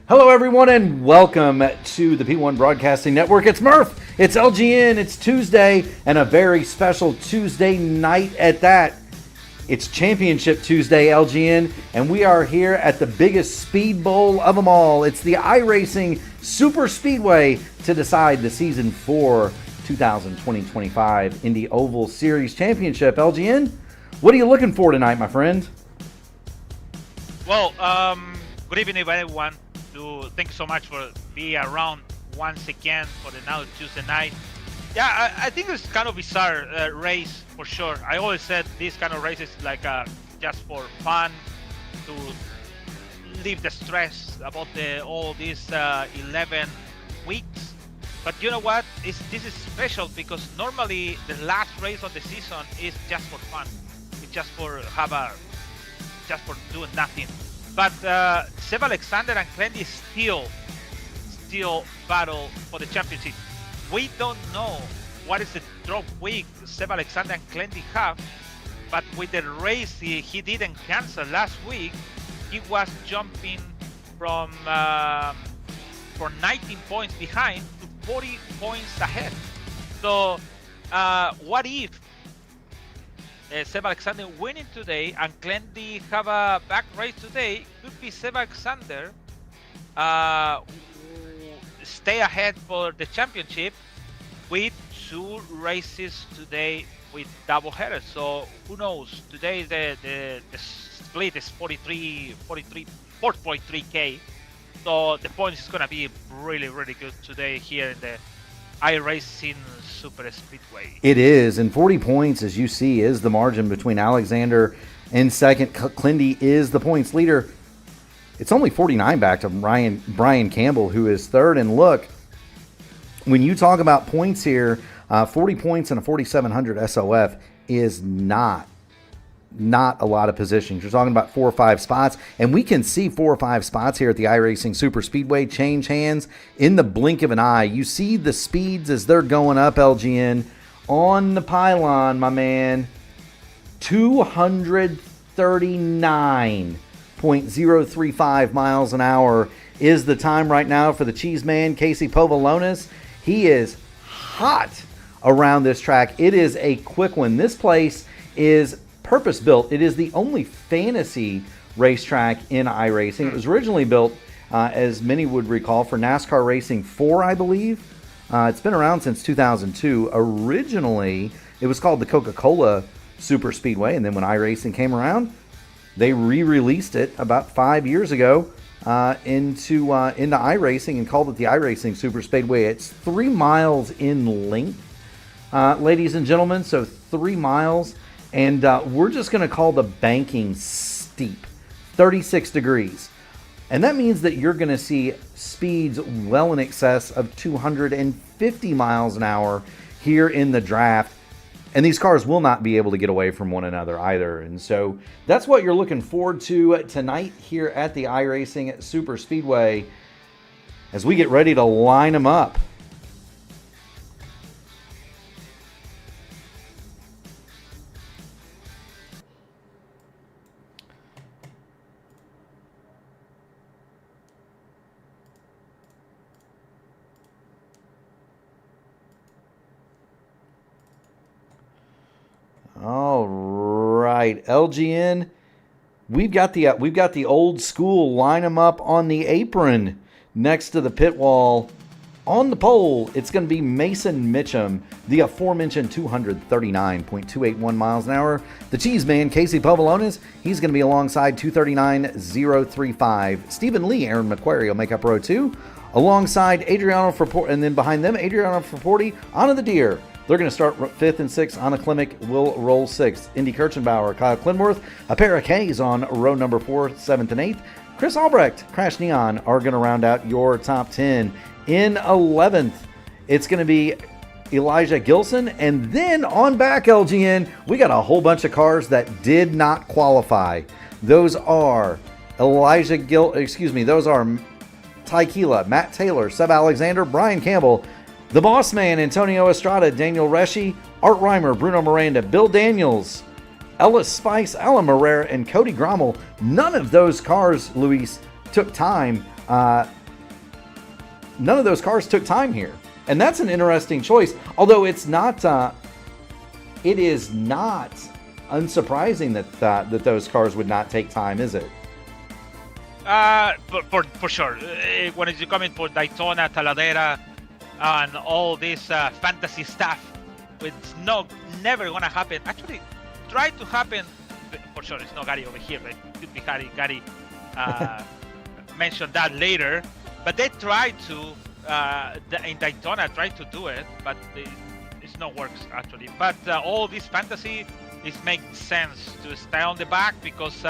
Hello, everyone, and welcome to the P1 Broadcasting Network. It's Murph, it's LGN, it's Tuesday, and a very special Tuesday night at that. It's Championship Tuesday, LGN, and we are here at the biggest speed bowl of them all. It's the iRacing Superspeedway to decide the Season 4 2020-25 Indy Oval Series Championship. LGN, what are you looking for tonight, my friend? Well, good evening, everyone. Thanks so much for being around once again for the now Tuesday night. Yeah, I think it's kind of bizarre race for sure. I always said this kind of race is like just for fun, to leave the stress about all these 11 weeks. But you know what? This is special because normally the last race of the season is just for fun. It's just for doing nothing. But Seb Alexander and Clendy still battle for the championship. We don't know what is the drop week Seb Alexander and Clendy have, but with the race he didn't cancel last week, he was jumping from 19 points behind to 40 points ahead. So what if Seb Alexander winning today and Clendy have a back race today? Could be Seb Alexander stay ahead for the championship with 2 races today with double headers. So who knows? Today the split is 4.3K. So the points is gonna be really good today here in the iRacing Superspeedway. It is, and 40 points, as you see, is the margin between Alexander and second. Clendy is the points leader. It's only 49 back to Brian Campbell, who is third. And look, when you talk about points here, 40 points in a 4,700 SOF is not a lot of positions. You're talking about 4 or 5 spots, and we can see 4 or 5 spots here at the iRacing Superspeedway change hands in the blink of an eye. You see the speeds as they're going up, LGN, on the pylon, my man. 239.035 miles an hour is the time right now for the cheese man, Casey Povolonis. He is hot around this track. It is a quick one. This place is purpose-built. It is the only fantasy racetrack in iRacing. It was originally built, as many would recall, for NASCAR Racing 4, I believe. It's been around since 2002. Originally, it was called the Coca-Cola Superspeedway, and then when iRacing came around, they re-released it about 5 years ago into iRacing and called it the iRacing Superspeedway. It's 3 miles in length, ladies and gentlemen, so 3 miles. And we're just going to call the banking steep, 36 degrees. And that means that you're going to see speeds well in excess of 250 miles an hour here in the draft. And these cars will not be able to get away from one another either. And so that's what you're looking forward to tonight here at the iRacing Superspeedway as we get ready to line them up. All right, LGN, we've got the old school line them up on the apron next to the pit wall. On the pole, it's going to be Mason Mitchum, the aforementioned 239.281 miles an hour. The cheese man, Casey Povolonis, he's going to be alongside 239.035. Stephen Lee, Aaron McQuarrie will make up row 2, alongside Adriano Fraporti, and then behind them, Adriano Fraporti, Anna the Deer. They're going to start 5th and 6th. Anna Klimek will roll 6th. Indy Kirchenbauer, Kyle Clinworth, a pair of K's on row number 4, 7th and 8th. Chris Albrecht, Crash Neon are going to round out your top 10. In 11th, it's going to be Elijah Gilson. And then on back, LGN, we got a whole bunch of cars that did not qualify. Those are those are Ty Keela, Matt Taylor, Seb Alexander, Brian Campbell, the Boss Man, Antonio Estrada, Daniel Reschi, Art Reimer, Bruno Miranda, Bill Daniels, Ellis Spice, Alan Marrera, and Cody Grommel. None of those cars, Luis, took time none of those cars took time here. And that's an interesting choice. Although it is not unsurprising that those cars would not take time, is it? For sure. When you come in for Daytona, Talladega, and all this fantasy stuff, it's never gonna happen. Actually, try to happen. For sure, it's not Gary over here, but it could be Gary. Gary mentioned that later. But they tried to in Daytona, tried to do it, but it's not works actually. But all this fantasy, it makes sense to stay on the back because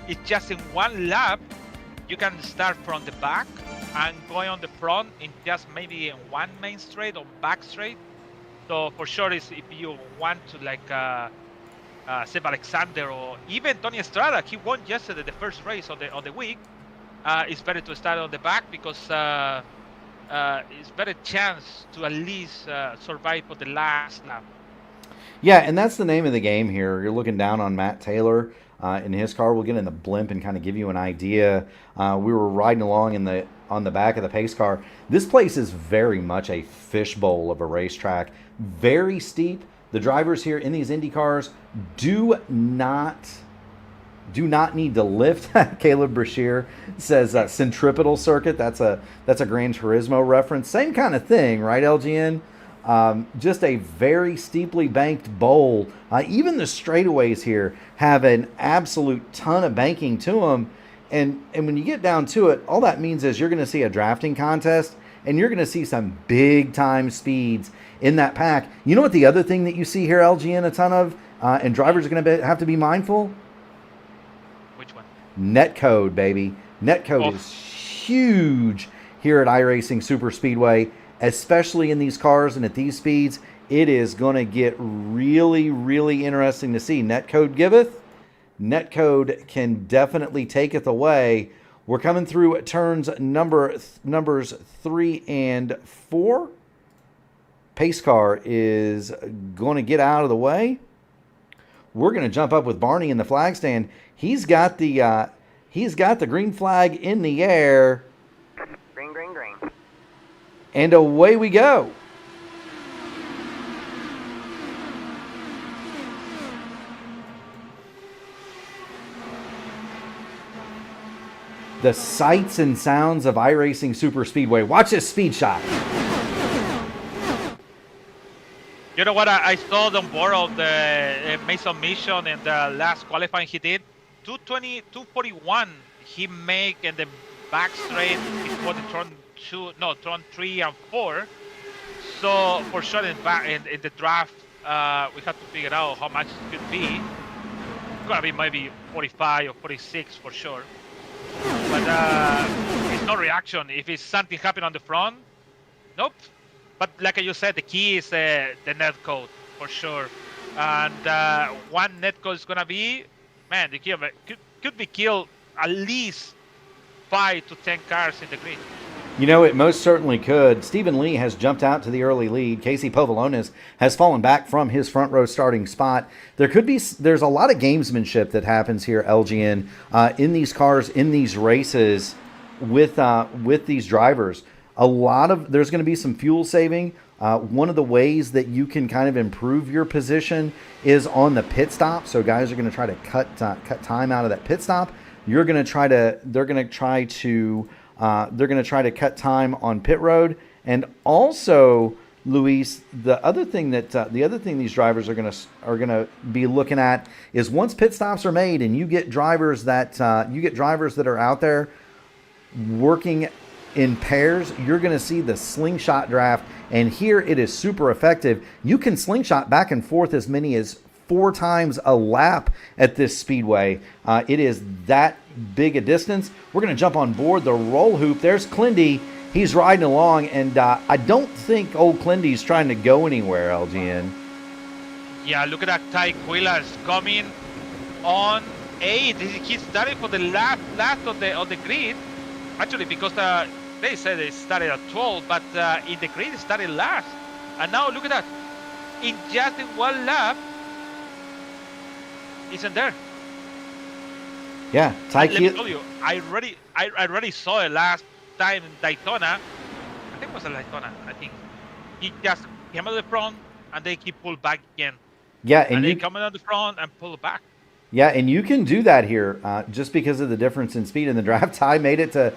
it's just in one lap. You can start from the back and going on the front in just maybe in one main straight or back straight. So for sure, if you want to like Seb Alexander or even Tony Estrada, he won yesterday the first race of the week. It's better to start on the back because it's better chance to at least survive for the last lap. Yeah, and that's the name of the game here. You're looking down on Matt Taylor in his car. We'll get in the blimp and kind of give you an idea. We were riding along on the back of the pace car. This place is very much a fishbowl of a racetrack. Very steep. The drivers here in these Indy cars do not need to lift. Caleb Brashear says centripetal circuit. That's a Gran Turismo reference. Same kind of thing, right, LGN? Just a very steeply banked bowl. Even the straightaways here have an absolute ton of banking to them. And when you get down to it, all that means is you're going to see a drafting contest, and you're going to see some big time speeds in that pack. You know what the other thing that you see here, LGN, a ton of, and drivers are going to have to be mindful? Which one? Netcode, baby. Netcode is huge here at iRacing Superspeedway, especially in these cars and at these speeds. It is going to get really, really interesting to see. Netcode giveth. Netcode can definitely taketh away. We're coming through turns numbers 3 and 4. Pace car is going to get out of the way. We're going to jump up with Barney in the flag stand. He's got the green flag in the air. Green, green, green. And away we go. The sights and sounds of iRacing Superspeedway. Watch this speed shot. You know what? I saw the board of the Mason Mission in the last qualifying he did. 220, 241 he made in the back straight before the turn 3 and 4. So for sure in the draft, we have to figure out how much it could be. It's gonna be maybe 45 or 46 for sure. But it's no reaction. If it's something happen on the front, nope. But like you said, the key is the net code for sure. And one net code is gonna be, man, the key could be killed at least 5 to 10 cars in the grid. You know, it most certainly could. Stephen Lee has jumped out to the early lead. Casey Povolonis has fallen back from his front row starting spot. There's a lot of gamesmanship that happens here, LGN, in these cars, in these races with these drivers. There's going to be some fuel saving. One of the ways that you can kind of improve your position is on the pit stop. So guys are going to try to cut time out of that pit stop. They're going to try to cut time on pit road. And also, Luis, the other thing these drivers are going to be looking at is once pit stops are made and you get drivers that are out there working in pairs, you're going to see the slingshot draft, and here it is super effective. You can slingshot back and forth as many as 4 times a lap at this speedway. It is that big a distance. We're going to jump on board the roll hoop. There's Clindy. He's riding along, and I don't think old Clindy's trying to go anywhere, LGN. Yeah, look at that. Ty Quillers coming on 8. He's starting for the last of the grid. Actually, because they said they started at 12, but in the grid it started last. And now look at that. In just in one lap, isn't there? Yeah, Let me tell you, I already saw it last time in Daytona, I think it was a Daytona, I think, he just came out the front and then he pulled back again. Yeah, And they come on the front and pull back. Yeah, and you can do that here just because of the difference in speed in the draft. Ty made it to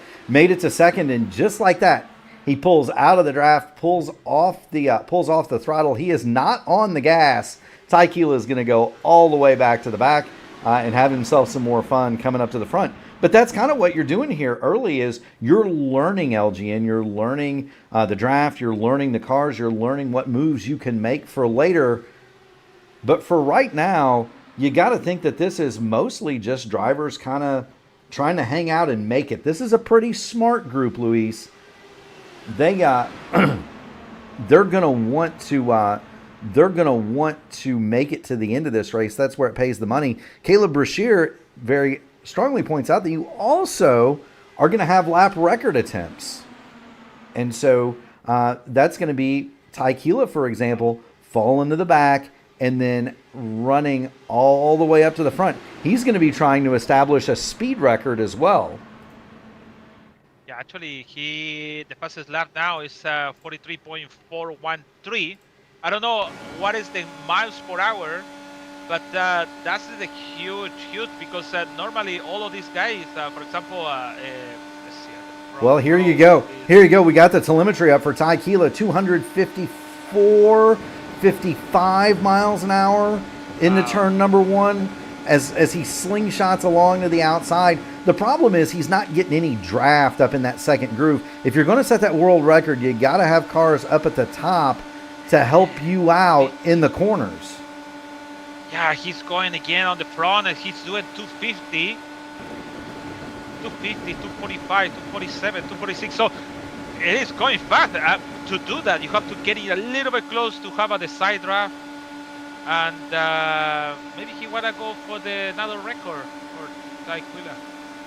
second, and just like that, he pulls out of the draft, pulls off the throttle. He is not on the gas. Ty Keela is going to go all the way back to the back and have himself some more fun coming up to the front. But that's kind of what you're doing here early is you're learning LGN, you're learning the draft, you're learning the cars, you're learning what moves you can make for later. But for right now, you got to think that this is mostly just drivers kind of trying to hang out and make it. This is a pretty smart group, Luis. They're going to want to make it to the end of this race. That's where it pays the money. Caleb Brashear very strongly points out that you also are going to have lap record attempts. And so that's going to be Ty Keela, for example, falling to the back and then running all the way up to the front. He's going to be trying to establish a speed record as well. Yeah, actually, the fastest lap now is 43.413. I don't know what is the miles per hour, but that's the huge because normally all of these guys, for example, let's see. Well, here you go. We got the telemetry up for Ty Keela, 254.55 miles an hour into turn number one as he slingshots along to the outside. The problem is he's not getting any draft up in that second groove. If you're going to set that world record, you got to have cars up at the top to help you out in the corners. Yeah, he's going again on the front and he's doing 250, 245, 247, 246. So it is going fast. To do that, you have to get it a little bit close to have the side draft. And maybe he want to go for another record for Ty Keela.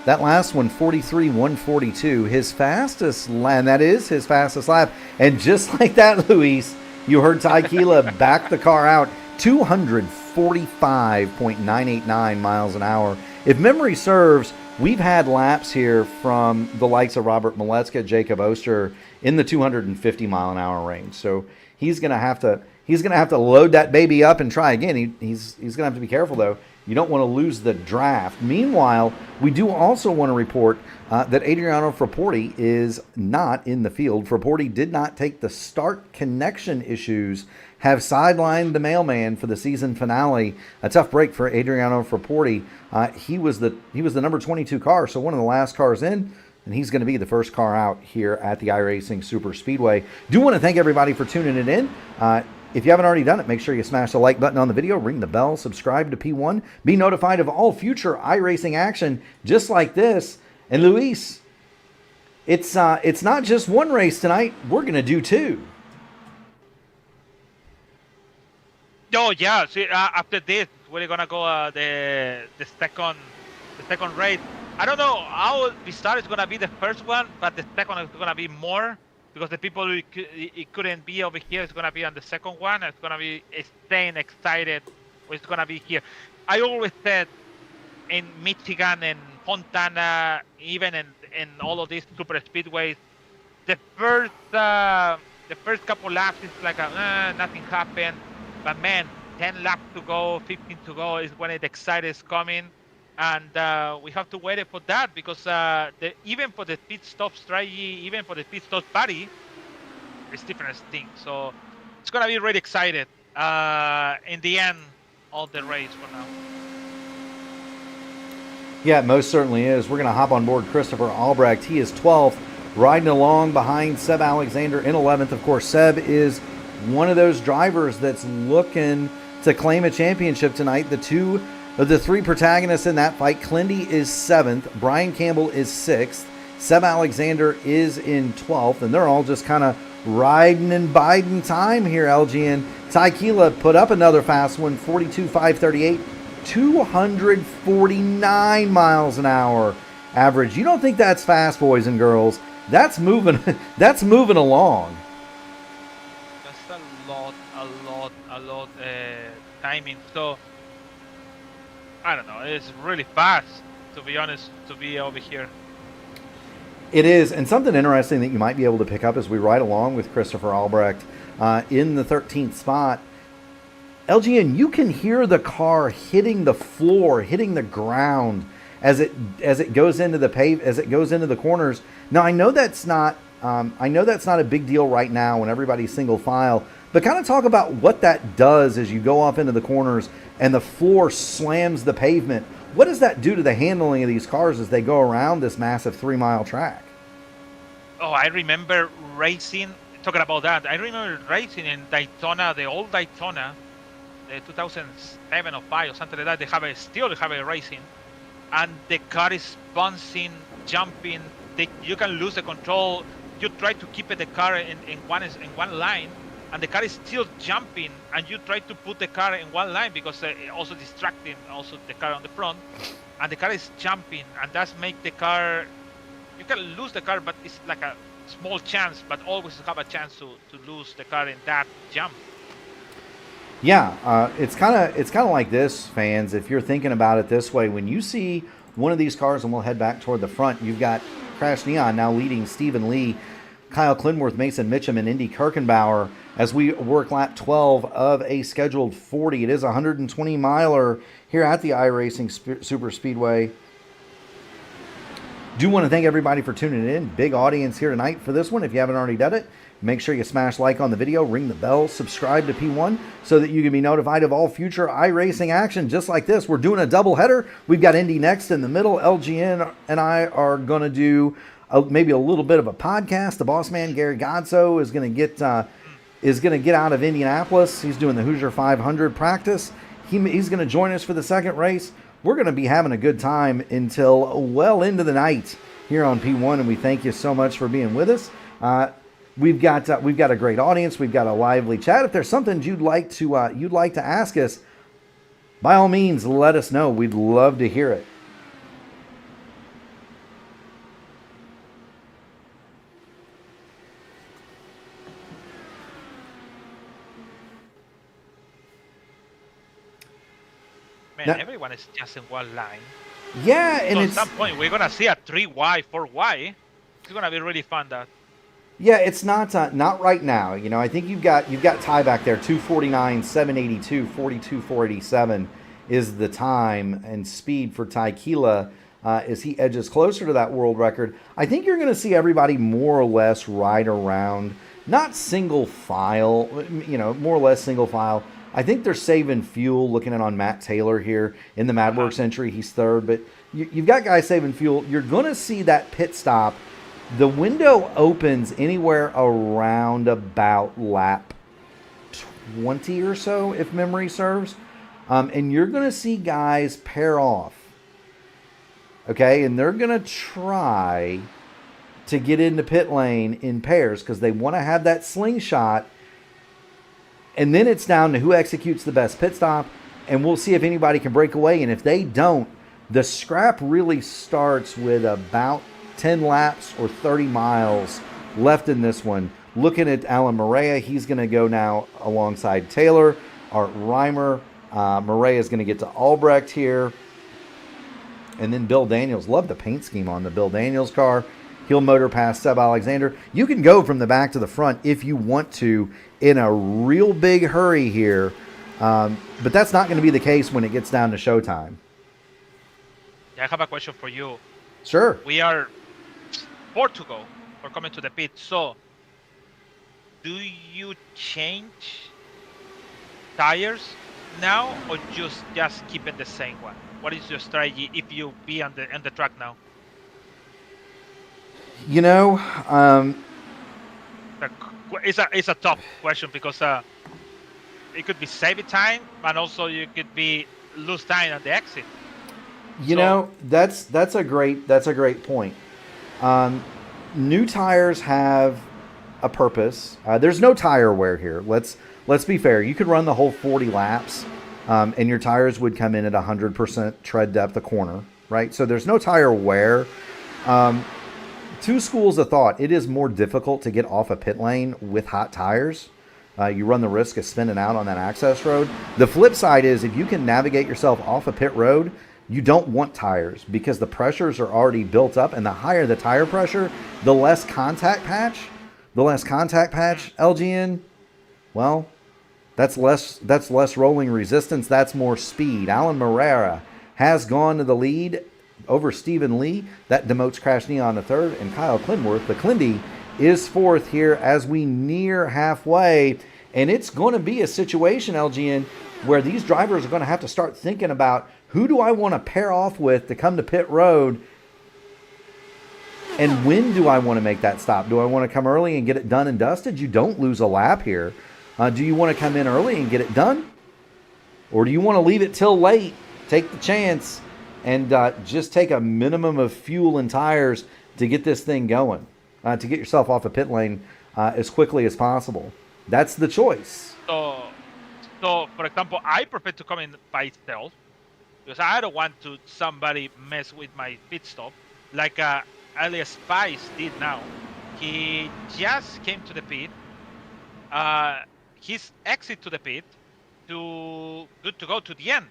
That last one, 43.142, his fastest lap, and that is his fastest lap. And just like that, Luis, you heard Ty Keela back the car out, 245.989 miles an hour. If memory serves, we've had laps here from the likes of Robert Maletzka, Jacob Oster in the 250 mile an hour range. So he's going to have to load that baby up and try again. He's going to have to be careful though. You don't want to lose the draft. Meanwhile, we do also want to report that Adriano Frapporti is not in the field. Frapporti did not take the start connection issues, have sidelined the mailman for the season finale. A tough break for Adriano Frapporti. He was the number 22 car, so one of the last cars in, and he's going to be the first car out here at the iRacing Superspeedway. Do want to thank everybody for tuning it in. If you haven't already done it, make sure you smash the like button on the video, ring the bell, subscribe to P1, be notified of all future iRacing action just like this. And Luis, it's not just one race tonight. We're going to do two. Oh yeah, see, after this we're gonna go the second race. I don't know how the start is gonna be the first one, but the second is gonna be more. Because the people who couldn't be over here is going to be on the second one. It's going to be staying excited. It's going to be here. I always said in Michigan and Fontana, even in all of these super speedways, the first couple laps is like nothing happened. But man, 10 laps to go, 15 to go is when the excited is coming. And we have to wait for that because even for the pit stop strategy, even for the pit stop party, it's different thing. So it's gonna be really excited in the end of the race for now. Yeah, it most certainly is. We're gonna hop on board Christopher Albrecht. He is 12th, riding along behind Seb Alexander in 11th. Of course, Seb is one of those drivers that's looking to claim a championship tonight. Of the three protagonists in that fight, Clindy is 7th, Brian Campbell is 6th, Seb Alexander is in 12th, and they're all just kind of riding and biding time here, LGN. Ty Keela put up another fast one, 42.538, 249 miles an hour average. You don't think that's fast, boys and girls? That's moving along. That's a lot timing. So I don't know. It's really fast, to be honest, to be over here. It is, and something interesting that you might be able to pick up as we ride along with Christopher Albrecht in the 13th spot. LGN, you can hear the car hitting the floor, hitting the ground as it goes into the corners. Now I know that's not a big deal right now when everybody's single file, but kind of talk about what that does as you go off into the corners and the floor slams the pavement. What does that do to the handling of these cars as they go around this massive 3-mile track? Oh, I remember racing, talking about that, I remember racing in Daytona, the old Daytona, the 2007 or 5 or something like that. They still have a racing, and the car is bouncing, jumping. You can lose the control. You try to keep the car in one line, and the car is still jumping, and you try to put the car in one line because also distracting also the car on the front, and the car is jumping, and that's make the car, you can lose the car, but it's like a small chance, but always have a chance to lose the car in that jump. Yeah, it's kind of like this, fans. If you're thinking about it this way, when you see one of these cars, and we'll head back toward the front, you've got Crash Neon now leading Stephen Lee, Kyle Clinworth, Mason Mitchum, and Indy Kirkenbauer as we work lap 12 of a scheduled 40. It is a 120-miler here at the iRacing Super Speedway. Do want to thank everybody for tuning in. Big audience here tonight for this one. If you haven't already done it, make sure you smash like on the video, ring the bell, subscribe to P1 so that you can be notified of all future iRacing action just like this. We're doing a doubleheader. We've got Indy next in the middle. LGN and I are going to do maybe a little bit of a podcast. The boss man, Gary Godso, is going to get out of Indianapolis. He's doing the Hoosier 500 practice. He's going to join us for the second race. We're going to be having a good time until well into the night here on P1, and we thank you so much for being with us. We've got a great audience. We've got a lively chat. If there's something you'd like to ask us, by all means, let us know. We'd love to hear it. Man, now, everyone is just in one line. Yeah, and so at some point we're gonna see a 3Y, 4Y. It's gonna be really fun. That. Yeah, it's not right now. You know, I think you've got Ty back there, 249, 782, 42, 487 is the time and speed for Ty Keela as he edges closer to that world record. I think you're going to see everybody more or less ride around, not single file, more or less single file. I think they're saving fuel, looking at on Matt Taylor here in the MadWorks entry. He's third, but you've got guys saving fuel. You're going to see that pit stop. The window opens anywhere around about lap 20 or so, if memory serves. And you're going to see guys pair off. Okay, and they're going to try to get into pit lane in pairs because they want to have that slingshot. And then it's down to who executes the best pit stop, and we'll see if anybody can break away. And if they don't, the scrap really starts with about 10 laps or 30 miles left in this one. Looking at Alan Morea, he's going to go now alongside Taylor. Art Reimer. Morea is going to get to Albrecht here. And then Bill Daniels. Love the paint scheme on the Bill Daniels car. He'll motor past Seb Alexander. You can go from the back to the front if you want to in a real big hurry here. But that's not going to be the case when it gets down to showtime. Yeah, I have a question for you. Sure. We are 4 to go for coming to the pit. So, do you change tires now or just keep it the same one? What is your strategy if you be on the track now? You know, it's a tough question because it could be saving time, and also you could be lose time at the exit. You know, that's a great point. New tires have a purpose. There's no tire wear here. Let's be fair. You could run the whole 40 laps, and your tires would come in at 100% tread depth a corner, right? So there's no tire wear. Two schools of thought. It is more difficult to get off a pit lane with hot tires. You run the risk of spinning out on that access road. The flip side is if you can navigate yourself off a pit road, you don't want tires because the pressures are already built up, and the higher the tire pressure, the less contact patch. LGN, well, that's less rolling resistance. That's more speed. Alan Moreira has gone to the lead over Stephen Lee. That demotes Crash Neon to third, and Kyle Clinworth, the Clindy, is fourth here as we near halfway. And it's going to be a situation, LGN, where these drivers are going to have to start thinking about, who do I want to pair off with to come to pit road? And when do I want to make that stop? Do I want to come early and get it done and dusted? You don't lose a lap here. Do you want to come in early and get it done? Or do you want to leave it till late, take the chance, and just take a minimum of fuel and tires to get this thing going, to get yourself off a pit lane as quickly as possible? That's the choice. So for example, I prefer to come in by stealth because I don't want to somebody mess with my pit stop like Elias Spice did now. He just came to the pit. His exit to the pit good to go to the end.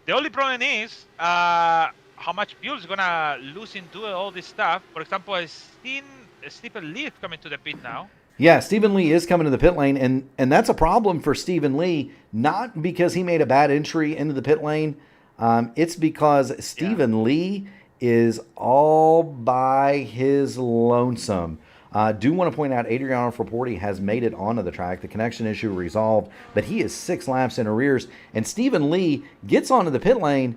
The only problem is how much fuel is gonna lose in doing all this stuff. For example, I've seen Stephen Lee coming to the pit now. Yeah, Stephen Lee is coming to the pit lane, and that's a problem for Stephen Lee, not because he made a bad entry into the pit lane. It's because Stephen Lee is all by his lonesome. Do want to point out Adriano Fraporti has made it onto the track. The connection issue resolved, but he is 6 laps in arrears. And Stephen Lee gets onto the pit lane,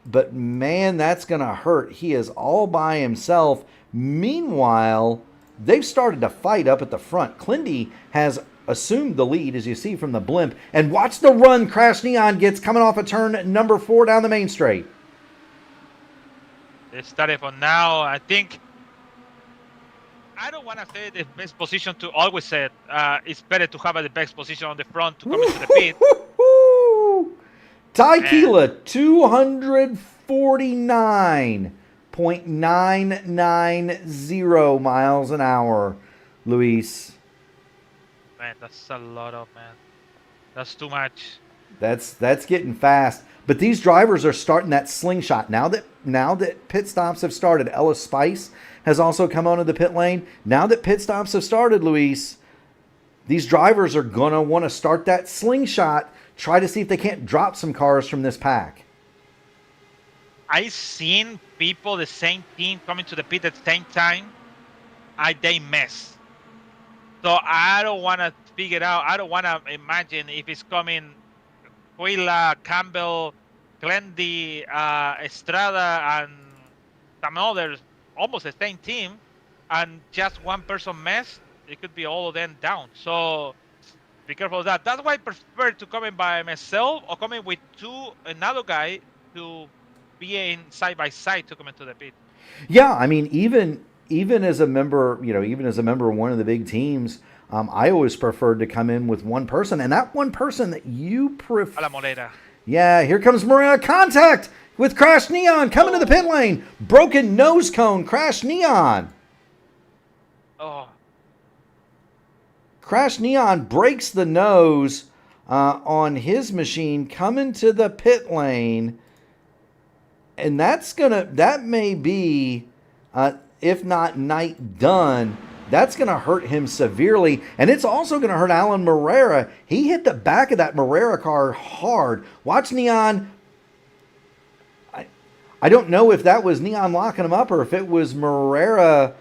but man, that's going to hurt. He is all by himself. Meanwhile, they've started to fight up at the front. Clindy has assumed the lead, as you see from the blimp. And watch the run Crash Neon gets coming off a turn number 4 down the main straight. They started for now. I think I don't want to say the best position to always say it's better to have the best position on the front to come into the pit. Taikila 249.990 miles an hour, Luis. Man, that's a lot of, man. That's too much. That's getting fast. But these drivers are starting that slingshot. Now that pit stops have started, Ellis Spice has also come onto the pit lane. Now that pit stops have started, Luis, these drivers are going to want to start that slingshot, try to see if they can't drop some cars from this pack. I've seen people, the same team, coming to the pit at the same time, and they mess. So I don't want to figure out, I don't want to imagine if it's coming Huila, Campbell, Glendy, Estrada, and some others, almost the same team, and just one person mess, it could be all of them down. So be careful of that. That's why I prefer to come in by myself or come in with another guy to be in side by side to come into the pit. Yeah, I mean, even as a member, even as a member of one of the big teams, I always preferred to come in with one person, and that one person that you prefer. A la Morera. Yeah, here comes Morera. Contact with Crash Neon coming to the pit lane. Broken nose cone, Crash Neon. Oh. Crash Neon breaks the nose on his machine coming to the pit lane. And that may be, if not night done, that's going to hurt him severely. And it's also going to hurt Alan Moreira. He hit the back of that Moreira car hard. Watch Neon. I don't know if that was Neon locking him up or if it was Moreira.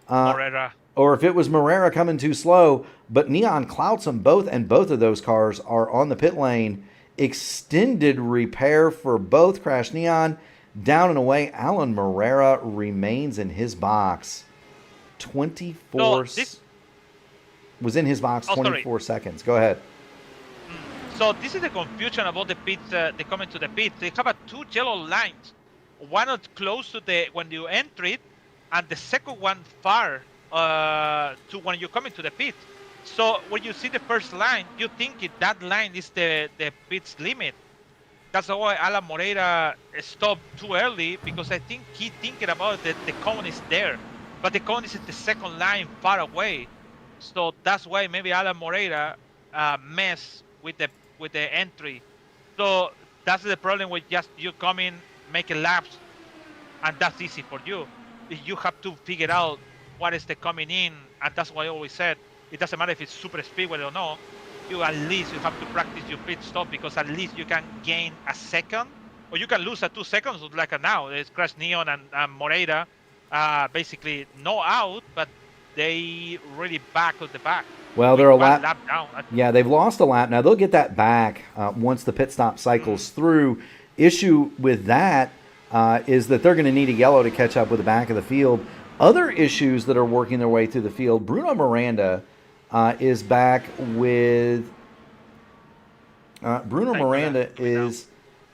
Or if it was Moreira coming too slow. But Neon clouts them both, and both of those cars are on the pit lane. Extended repair for both. Crash Neon down and away. Alan Moreira remains in his box. 24 was in his box 24 seconds. Go ahead. So this is the confusion about the pits. They come into the pit. They have two yellow lines. One is close to when you enter it, and the second one far to when you come into the pit. So when you see the first line, you think that line is the pit's limit. That's why Alan Moreira stopped too early, because I think he's thinking about that the cone is there. But the cone is at the second line far away. So that's why maybe Alan Moreira mess with the entry. So that's the problem with just you coming make a lapse, and that's easy for you. You have to figure out what is the coming in, and that's why I always said it doesn't matter if it's super speedway or not. You at least you have to practice your pit stop, because at least you can gain a second, or you can lose 2 seconds like now. There's Crash Neon and Moreira, basically no out, but they really back of the back. Well, they're a lap lap down. Yeah, they've lost a lap. Now, they'll get that back once the pit stop cycles through. Issue with that is that they're going to need a yellow to catch up with the back of the field. Other issues that are working their way through the field, Bruno Miranda is back with...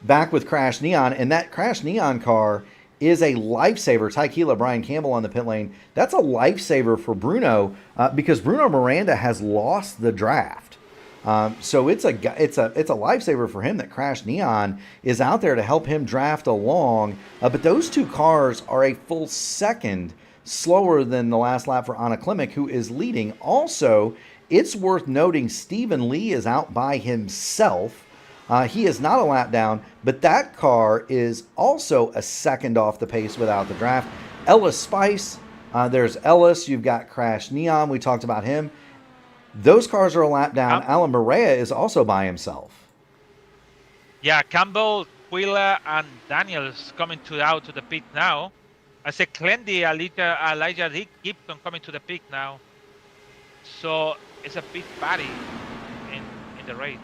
back with Crash Neon, and that Crash Neon car is a lifesaver. Tykeela, Brian Campbell on the pit lane. That's a lifesaver for Bruno because Bruno Miranda has lost the draft. So it's a lifesaver for him that Crash Neon is out there to help him draft along. But those two cars are a full second slower than the last lap for Anna Klimek, who is leading. Also, it's worth noting Stephen Lee is out by himself. He is not a lap down, but that car is also a second off the pace without the draft. Ellis Spice, there's Ellis. You've got Crash Neon. We talked about him. Those cars are a lap down. Alan Marea is also by himself. Yeah, Campbell, Quilla, and Daniels coming out to the pit now. I said Clendy, Elijah Gibson coming to the pit now. So it's a big party in the race.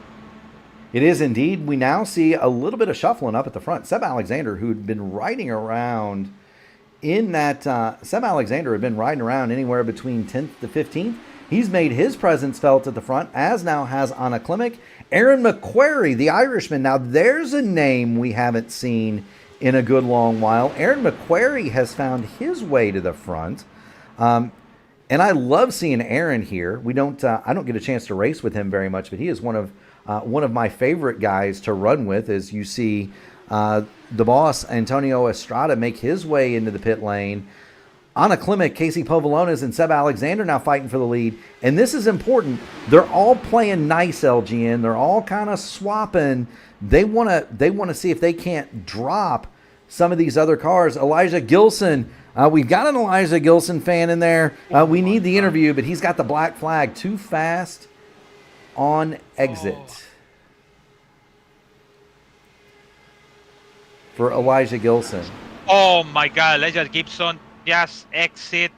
It is indeed. We now see a little bit of shuffling up at the front. Seb Alexander, who'd been riding around in that... Seb Alexander had been riding around anywhere between 10th to 15th. He's made his presence felt at the front, as now has Anna Klimek. Aaron McQuarrie, the Irishman. Now, there's a name we haven't seen in a good long while. Aaron McQuarrie has found his way to the front. And I love seeing Aaron here. I don't get a chance to race with him very much, but he is one of my favorite guys to run with. As you see the boss, Antonio Estrada, make his way into the pit lane. Anna Klimek, Casey Povolones, and Seb Alexander now fighting for the lead. And this is important. They're all playing nice, LGN. They're all kind of swapping. They want to see if they can't drop some of these other cars. Elijah Gilson. We've got an Elijah Gilson fan in there. We need the interview, but he's got the black flag. Too fast on exit for Elijah Gilson. Oh my God, Elijah Gibson just exit,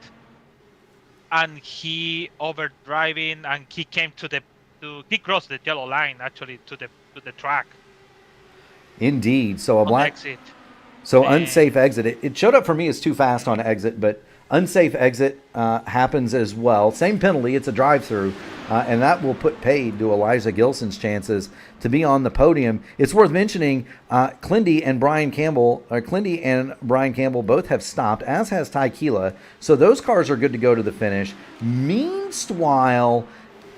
and he overdriving, and he came he crossed the yellow line actually to the track. Indeed. So a black exit. So unsafe exit. It showed up for me as too fast on exit, but unsafe exit happens as well. Same penalty. It's a drive-through, and that will put paid to Elijah Gilson's chances to be on the podium. It's worth mentioning Clendy and Brian Campbell both have stopped, as has Tykeela. So those cars are good to go to the finish. Meanwhile,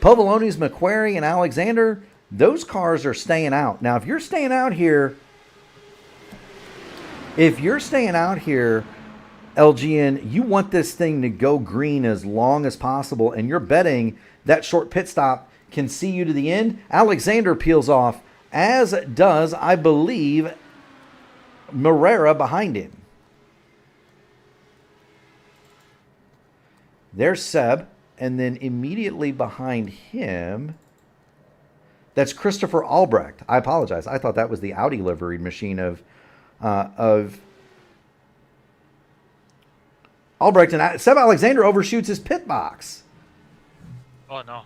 Povolones, McQuarrie, and Alexander, those cars are staying out. Now, if you're staying out here, LGN, you want this thing to go green as long as possible, and you're betting that short pit stop can see you to the end. Alexander peels off, as does, I believe, Moreira behind him. There's Seb, and then immediately behind him, that's Christopher Albrecht. I apologize. I thought that was the Audi liveried machine of Albrecht. And Seb Alexander overshoots his pit box. Oh, no.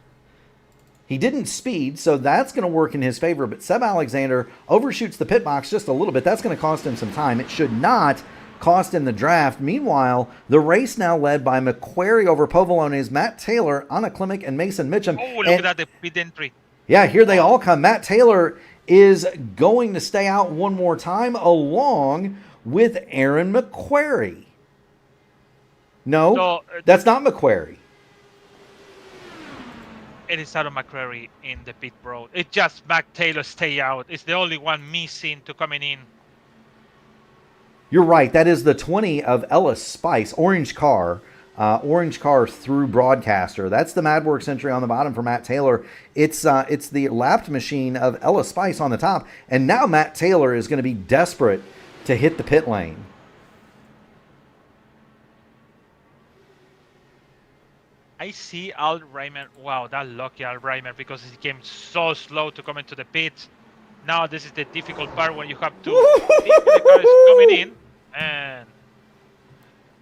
He didn't speed, so that's going to work in his favor. But Seb Alexander overshoots the pit box just a little bit. That's going to cost him some time. It should not cost him the draft. Meanwhile, the race now led by McQuarrie over Povolones, Matt Taylor, Anna Klimek, and Mason Mitchum. Oh, look at that, the pit entry. Yeah, here they all come. Matt Taylor is going to stay out one more time along with Aaron McQuarrie. No, that's not McQuarrie. It is Aaron McQuarrie in the pit road. It's just Matt Taylor stay out. It's the only one missing to coming in. You're right. That is the 20 of Ellis Spice, orange car through broadcaster. That's the MadWorks entry on the bottom for Matt Taylor. It's the lapped machine of Ellis Spice on the top. And now Matt Taylor is going to be desperate to hit the pit lane. I see Al Reimer. Wow, that lucky Al Reimer, because he came so slow to come into the pits. Now this is the difficult part when you have to think the car is coming in. And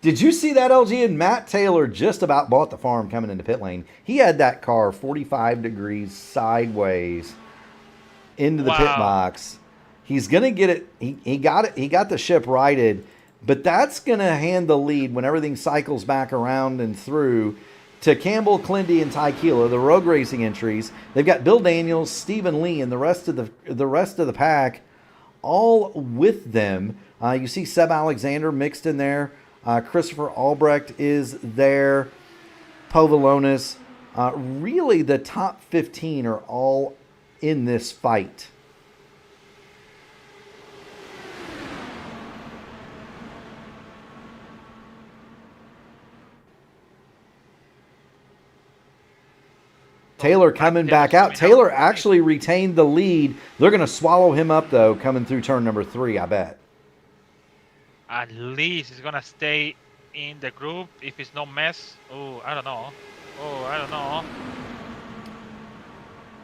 did you see that, LG? And Matt Taylor just about bought the farm coming into pit lane. He had that car 45 degrees sideways into the pit box. He's going to get it. He got it. He got the ship righted, but that's going to hand the lead when everything cycles back around and through to Campbell, Clindy, and Ty Keeler, the Rogue Racing entries. They've got Bill Daniels, Stephen Lee, and the rest of the pack all with them. You see Seb Alexander mixed in there. Christopher Albrecht is there. Povolonis. Really, the top 15 are all in this fight. Taylor coming back out. Taylor actually retained the lead. They're going to swallow him up, though, coming through turn number 3, I bet. At least he's going to stay in the group if it's no mess. Oh, I don't know. Oh, I don't know.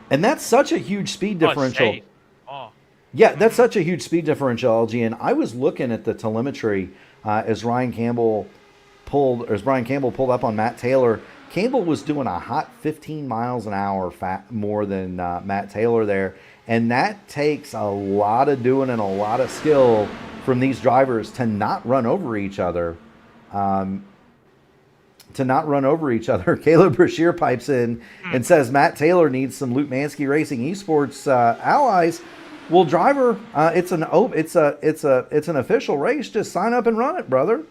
And that's such a huge speed differential. Safe. Oh. Yeah, that's such a huge speed differential, LG. And I was looking at the telemetry as Brian Campbell pulled up on Matt Taylor. Campbell was doing a hot 15 miles an hour more than Matt Taylor there. And that takes a lot of doing and a lot of skill from these drivers to not run over each other. Caleb Brashear pipes in and says Matt Taylor needs some Luke Mansky Racing Esports allies. Well, driver, it's an official race. Just sign up and run it, brother.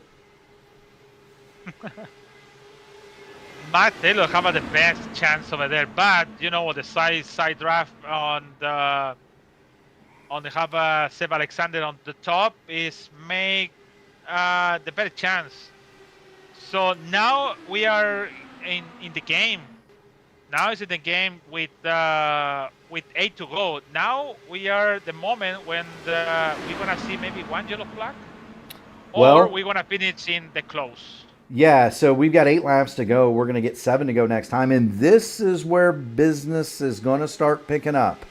Matt Taylor have the best chance over there, but you know the side draft on the have Seb Alexander on the top is make the better chance. So now we are in the game. Now is in the game with 8 to go. Now we are the moment when we're gonna see maybe one yellow flag, or we're gonna finish in the close. Yeah, so we've got 8 laps to go. We're going to get 7 to go next time. And this is where business is going to start picking up.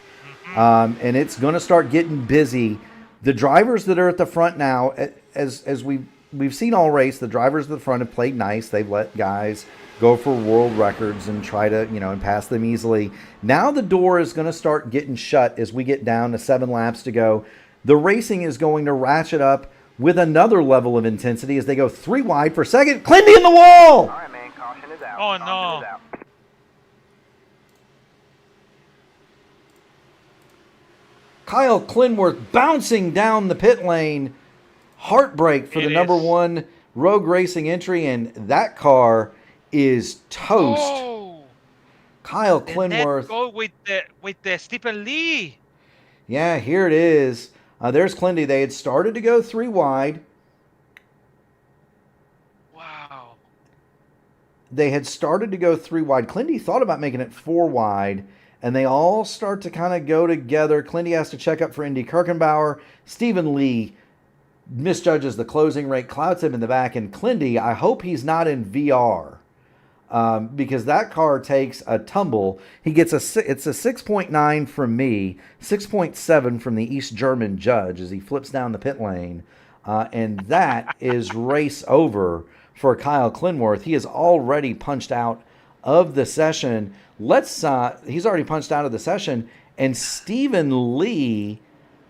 And it's going to start getting busy. The drivers that are at the front now, as we've seen all race, the drivers at the front have played nice. They've let guys go for world records and try to, and pass them easily. Now the door is going to start getting shut as we get down to 7 laps to go. The racing is going to ratchet up with another level of intensity as they go 3 wide for second. Clindy in the wall! All right, man. Caution is out. Oh, Caution no. is out. Kyle Clinworth bouncing down the pit lane. Heartbreak for the number 1 Rogue Racing entry, and that car is toast. Oh. Kyle Clinworth. Go with the Stephen Lee. Yeah, here it is. There's Clindy. They had started to go 3 wide. Wow. They had started to go 3 wide. Clindy thought about making it 4 wide, and they all start to kind of go together. Clindy has to check up for Indy Kirkenbauer. Stephen Lee misjudges the closing rate, clouds him in the back, and Clindy, I hope he's not in VR. Because that car takes a tumble. He gets it's a 6.9 from me, 6.7 from the East German judge as he flips down the pit lane. And that is race over for Kyle Clinworth. He is already punched out of the session. He's already punched out of the session. And Stephen Lee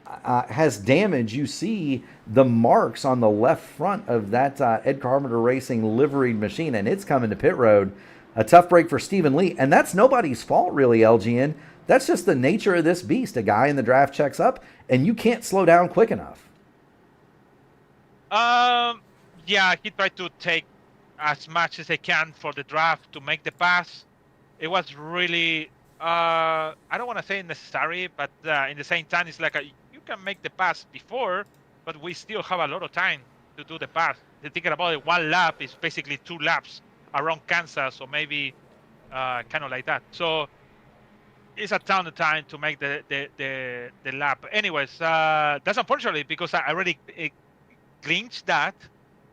has damage. You see the marks on the left front of that Ed Carpenter Racing liveried machine, and it's coming to pit road. A tough break for Stephen Lee, and that's nobody's fault, really, LGN. That's just the nature of this beast. A guy in the draft checks up, and you can't slow down quick enough. Yeah, he tried to take as much as he can for the draft to make the pass. It was really, I don't want to say necessary, but in the same time, it's like you can make the pass before, but we still have a lot of time to do the pass. Thinking about it, 1 lap is basically 2 laps around Kansas, or maybe kind of like that. So it's a ton of time to make the lap. Anyways, that's unfortunately because I already clinched that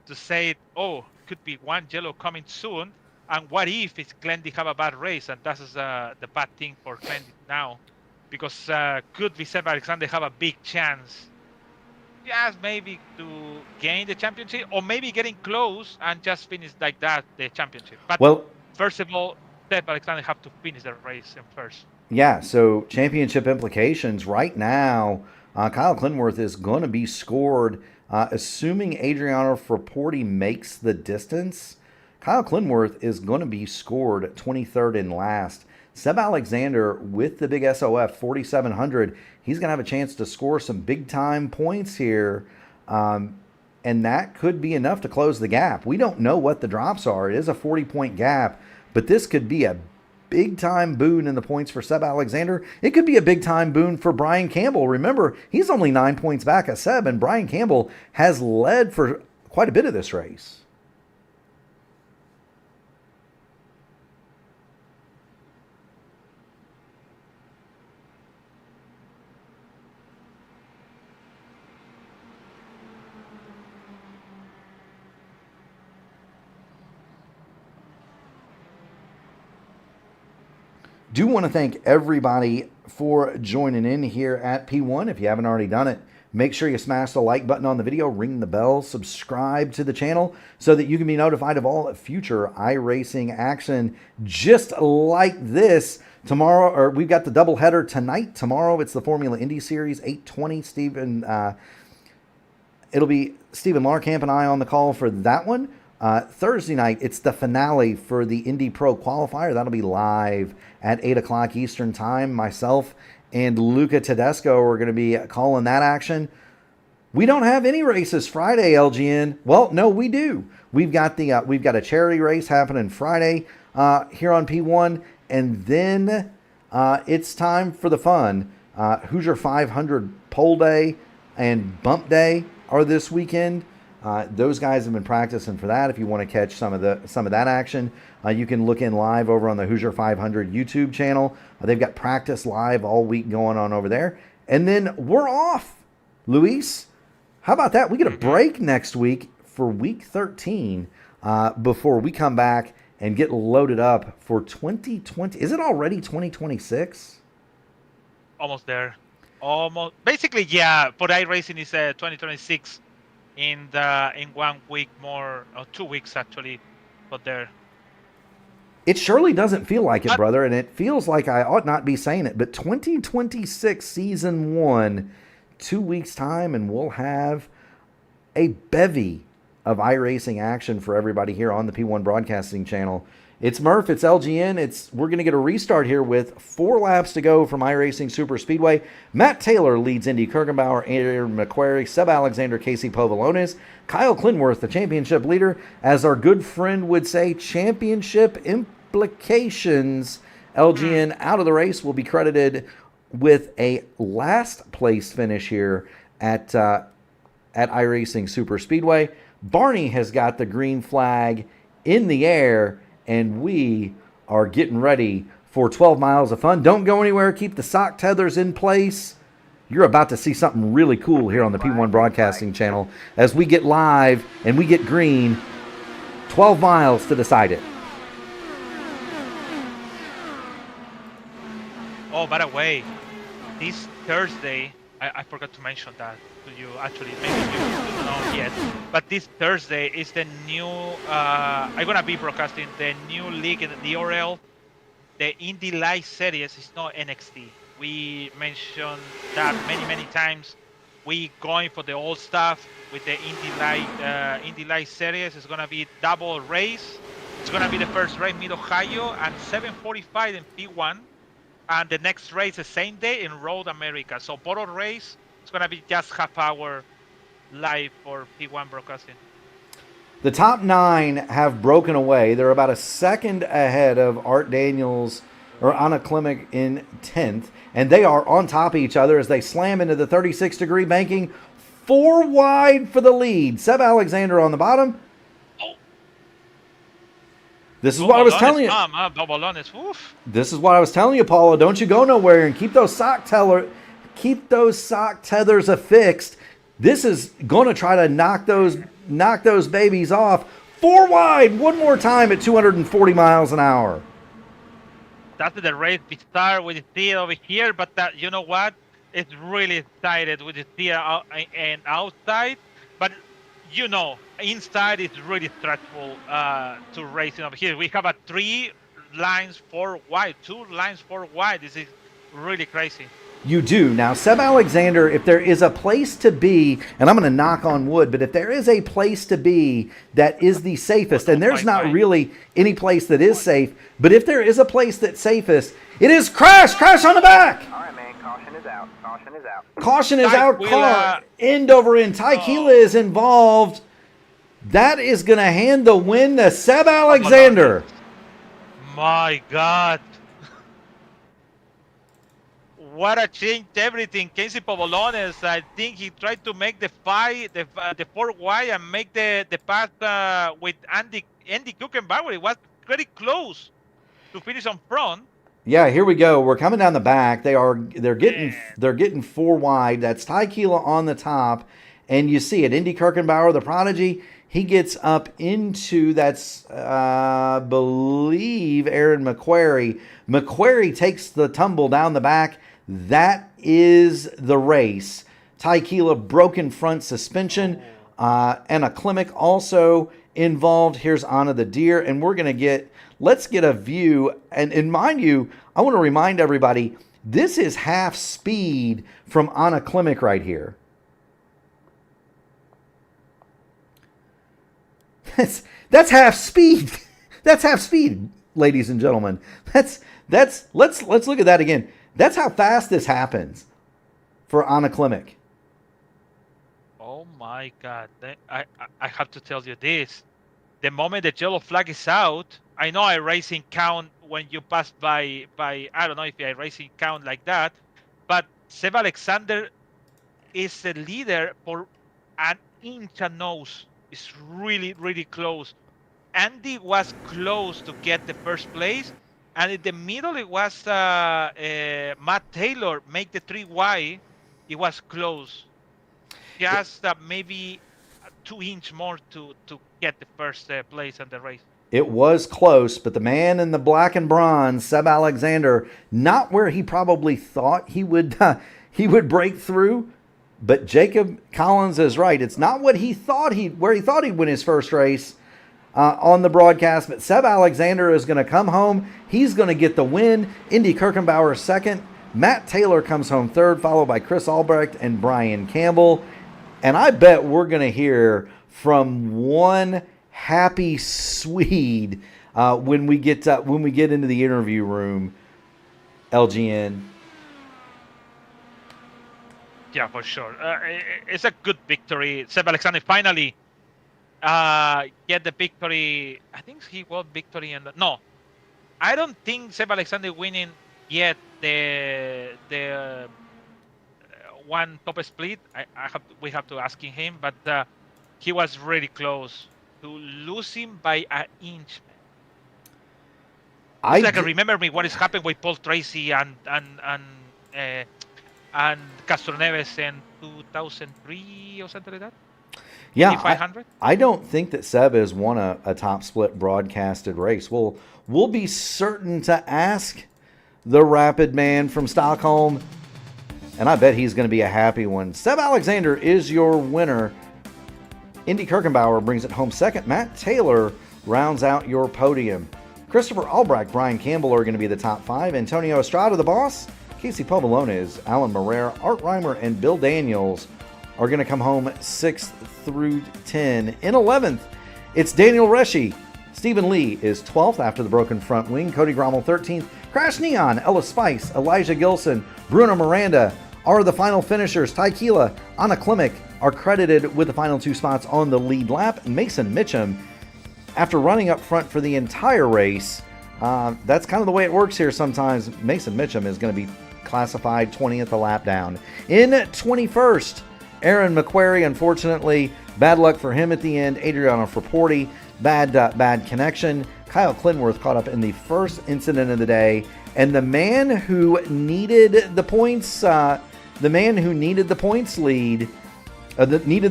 to say, oh, could be one yellow coming soon. And what if it's Glendy have a bad race? And that's the bad thing for Glendy now, because could be Seb Alexander have a big chance, yes, maybe to gain the championship, or maybe getting close and just finish like that the championship. But Well, first of all, Seb Alexander have to finish the race in first. yeah, so championship implications right now, Kyle Clinworth is going to be scored, assuming Adriano Fraporti makes the distance. Kyle Clinworth is going to be scored 23rd and last. Seb Alexander with the big SOF 4,700, he's going to have a chance to score some big time points here. And that could be enough to close the gap. We don't know what the drops are. It is a 40-point gap, but this could be a big time boon in the points for Seb Alexander. It could be a big time boon for Brian Campbell. Remember, he's only 9 points back of Seb, and Brian Campbell has led for quite a bit of this race. Do want to thank everybody for joining in here at P1. If you haven't already done it, make sure you smash the like button on the video, ring the bell, subscribe to the channel so that you can be notified of all future iRacing action just like this. Tomorrow, or we've got the doubleheader tonight. Tomorrow, it's the Formula Indy Series, 8:20. It'll be Stephen Larkamp and I on the call for that one. Thursday night, it's the finale for the Indy Pro Qualifier. That'll be live at 8 o'clock Eastern Time. Myself and Luca Tedesco are going to be calling that action. We don't have any races Friday, LGN. Well, no, we do. We've got a charity race happening Friday here on P1, and then it's time for the fun. Hoosier 500 Pole Day and Bump Day are this weekend. Those guys have been practicing for that. If you want to catch some of that action, you can look in live over on the Hoosier 500 YouTube channel. They've got practice live all week going on over there. And then we're off. Luis, how about that? We get a break next week for week 13 before we come back and get loaded up for 2020. Is it already 2026? Almost there. Almost. Basically, yeah. For iRacing is 2026. In 1 week more, or 2 weeks actually, but there. It surely doesn't feel like it, brother, and it feels like I ought not be saying it, but 2026 Season 1, 2 weeks' time, and we'll have a bevy of iRacing action for everybody here on the P1 Broadcasting Channel. It's Murph, it's LGN. We're going to get a restart here with 4 laps to go from iRacing Superspeedway. Matt Taylor leads Indy Kirkenbauer, Aaron McQuarrie, Seb Alexander, Casey Povolones, Kyle Clinworth, the championship leader. As our good friend would say, championship implications. LGN out of the race will be credited with a last place finish here at iRacing Superspeedway. Barney has got the green flag in the air, and we are getting ready for 12 miles of fun. Don't go anywhere. Keep the sock tethers in place. You're about to see something really cool here on the P1 Broadcasting Channel as we get live and we get green. 12 miles to decide it. Oh, by the way, this Thursday, I forgot to mention that to you. Actually, maybe you don't know yet. But this Thursday is the new. I'm gonna be broadcasting the new league in the URL. The Indy Live Series is not NXT. We mentioned that many times. We going for the old stuff with the Indy Live Series. It's gonna be double race. It's gonna be the first race Mid Ohio and 7:45 in P1. And the next race the same day in Road America. So both race, it's going to be just half hour live for P1 broadcasting. The top 9 have broken away. They're about a second ahead of Art Daniels or Anna Klimek in 10th. And they are on top of each other as they slam into the 36-degree banking. 4 wide for the lead. Seb Alexander on the bottom. This is what I was telling you. Oof. This is what I was telling you, Paula. Don't you go nowhere and keep those sock tethers affixed. This is going to try to knock those babies off. 4 wide, one more time at 240 miles an hour. That's the race we start with the it over here, but you know what? It's really excited with the out and outside, but you know, inside it's really stressful to racing over here. We have a 2 lines 4 wide. This is really crazy. You do. Now, Seb Alexander, if there is a place to be, and I'm going to knock on wood, but if there is a place to be that is the safest, and there's not really any place that is safe, but if there is a place that's safest, it is crash on the back. All right, man. Caution is out. Caution is out. Car end over end. Tyquila is involved. That is going to hand the win to Seb Alexander. My God. What a change everything. Casey Povolones, I think he tried to make the 4 wide and make the pass with Andy Kuchenbauer. It was very close to finish on front. Yeah, here we go. We're coming down the back. They're getting 4 wide. That's Tyquila on the top, and you see it. Indy Kuchenbauer, the prodigy, he gets up into I believe Aaron McQuarrie. McQuarrie takes the tumble down the back. That is the race. Tyquila broken front suspension. Anna Klimek also involved. Here's Anna the Deer, and let's get a view. And mind you, I want to remind everybody, this is half speed from Anna Klimek right here. That's half speed. That's half speed, ladies and gentlemen. Let's look at that again. That's how fast this happens for Anna Klimek. Oh my God! I have to tell you this: the moment the yellow flag is out, I know iRacing count when you pass by. I don't know if iRacing count like that, but Seb Alexander is the leader for an inch and nose. It's really, really close. Andy was close to get the first place. And in the middle, it was Matt Taylor make the 3 wide. It was close. Just maybe 2 inches more to get the first place in the race. It was close, but the man in the black and bronze, Seb Alexander, not where he probably thought he would break through. But Jacob Collins is right. It's not what he thought where he thought he'd win his first race on the broadcast. But Seb Alexander is going to come home. He's going to get the win. Indy Kuchenbauer second. Matt Taylor comes home third, followed by Chris Albrecht and Brian Campbell. And I bet we're going to hear from one happy Swede when we get into the interview room. LGN. Yeah, for sure. It's a good victory. Seb Alexander finally get the victory. I think he won victory no, I don't think Seb Alexander winning yet the one top split. We have to ask him, but he was really close to losing by an inch. I remember me what is happened with Paul Tracy and Castroneves in 2003 or something like that. Yeah, I don't think that Seb has won a top split broadcasted race. We'll be certain to ask the Rapid Man from Stockholm, and I bet he's going to be a happy one. Seb Alexander is your winner. Indy Kuchenbauer brings it home second. Matt Taylor rounds out your podium. Christopher Albrecht, Brian Campbell are going to be the top 5. Antonio Estrada, the boss. Casey Povolones, Alan Morer, Art Reimer, and Bill Daniels are going to come home 6th through 10. In 11th, it's Daniel Reschi. Stephen Lee is 12th after the broken front wing. Cody Grommel 13th. Crash Neon, Ellis Spice, Elijah Gilson, Bruno Miranda are the final finishers. Tyquila, Anna Klimek are credited with the final 2 spots on the lead lap. Mason Mitchum, after running up front for the entire race, that's kind of the way it works here sometimes. Mason Mitchum is going to be classified 20th a lap down. In 21st, Aaron McQuarrie, unfortunately, bad luck for him at the end. Adriano Fraporti, bad connection. Kyle Clinworth caught up in the first incident of the day, and the man who needed the points, needed the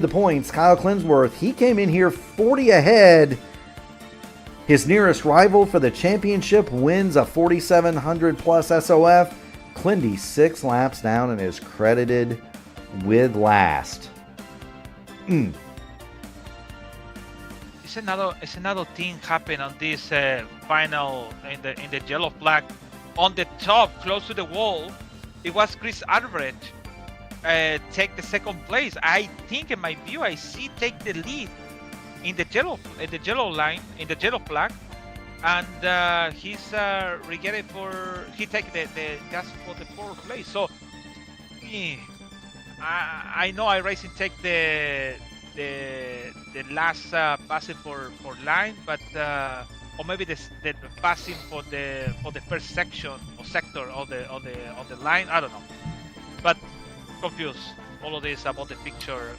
points, Kyle Clinworth, he came in here 40 ahead. His nearest rival for the championship wins a 4,700 plus SOF. Clindy 6 laps down and is credited with last. It's another thing happened on this final in the yellow flag. On the top, close to the wall, it was Chris Albrecht take the second place. I think in my view, I see take the lead in the yellow line, in the yellow flag, and he's regretted he take the just for the fourth place. So I know iRacing take the last passing for line, but or maybe the passing for the first section or sector of the line. I don't know, but confused. All of this about the picture.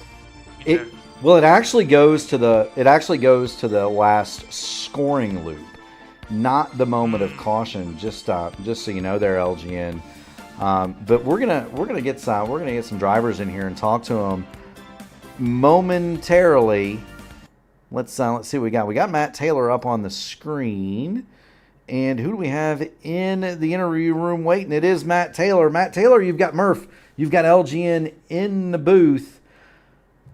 Well, it actually goes to the last scoring loop, not the moment of caution. Just so you know, there, LGN. But we're gonna get some drivers in here and talk to them momentarily. Let's see what we got. We got Matt Taylor up on the screen, and who do we have in the interview room waiting? It is Matt Taylor. Matt Taylor, you've got Murph, you've got LGN in the booth.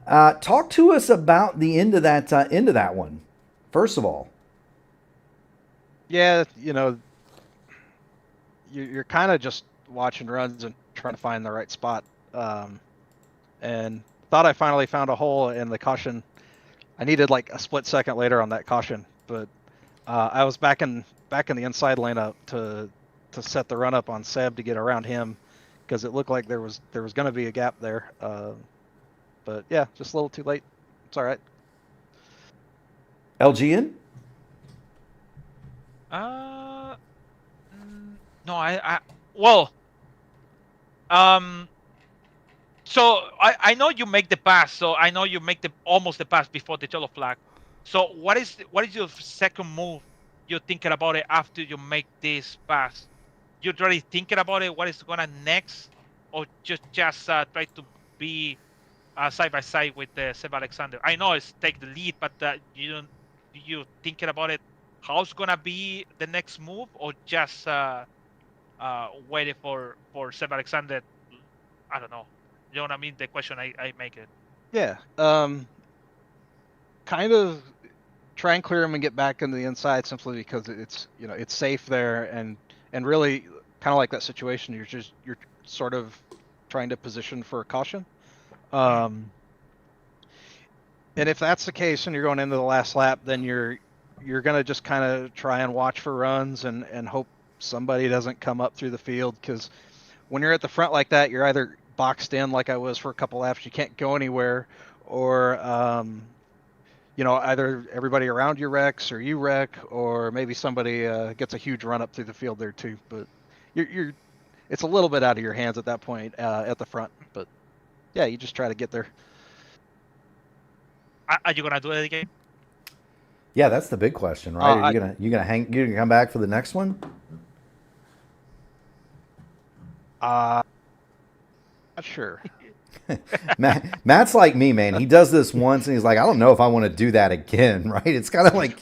Talk to us about the end of that one. First of all, yeah, you know, you're kind of just watching runs and trying to find the right spot, and thought I finally found a hole in the caution. I needed like a split second later on that caution, but I was back in the inside lane up to set the run up on Seb to get around him, because it looked like there was going to be a gap there. But yeah, just a little too late. It's all right. LGN? No, so I know you make the pass. So I know you make almost the pass before the yellow flag. So what is your second move? You're thinking about it after you make this pass. You're already thinking about it. What is gonna next, or just try to be side by side with Seb Alexander? I know it's take the lead, but you thinking about it? How's gonna be the next move, or just waiting for Seb Alexander? I don't know. You know what I mean? The question I make it. Yeah. Kind of try and clear him and get back into the inside, simply because it's safe there, and really kind of like that situation. You're sort of trying to position for a caution. And if that's the case and you're going into the last lap, then you're gonna just kind of try and watch for runs and hope somebody doesn't come up through the field, because when you're at the front like that, you're either boxed in like I was for a couple laps, you can't go anywhere, or either everybody around you wrecks or you wreck, or maybe somebody gets a huge run up through the field there too. But it's a little bit out of your hands at that point at the front. But yeah, you just try to get there. Are you gonna do it again? Yeah, that's the big question, right? Are you gonna come back for the next one? Not sure. Matt's like me, man. He does this once, and he's like, I don't know if I want to do that again, right? It's kind of like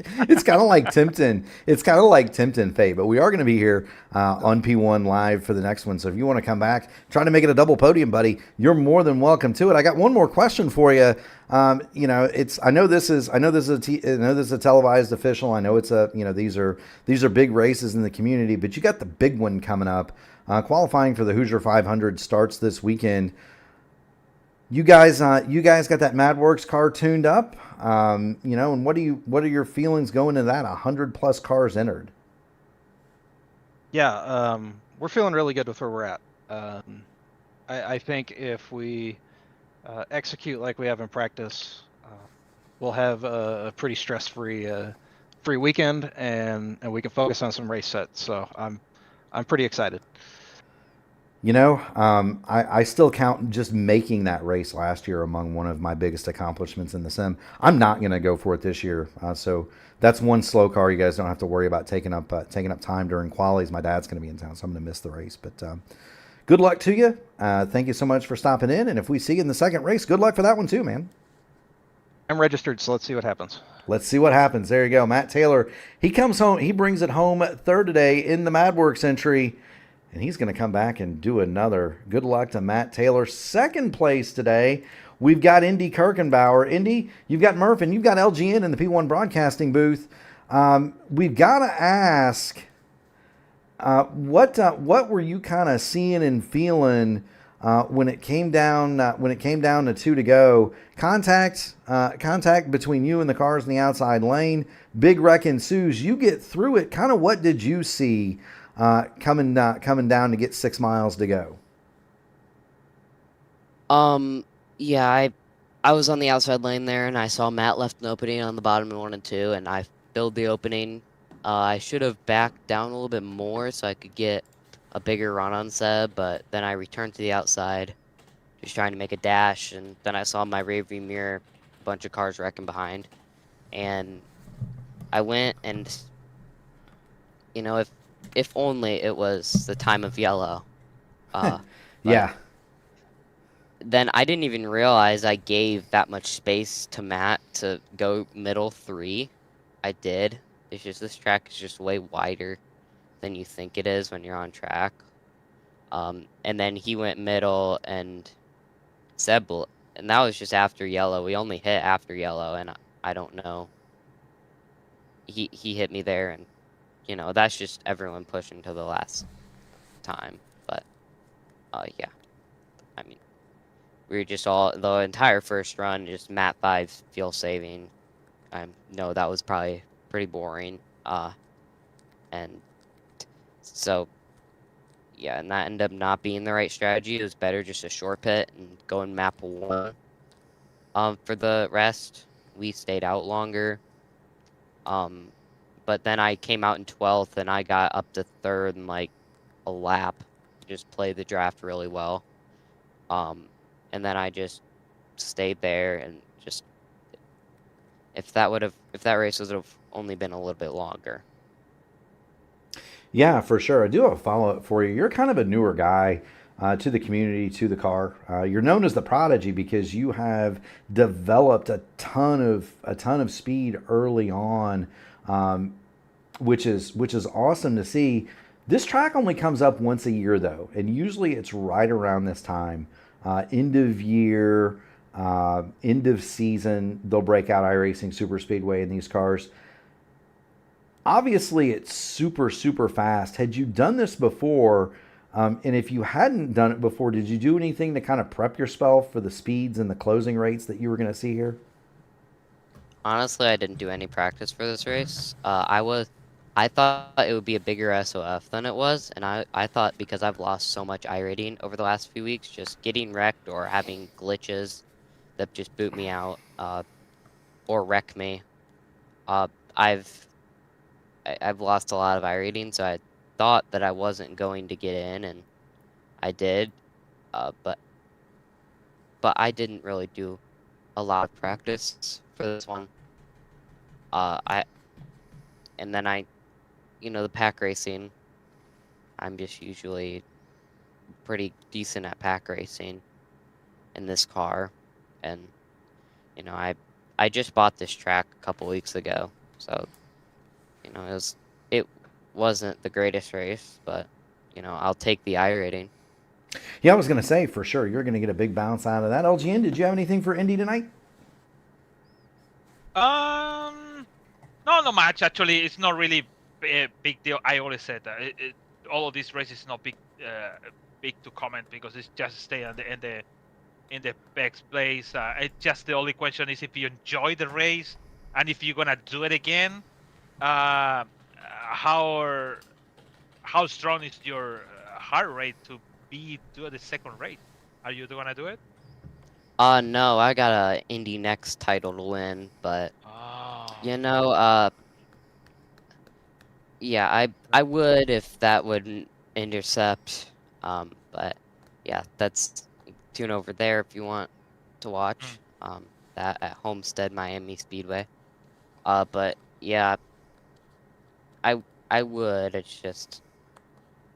tempting. It's kind of like tempting fate. But we are going to be here on P1 live for the next one. So if you want to come back, try to make it a double podium, buddy, you're more than welcome to it. I got one more question for you. I know this is a televised official. I know it's these are big races in the community, but you got the big one coming up. Qualifying for the Hoosier 500 starts this weekend. You guys got that MadWorks car tuned up, and what are your feelings going into that? 100+ cars entered. Yeah, we're feeling really good with where we're at. I think if we execute like we have in practice, we'll have a pretty stress-free free weekend, and we can focus on some race sets. So I'm pretty excited. You know, I still count just making that race last year among one of my biggest accomplishments in the sim. I'm not going to go for it this year, so that's one slow car. You guys don't have to worry about taking up time during qualies. My dad's going to be in town, so I'm going to miss the race. But good luck to you. Thank you so much for stopping in. And if we see you in the second race, good luck for that one too, man. I'm registered, so let's see what happens. Let's see what happens. There you go. Matt Taylor, he comes home. He brings it home third today in the MadWorks entry. And he's going to come back and do another. Good luck to Matt Taylor. Second place today, we've got Indy Kirkenbauer. Indy, you've got Murph, and you've got LGN in the P1 broadcasting booth. We've got to ask, what were you kind of seeing and feeling when it came down to 2 to go? Contact between you and the cars in the outside lane. Big wreck ensues. You get through it. Kind of what did you see coming down to get 6 miles to go? Yeah, I was on the outside lane there, and I saw Matt left an opening on the bottom of 1 and 2, and I filled the opening. I should have backed down a little bit more so I could get a bigger run on Seb, but then I returned to the outside, just trying to make a dash, and then I saw my rearview mirror, a bunch of cars wrecking behind, and I went and, you know, if only it was the time of yellow. Yeah. Then I didn't even realize I gave that much space to Matt to go middle 3. I did. It's just this track is just way wider than you think it is when you're on track. And then he went middle and Seb, and that was just after yellow. We only hit after yellow, and I don't know. He hit me there, and you know that's just everyone pushing to the last time. But yeah, I mean. We were just all, the entire first run, just Map 5 fuel saving. I know that was probably pretty boring. And so, yeah, and that ended up not being the right strategy. It was better just a short pit and go in Map 1. For the rest, we stayed out longer. But then I came out in 12th and I got up to 3rd in like a lap. Just played the draft really well. And then I just stayed there and just if that race would have only been a little bit longer. Yeah, for sure. I do have a follow-up for you. You're kind of a newer guy to the community, to the car. You're known as the prodigy because you have developed a ton of speed early on, which is awesome to see. This track only comes up once a year though, and usually it's right around this time. End of year, end of season, they'll break out iRacing Superspeedway in these cars. Obviously, it's super, super fast. Had you done this before, and if you hadn't done it before, did you do anything to kind of prep yourself for the speeds and the closing rates that you were going to see here? Honestly, I didn't do any practice for this race. I thought it would be a bigger SOF than it was, and I thought because I've lost so much iRating over the last few weeks, just getting wrecked or having glitches that just boot me out or wreck me, I've lost a lot of iRating, so I thought that I wasn't going to get in, and I did, but I didn't really do a lot of practice for this one. And then you know, the pack racing, I'm just usually pretty decent at pack racing in this car. And, you know, I just bought this track a couple weeks ago. So, you know, it wasn't the greatest race, but, you know, I'll take the iRating. Yeah, I was going to say, for sure, you're going to get a big bounce out of that. LGN, did you have anything for Indy tonight? No, not much. Actually, it's not really a big deal. I always said that all of these races is not big to comment because it's just stay in the best place. It's just the only question is if you enjoy the race and if you're gonna do it again. How strong is your heart rate to do the second race? Are you gonna do it? No, I got a Indy Next title to win, but you know, yeah, I would if that wouldn't intercept. But But yeah, that's tune over there if you want to watch that at Homestead Miami Speedway. But yeah, I would. It's just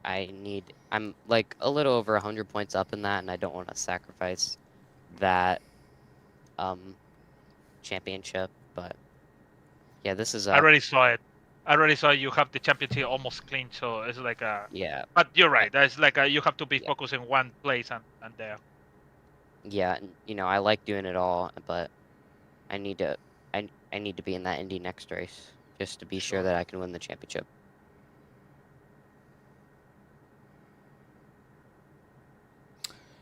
I'm like a little over 100 points up in that, and I don't want to sacrifice that championship. But yeah, this is I already saw it. You have the championship almost clean, so it's like a. yeah. But you're right. It's like you have to be focused in one place and there. Yeah, and, I like doing it all, but I need to I need to be in that Indy next race just to be sure that I can win the championship.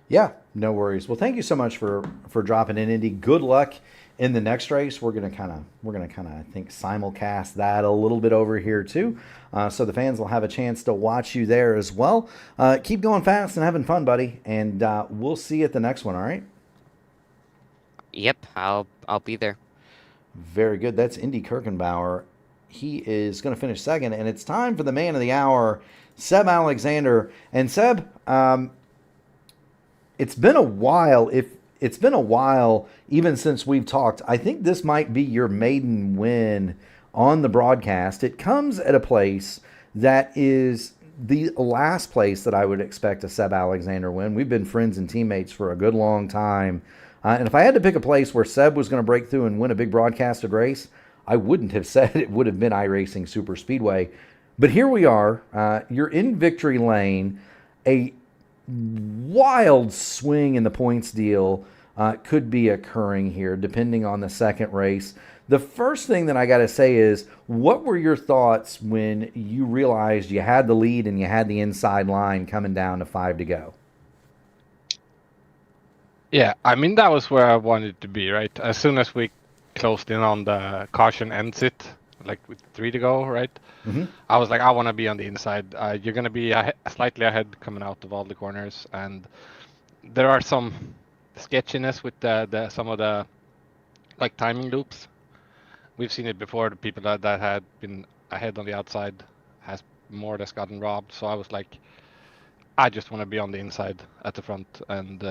Yeah, no worries. Well, thank you so much for dropping in, Indy. Good luck in the next race. We're gonna kind of I think simulcast that a little bit over here too, so the fans will have a chance to watch you there as well. Keep going fast and having fun, buddy, and we'll see you at the next one. All right. Yep, I'll be there. Very good. That's Indy Kirkenbauer. He is going to finish second, and it's time for the man of the hour, Seb Alexander. And Seb, it's been a while. It's been a while even since we've talked. I think this might be your maiden win on the broadcast. It comes at a place that is the last place that I would expect a Seb Alexander win. We've been friends and teammates for a good long time. And if I had to pick a place where Seb was going to break through and win a big broadcasted race, I wouldn't have said it would have been iRacing Superspeedway. But here we are. You're in victory lane. A wild swing in the points deal could be occurring here, depending on the second race. The first thing that I got to say is, what were your thoughts when you realized you had the lead and you had the inside line coming down to 5 to go? Yeah, I mean, that was where I wanted to be, right? As soon as we closed in on the caution ends it, like with 3 to go, right? Mm-hmm. I was like, I want to be on the inside. You're going to be slightly ahead coming out of all the corners, and there are some sketchiness with some of the like timing loops. We've seen it before. The people that had been ahead on the outside has more or less gotten robbed. So I was like, I just want to be on the inside at the front and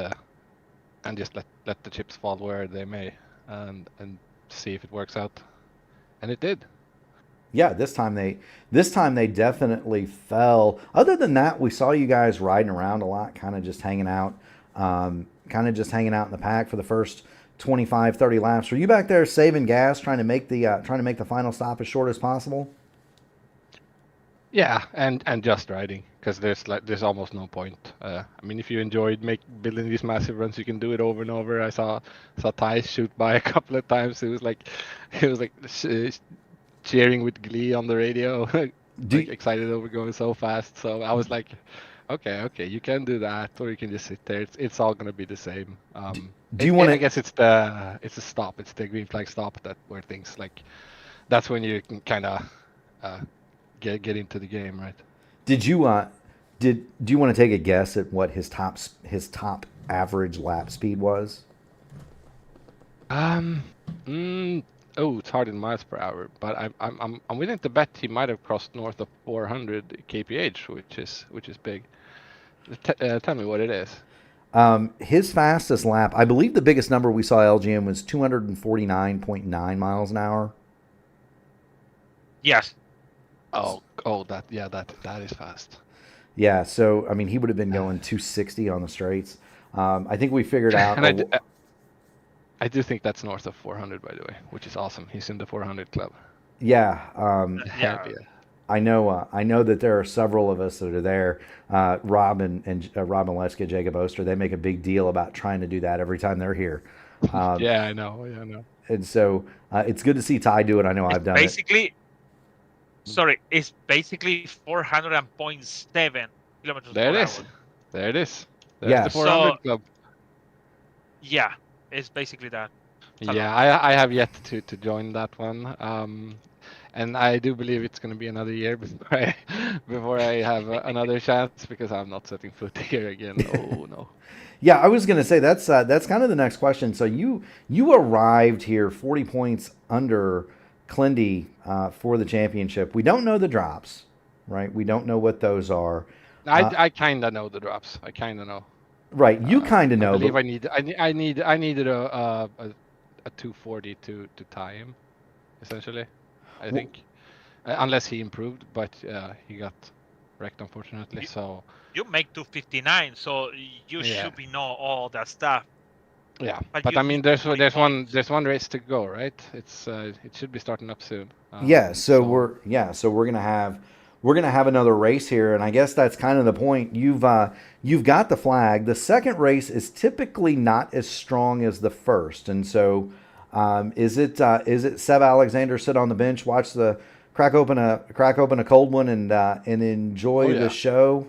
just let the chips fall where they may, and see if it works out. And it did. Yeah, this time they definitely fell. Other than that, we saw you guys riding around a lot, kind of just hanging out in the pack for the first 25, 30 laps. Were you back there saving gas, trying to make the final stop as short as possible? Yeah, and just riding, because there's almost no point. I mean, if you enjoyed building these massive runs, you can do it over and over. I saw Tues shoot by a couple of times. It was like cheering with glee on the radio, like excited over going so fast. So I was like, okay, you can do that, or you can just sit there. It's all gonna be the same. Do you want to? I guess it's the stop. It's the green flag stop where things like that's when you can kind of get into the game, right? Do you want to take a guess at what his top average lap speed was? It's hard in miles per hour, but I'm willing to bet he might have crossed north of 400 kph, which is big. Tell me what it is. His fastest lap, I believe the biggest number we saw LGM was 249.9 miles an hour. Yes. That is fast. Yeah, so I mean, he would have been going 260 on the straights. I think we figured out. And I do think that's north of 400, by the way, which is awesome. He's in the 400 club. Yeah. Yeah. I know that there are several of us that are there. Rob and Leska, Jacob Oster, they make a big deal about trying to do that every time they're here. Yeah, I know. And so it's good to see Ty do it. I know I've done it. It's basically 400.7 kilometers There per it is. hour. There it is. There's Yeah. the 400 club. Yeah, it's basically that. Yeah, I have yet to join that one. And I do believe it's going to be another year before I have another chance, because I'm not setting foot here again. Oh no. Yeah, I was going to say that's kind of the next question. So you arrived here 40 points under Clindy for the championship. We don't know the drops, right? We don't know what those are. I kind of know the drops. I kind of know. Right, you kind of I know, believe but I needed a 240 to tie him, essentially. I think, unless he improved, but he got wrecked unfortunately. So You make 259, so you yeah, should be know all that stuff. yeah. But But you I mean, need to put in points. there's one race to go, right? It's it should be starting up soon. yeah. So we're gonna have another race here, and I guess that's kind of the point. You've got the flag. The second race is typically not as strong as the first, and so is it Seb Alexander sit on the bench, watch the crack open a cold one, and enjoy the show?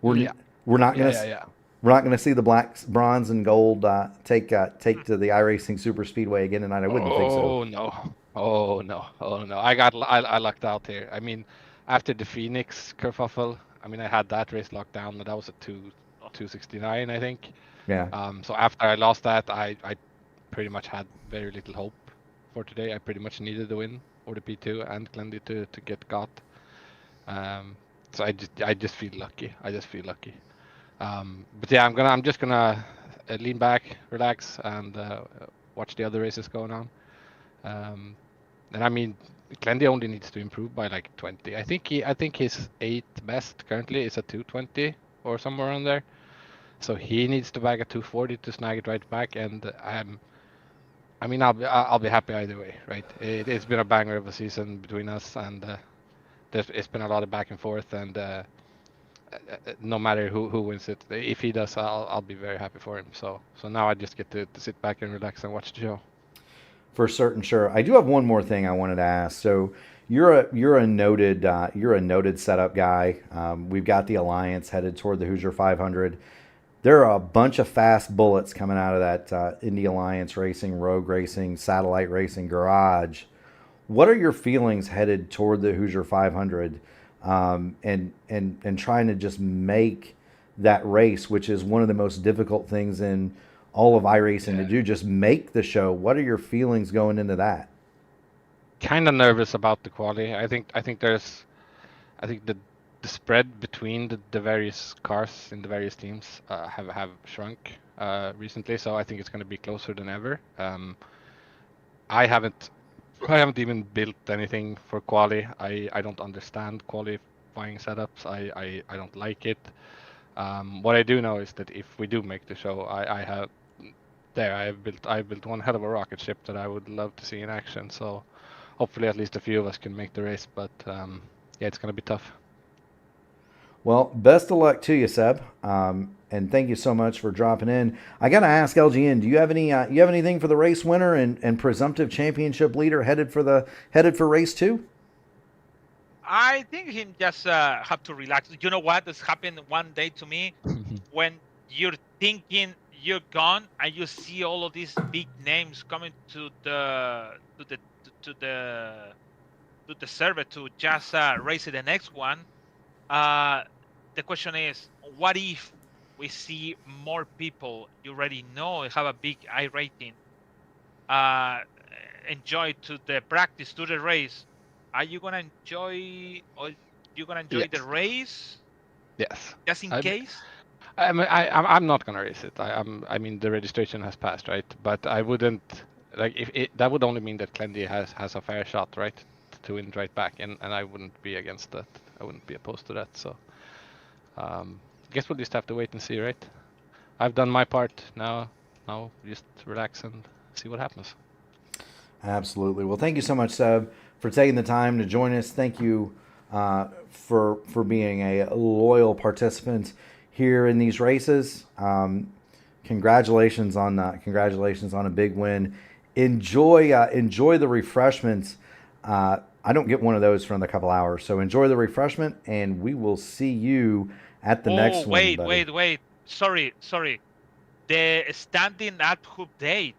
We're not gonna. We're not going to see the black, bronze, and gold take to the iRacing Superspeedway again tonight. I wouldn't think so. Oh no! Oh no! Oh no! I lucked out here. I mean, after the Phoenix kerfuffle, I mean, I had that race locked down, but that was a 269, I think. Yeah. So after I lost that, I pretty much had very little hope for today. I pretty much needed the win or the P2 and Glendy to get got. So I just feel lucky. I just feel lucky. But yeah, I'm just gonna lean back, relax, and watch the other races going on. And I mean, Glendy only needs to improve by like 20. I think his 8th best currently is a 220 or somewhere around there. So he needs to bag a 240 to snag it right back. And I mean, I'll be happy either way, right? It's been a banger of a season between us, and it's been a lot of back and forth, and no matter who wins it, if he does, I'll be very happy for him. So now I just get to sit back and relax and watch the show. For certain, sure. I do have one more thing I wanted to ask. So you're a noted setup guy. We've got the Alliance headed toward the Hoosier 500. There are a bunch of fast bullets coming out of that Indy Alliance Racing, Rogue Racing, Satellite Racing garage. What are your feelings headed toward the Hoosier 500? And trying to just make that race, which is one of the most difficult things in all of iRacing to do, just make the show. What are your feelings going into that? Kind of nervous about the quali. I think the spread between the various cars in the various teams have shrunk recently, so I think it's going to be closer than ever. I haven't even built anything for quali. I don't understand qualifying setups. I don't like it. What I do know is that if we do make the show, I built one hell of a rocket ship that I would love to see in action. So hopefully at least a few of us can make the race. But yeah, it's going to be tough. Well, best of luck to you, Seb. And thank you so much for dropping in. I got to ask LGN, do you have anything for the race winner and presumptive championship leader headed for race 2? I think him just have to relax. You know what has happened one day to me when you're thinking you're gone and you see all of these big names coming to the server to just race the next one. The question is, what if we see more people you already know have a big iRating, enjoy to the practice, to the race? Are you gonna enjoy, or you gonna enjoy the race? Yes. Just in case. I'm not gonna race it. I mean, the registration has passed, right? But I wouldn't like that would only mean that Glendy has a fair shot, right, to win right back, and I wouldn't be against that. I wouldn't be opposed to that. So I guess we'll just have to wait and see, right? I've done my part now. Now just relax and see what happens. Absolutely. Well, thank you so much, Seb, for taking the time to join us. Thank you for being a loyal participant here in these races. Congratulations on a big win. Enjoy the refreshments. I don't get one of those for another couple hours, so enjoy the refreshment, and we will see you at the next one. Wait. Sorry. The standing update.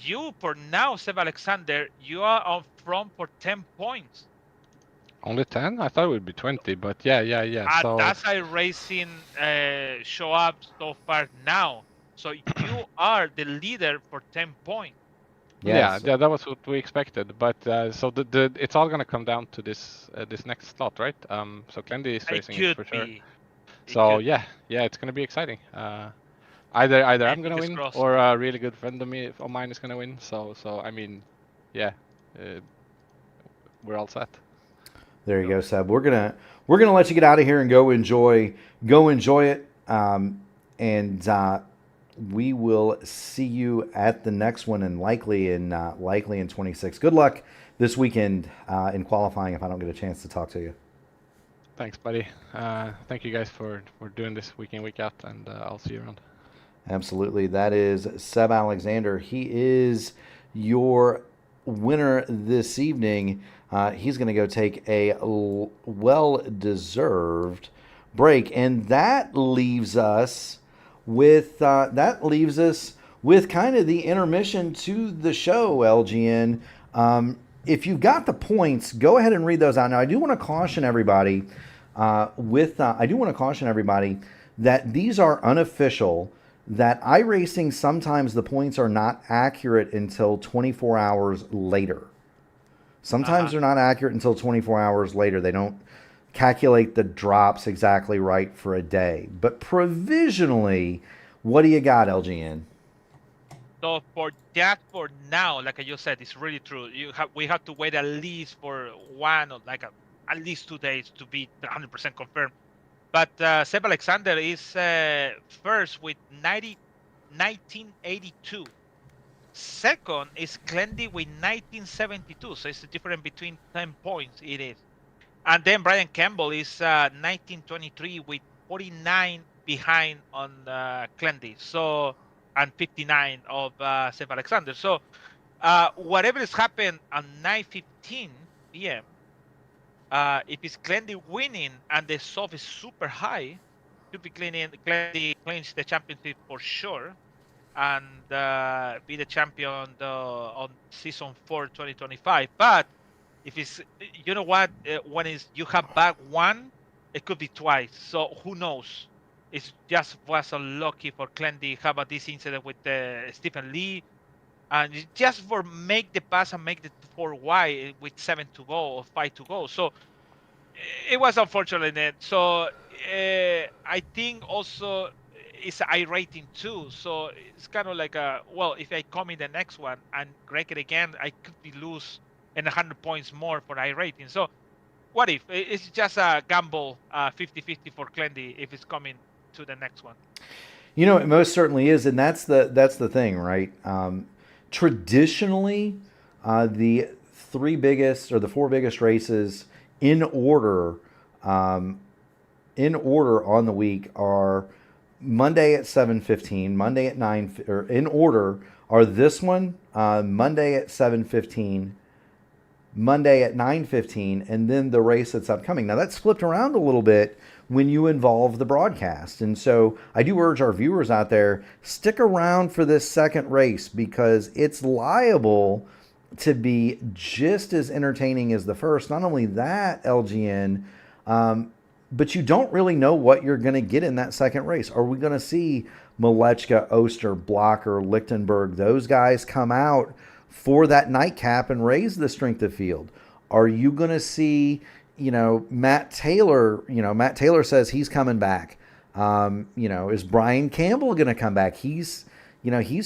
You, for now, Seb Alexander, you are on front for 10 points. Only 10? I thought it would be 20, but yeah. So that's iRacing show up so far now. So you are the leader for 10 points. Yeah, that was what we expected. But so it's all gonna come down to this next slot, right? So Clendy is racing it for sure. So yeah, it's gonna be exciting. Either I'm gonna win or a really good friend of mine is gonna win. So I mean, yeah, we're all set. There you go, Seb. We're gonna let you get out of here and go enjoy it. And we will see you at the next one, and likely in 26. Good luck this weekend in qualifying. If I don't get a chance to talk to you. Thanks, buddy. Thank you guys for doing this week in, week out, and I'll see you around. Absolutely. That is Seb Alexander. He is your winner this evening. He's going to go take a well-deserved break, and that leaves us with kind of the intermission to the show. LGN. If you've got the points, go ahead and read those out. Now, I do want to caution everybody. That these are unofficial. That iRacing, sometimes the points are not accurate until 24 hours later. Sometimes they're not accurate until 24 hours later. They don't calculate the drops exactly right for a day. But provisionally, what do you got, LGN? So for now, like I just said, it's really true. We have to wait at least for at least 2 days to be 100% confirmed. But Seb Alexander is first with 1982. Second is Clendy with 1972. So it's the difference between 10 points. It is. And then Brian Campbell is 1923 with 49 behind on Clendy. So, and 59 of Seb Alexander. So whatever has happened at 9:15 p.m., if it's Clendy winning and the soft is super high, should be Clendy clinch the championship for sure, and be the champion on season 4 2025. But if it's, you know what, when you have back one, it could be twice. So who knows? It just was unlucky for Clendy. How about this incident with Stephen Lee? And just for make the pass and make the 4Y with 7 to go or 5 to go. So it was unfortunate. So I think also it's iRating too. So it's kind of like if I come in the next one and break it again, I could be lose 100 points more for iRating. So what if it's just a gamble, 50-50 for Clendy if it's coming to the next one? You know, it most certainly is, and that's the thing, right? Traditionally, the the 4 biggest races in order on the week are Monday at 7:15, Monday at 9, or in order are this one, Monday at 7:15, Monday at 9:15, and then the race that's upcoming. Now that's flipped around a little bit when you involve the broadcast. And so I do urge our viewers out there, stick around for this second race because it's liable to be just as entertaining as the first. Not only that, LGN, but you don't really know what you're going to get in that second race. Are we going to see Malechka, Oster, Blocker, Lichtenberg, those guys come out for that nightcap and raise the strength of field? Are you going to see, Matt Taylor? Matt Taylor says he's coming back. Is Brian Campbell going to come back? He's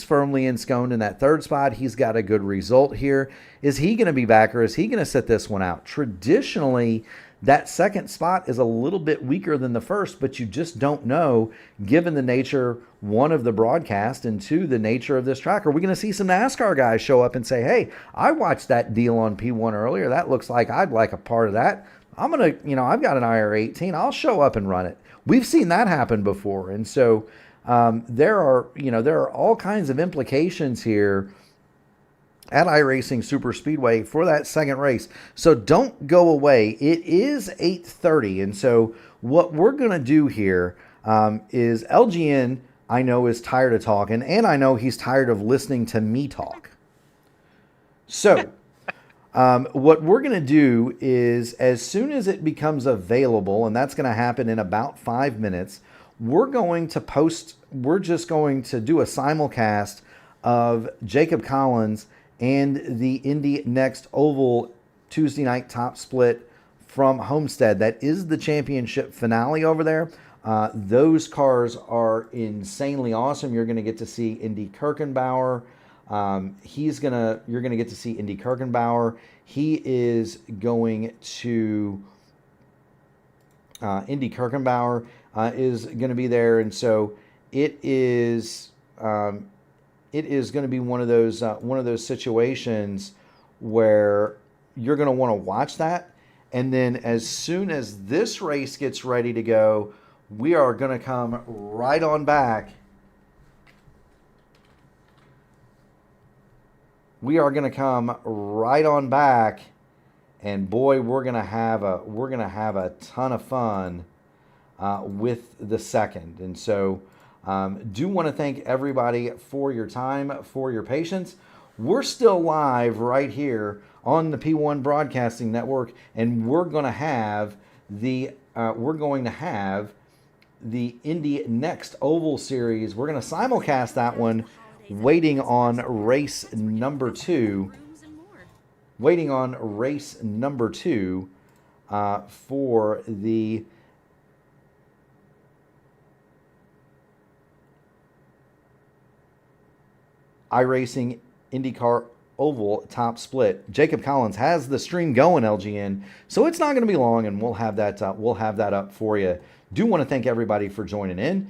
firmly ensconced in that third spot. He's got a good result here. Is he going to be back, or is he going to sit this one out? Traditionally, that second spot is a little bit weaker than the first, but you just don't know, given the nature, one, of the broadcast, and two, the nature of this track. Are we going to see some NASCAR guys show up and say, hey, I watched that deal on P1 earlier. That looks like I'd like a part of that. I'm going to, I've got an IR18. I'll show up and run it. We've seen that happen before. And so there are all kinds of implications here at iRacing Superspeedway for that second race. So don't go away. It is 8:30, and so what we're going to do here is LGN, I know, is tired of talking, and I know he's tired of listening to me talk. So what we're going to do is, as soon as it becomes available, and that's going to happen in about 5 minutes, we're just going to do a simulcast of Jacob Collins and the Indy Next Oval Tuesday night top split from Homestead. That is the championship finale over there. Those cars are insanely awesome. You're going to get to see Indy Kirkenbauer. You're going to get to see Indy Kirkenbauer. He is going to Indy Kirkenbauer is going to be there, and so it is going to be one of those situations where you're going to want to watch that. And then as soon as this race gets ready to go, we are going to come right on back. We are going to come right on back, and boy, we're going to have a ton of fun with the second. And so do want to thank everybody for your time, for your patience. We're still live right here on the P1 Broadcasting Network, and we're going to have the Indy Next Oval Series. We're going to simulcast that one, waiting on race number 2. Waiting on race number 2 for the iRacing IndyCar Oval top split. Jacob Collins has the stream going, LGN, so it's not going to be long, and we'll have that up for you. Do want to thank everybody for joining in.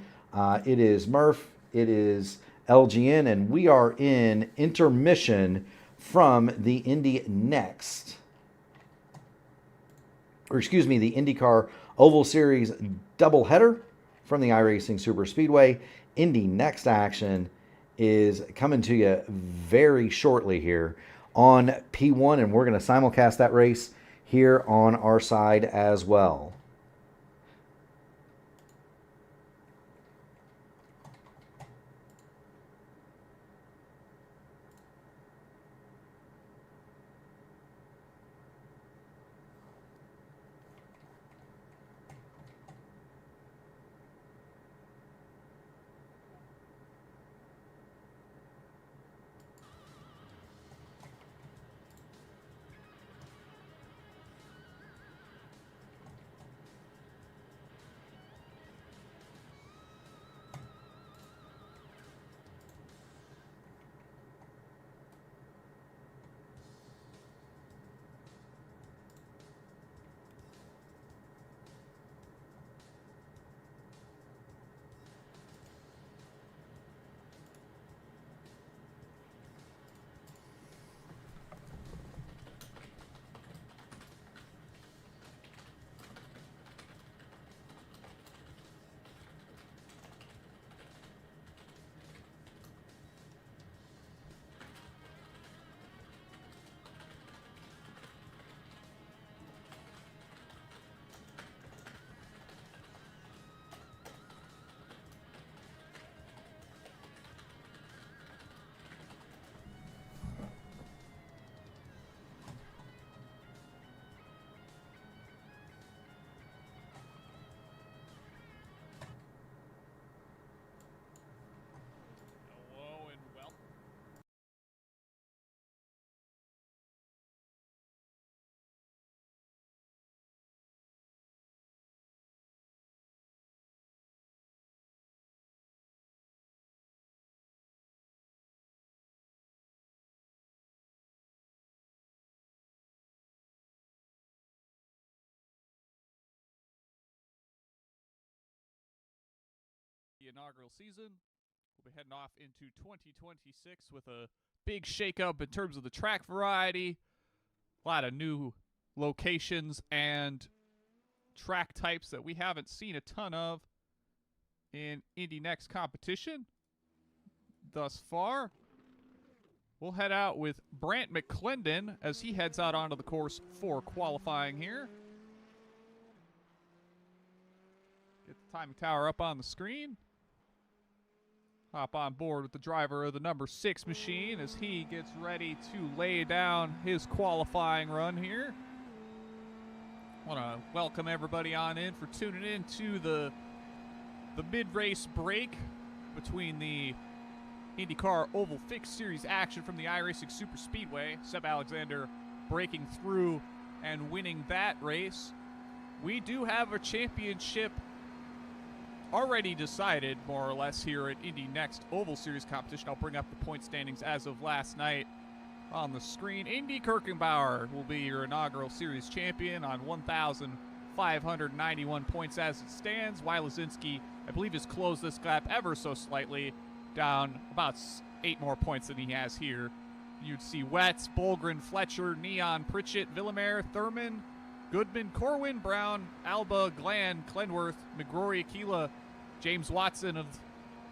It is Murph, it is LGN, and we are in intermission from the Indy Next, or excuse me, the IndyCar Oval Series doubleheader from the iRacing Superspeedway. Indy Next action is coming to you very shortly here on P1, and we're going to simulcast that race here on our side as well. The inaugural season. We'll be heading off into 2026 with a big shakeup in terms of the track variety. A lot of new locations and track types that we haven't seen a ton of in Indy Next competition thus far. We'll head out with Brant McClendon as he heads out onto the course for qualifying here. Get the timing tower up on the screen. Hop on board with the driver of the number 6 machine as he gets ready to lay down his qualifying run here. Want to welcome everybody on in for tuning in to the mid-race break between the IndyCar Oval Series action from the iRacing Superspeedway. Seb Alexander breaking through and winning that race. We do have a championship already decided, more or less, here at Indy Next Oval Series competition. I'll bring up the point standings as of last night on the screen. Indy Kirkenbauer will be your inaugural series champion on 1,591 points as it stands. Wylazinski, I believe, has closed this gap ever so slightly, down about 8 more points than he has here. You'd see Wetz, Bolgren, Fletcher, Neon, Pritchett, Villamere, Thurman, Goodman, Corwin, Brown, Alba, Glenn, Clenworth, McGrory, Aquila, James Watson of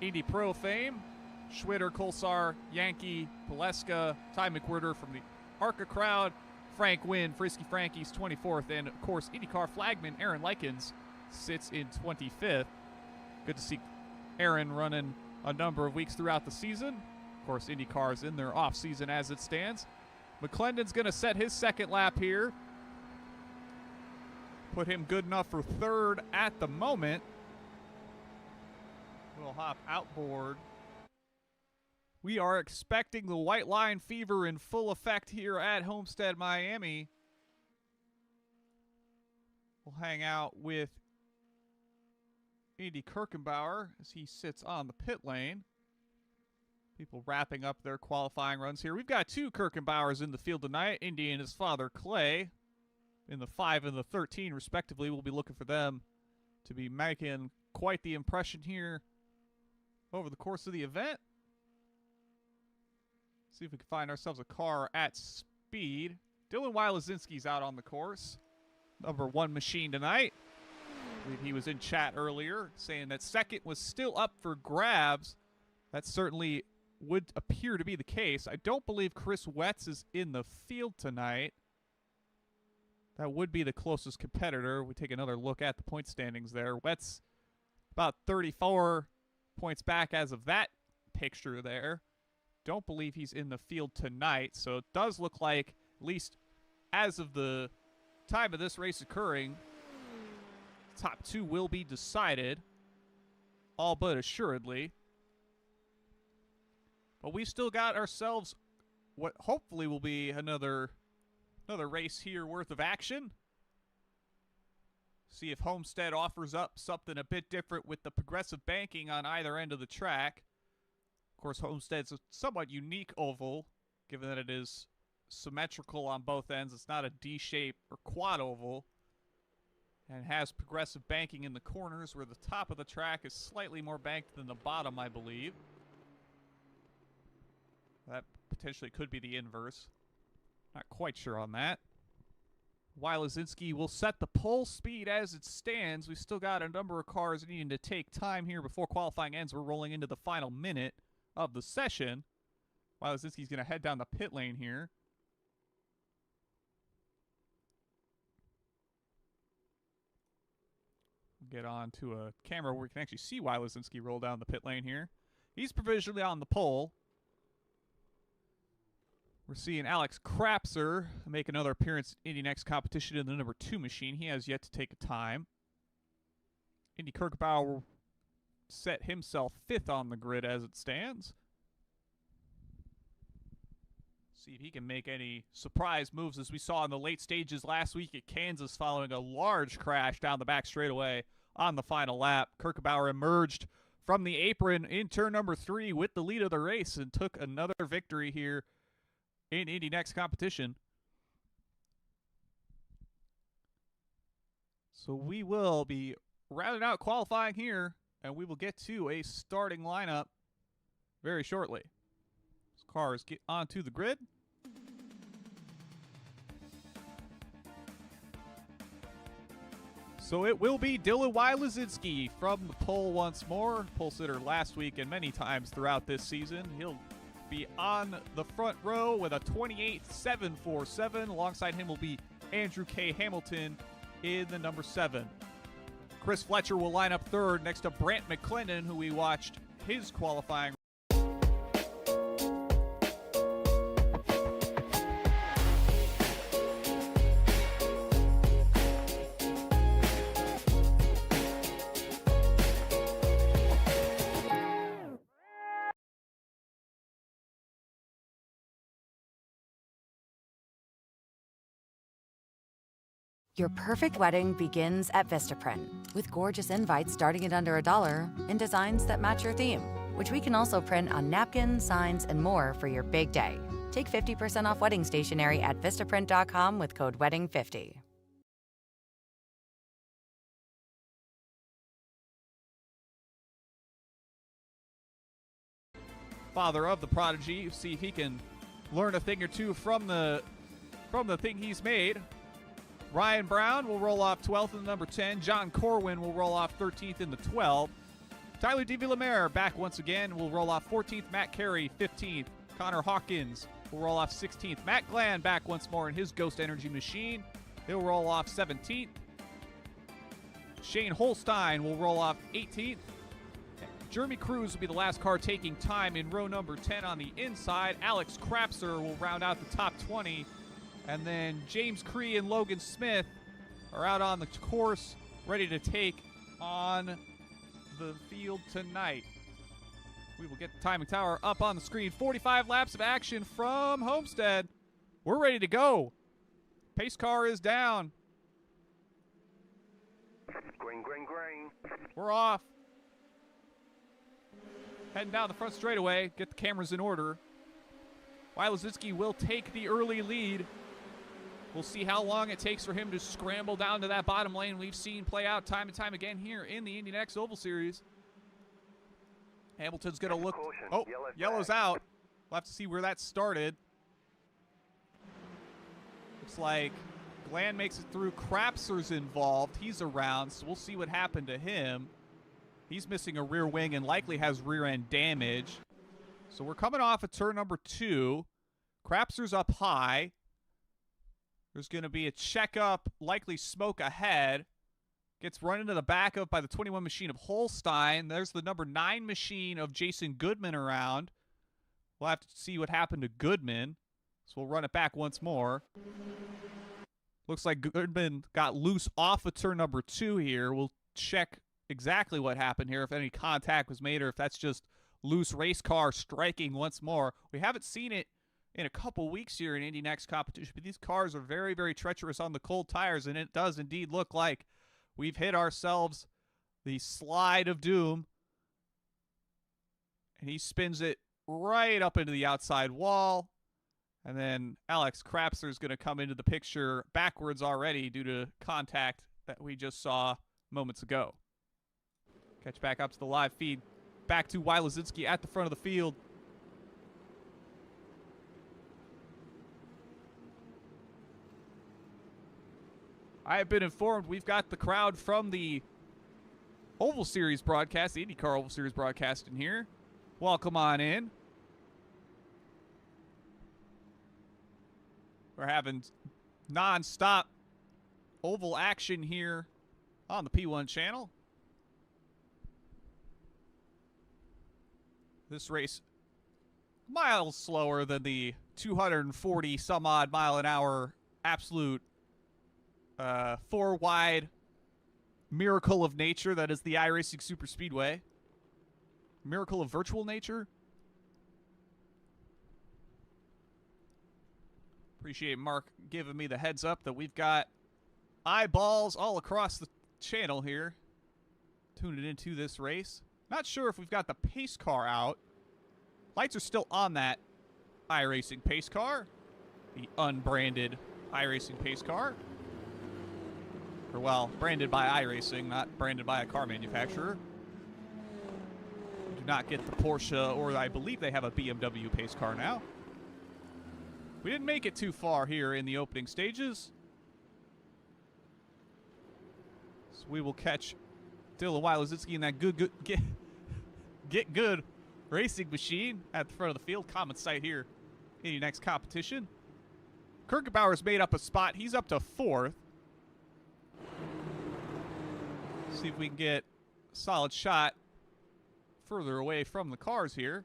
Indy Pro fame, Schwitter, Kolsar, Yankee, Paleska, Ty McWhirter from the ARCA crowd, Frank Wynn, Frisky Frankie's 24th, and of course IndyCar flagman Aaron Likens sits in 25th. Good to see Aaron running a number of weeks throughout the season. Of course, IndyCar's in their off-season as it stands. McClendon's going to set his second lap here. Put him good enough for third at the moment. We'll hop outboard. We are expecting the white line fever in full effect here at Homestead, Miami. We'll hang out with Andy Kirkenbauer as he sits on the pit lane. People wrapping up their qualifying runs here. We've got 2 Kirkenbauers in the field tonight. Indy and his father, Clay, in the 5 and the 13, respectively. We'll be looking for them to be making quite the impression here over the course of the event. See if we can find ourselves a car at speed. Dylan Wylazinski's out on the course. Number 1 machine tonight. I believe he was in chat earlier saying that second was still up for grabs. That certainly would appear to be the case. I don't believe Chris Wetz is in the field tonight. That would be the closest competitor. We take another look at the point standings there. Wetz about 34 points back as of that picture there. Don't believe he's in the field tonight, so it does look like, at least as of the time of this race occurring, top 2 will be decided, all but assuredly. But we still got ourselves what hopefully will be another race here worth of action. See if Homestead offers up something a bit different with the progressive banking on either end of the track. Of course, Homestead's a somewhat unique oval, given that it is symmetrical on both ends. It's not a D-shape or quad oval, and has progressive banking in the corners where the top of the track is slightly more banked than the bottom, I believe. That potentially could be the inverse. Not quite sure on that. Wylazinski will set the pole speed as it stands. We've still got a number of cars needing to take time here before qualifying ends. We're rolling into the final minute of the session. Wylazinski's going to head down the pit lane here. Get on to a camera where we can actually see Wylazinski roll down the pit lane here. He's provisionally on the pole. We're seeing Alex Krapser make another appearance in Indy Next competition in the number 2 machine. He has yet to take a time. Indy Kirkenbauer will set himself 5th on the grid as it stands. See if he can make any surprise moves as we saw in the late stages last week at Kansas following a large crash down the back straightaway on the final lap. Kirkenbauer emerged from the apron in turn number 3 with the lead of the race and took another victory here in Indy Next competition. So we will be rounding out qualifying here, and we will get to a starting lineup very shortly. As cars get onto the grid. So it will be Dylan Wylazinski from the pole once more. Pole sitter last week and many times throughout this season. He'll be on the front row with a 28.747. Alongside him will be Andrew K. Hamilton in the number 7. Chris Fletcher will line up third next to Brant McClendon, who we watched his qualifying Your perfect wedding begins at Vistaprint, with gorgeous invites starting at under $1 in designs that match your theme, which we can also print on napkins, signs, and more for your big day. Take 50% off wedding stationery at Vistaprint.com with code WEDDING50. Father of the prodigy, see if he can learn a thing or two from the thing he's made. Ryan Brown will roll off 12th in the number 10. John Corwin will roll off 13th in the 12. Tyler DeVillamere back once again will roll off 14th. Matt Carey 15th. Connor Hawkins will roll off 16th. Matt Glenn back once more in his Ghost Energy machine. He'll roll off 17th. Shane Holstein will roll off 18th. Jeremy Cruz will be the last car taking time in row number 10 on the inside. Alex Krapser will round out the top 20. And then James Cree and Logan Smith are out on the course, ready to take on the field tonight. We will get the timing tower up on the screen. 45 laps of action from Homestead. We're ready to go. Pace car is down. Green, green, green. We're off. Heading down the front straightaway. Get the cameras in order. Wylozinski will take the early lead. We'll see how long it takes for him to scramble down to that bottom lane we've seen play out time and time again here in the IndyCar Oval Series. Hamilton's going to look. Caution, Oh, yellow's out. We'll have to see where that started. Looks like Glenn makes it through. Krapser's involved. He's around, so we'll see what happened to him. He's missing a rear wing and likely has rear end damage. So we're coming off of turn number 2. Krapser's up high. There's going to be a checkup, likely smoke ahead. Gets run into the backup by the 21 machine of Holstein. There's the number 9 machine of Jason Goodman around. We'll have to see what happened to Goodman. So we'll run it back once more. Looks like Goodman got loose off of turn number 2 here. We'll check exactly what happened here, if any contact was made or if that's just loose race car striking once more. We haven't seen it in a couple weeks here in Indy Next competition, but these cars are very, very treacherous on the cold tires, and it does indeed look like we've hit ourselves the slide of doom. And he spins it right up into the outside wall. And then Alex Krapser is going to come into the picture backwards already due to contact that we just saw moments ago. Catch back up to the live feed. Back to Wylozinski at the front of the field. I have been informed we've got the crowd from the Oval Series broadcast, the IndyCar Oval Series broadcast in here. Welcome on in. We're having non-stop oval action here on the P1 channel. This race miles slower than the 240 some odd mile an hour absolute 4-wide miracle of nature that is the iRacing Superspeedway. Miracle of virtual nature. Appreciate Mark giving me the heads up that we've got eyeballs all across the channel here tuning into this race. Not sure if we've got the pace car out. Lights are still on that iRacing pace car. The unbranded iRacing pace car. Or, well, branded by iRacing, not branded by a car manufacturer. We do not get the Porsche, or I believe they have a BMW pace car now. We didn't make it too far here in the opening stages. So we will catch Dylan Wylozinski in that get good racing machine at the front of the field. Common sight here in your next competition. Kirkenbauer's made up a spot. He's up to 4th. See if we can get a solid shot further away from the cars here.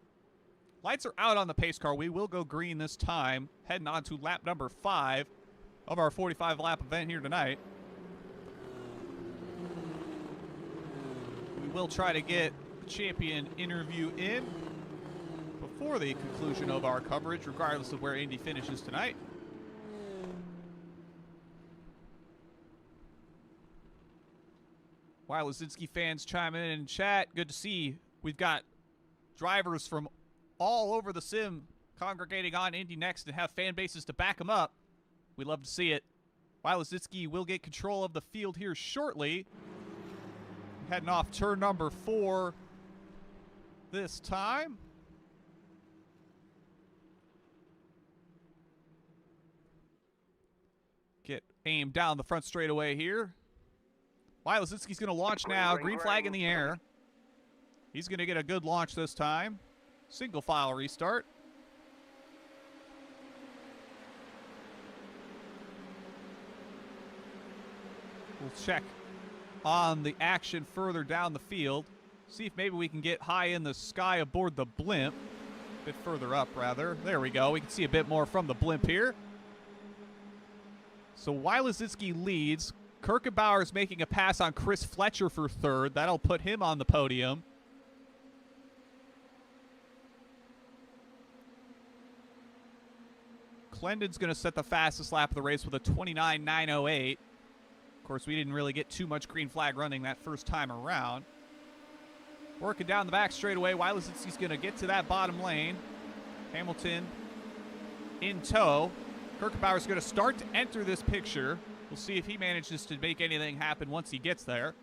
Lights are out on the pace car. We will go green this time, heading on to lap number 5 of our 45-lap event here tonight. We will try to get the champion interview in before the conclusion of our coverage, regardless of where Indy finishes tonight. While Lazinski fans chiming in chat, good to see. We've got drivers from all over the sim congregating on Indy Next and have fan bases to back them up. We love to see it. While Lazinski will get control of the field here shortly. Heading off turn number 4 this time. Get aimed down the front straightaway here. Lazinski's going to launch now. Green flag in the air. He's going to get a good launch this time. Single file restart. We'll check on the action further down the field. See if maybe we can get high in the sky aboard the blimp. A bit further up, rather. There we go. We can see a bit more from the blimp here. So Lazinski leads. Kirkenbauer's making a pass on Chris Fletcher for third. That'll put him on the podium. Clendon's going to set the fastest lap of the race with a 29.908. Of course, we didn't really get too much green flag running that first time around. Working down the back straightaway. Lazinski's going to get to that bottom lane. Hamilton in tow. Kirkenbauer's going to start to enter this picture. We'll see if he manages to make anything happen once he gets there.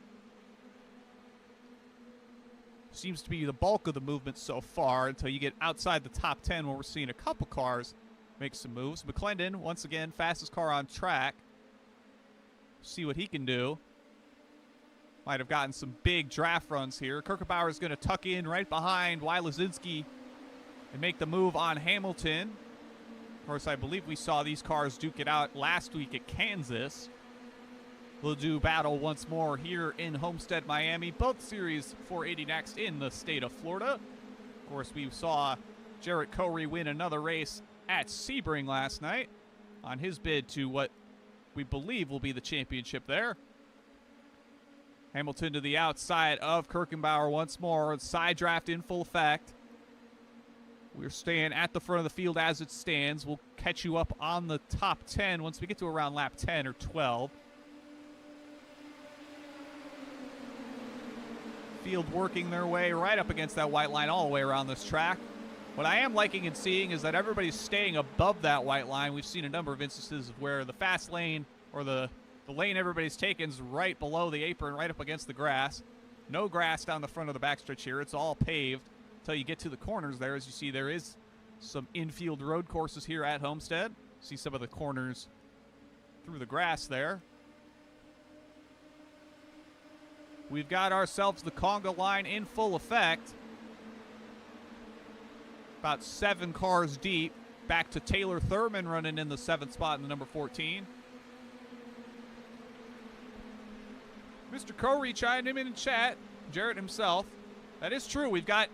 Seems to be the bulk of the movement so far until you get outside the top 10 where we're seeing a couple cars make some moves. McClendon, once again, fastest car on track. See what he can do. Might have gotten some big draft runs here. Kirkenbauer's going to tuck in right behind Lazinski and make the move on Hamilton. Of course, I believe we saw these cars duke it out last week at Kansas. We'll do battle once more here in Homestead, Miami. Both series for Indy Next in the state of Florida. Of course, we saw Jarrett Corey win another race at Sebring last night on his bid to what we believe will be the championship there. Hamilton to the outside of Kirkenbauer once more. Side draft in full effect. We're staying at the front of the field as it stands. We'll catch you up on the top 10 once we get to around lap 10 or 12. Field working their way right up against that white line all the way around this track. What I am liking and seeing is that everybody's staying above that white line. We've seen a number of instances where the fast lane or the lane everybody's taken is right below the apron, right up against the grass. No grass down the front of the backstretch here. It's all paved. Until you get to the corners there. As you see, there is some infield road courses here at Homestead. See some of the corners through the grass there. We've got ourselves the conga line in full effect. About 7 cars deep. Back to Taylor Thurman running in the 7th spot in the number 14. Mr. Corey chimed him in chat. Jarrett himself. That is true. We've got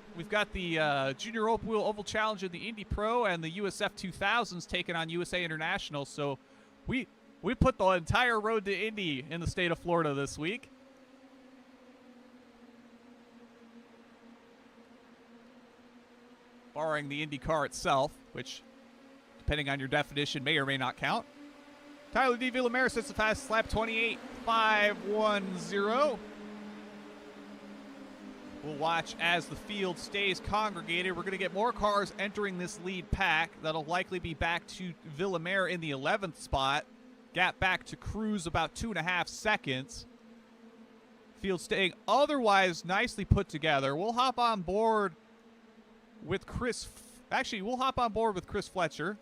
the Junior Open Wheel Oval Challenge in the Indy Pro and the USF 2000s taking on USA International. So we put the entire road to Indy in the state of Florida this week. Barring the Indy car itself, which, depending on your definition, may or may not count. Tyler D. Villamere sets the fastest lap, 28.510. We'll watch as the field stays congregated. We're going to get more cars entering this lead pack. That'll likely be back to Villamere in the 11th spot. Gap back to Cruz about 2.5 seconds. Field staying otherwise nicely put together. We'll hop on board with Chris. Actually, we'll hop on board with Chris Fletcher.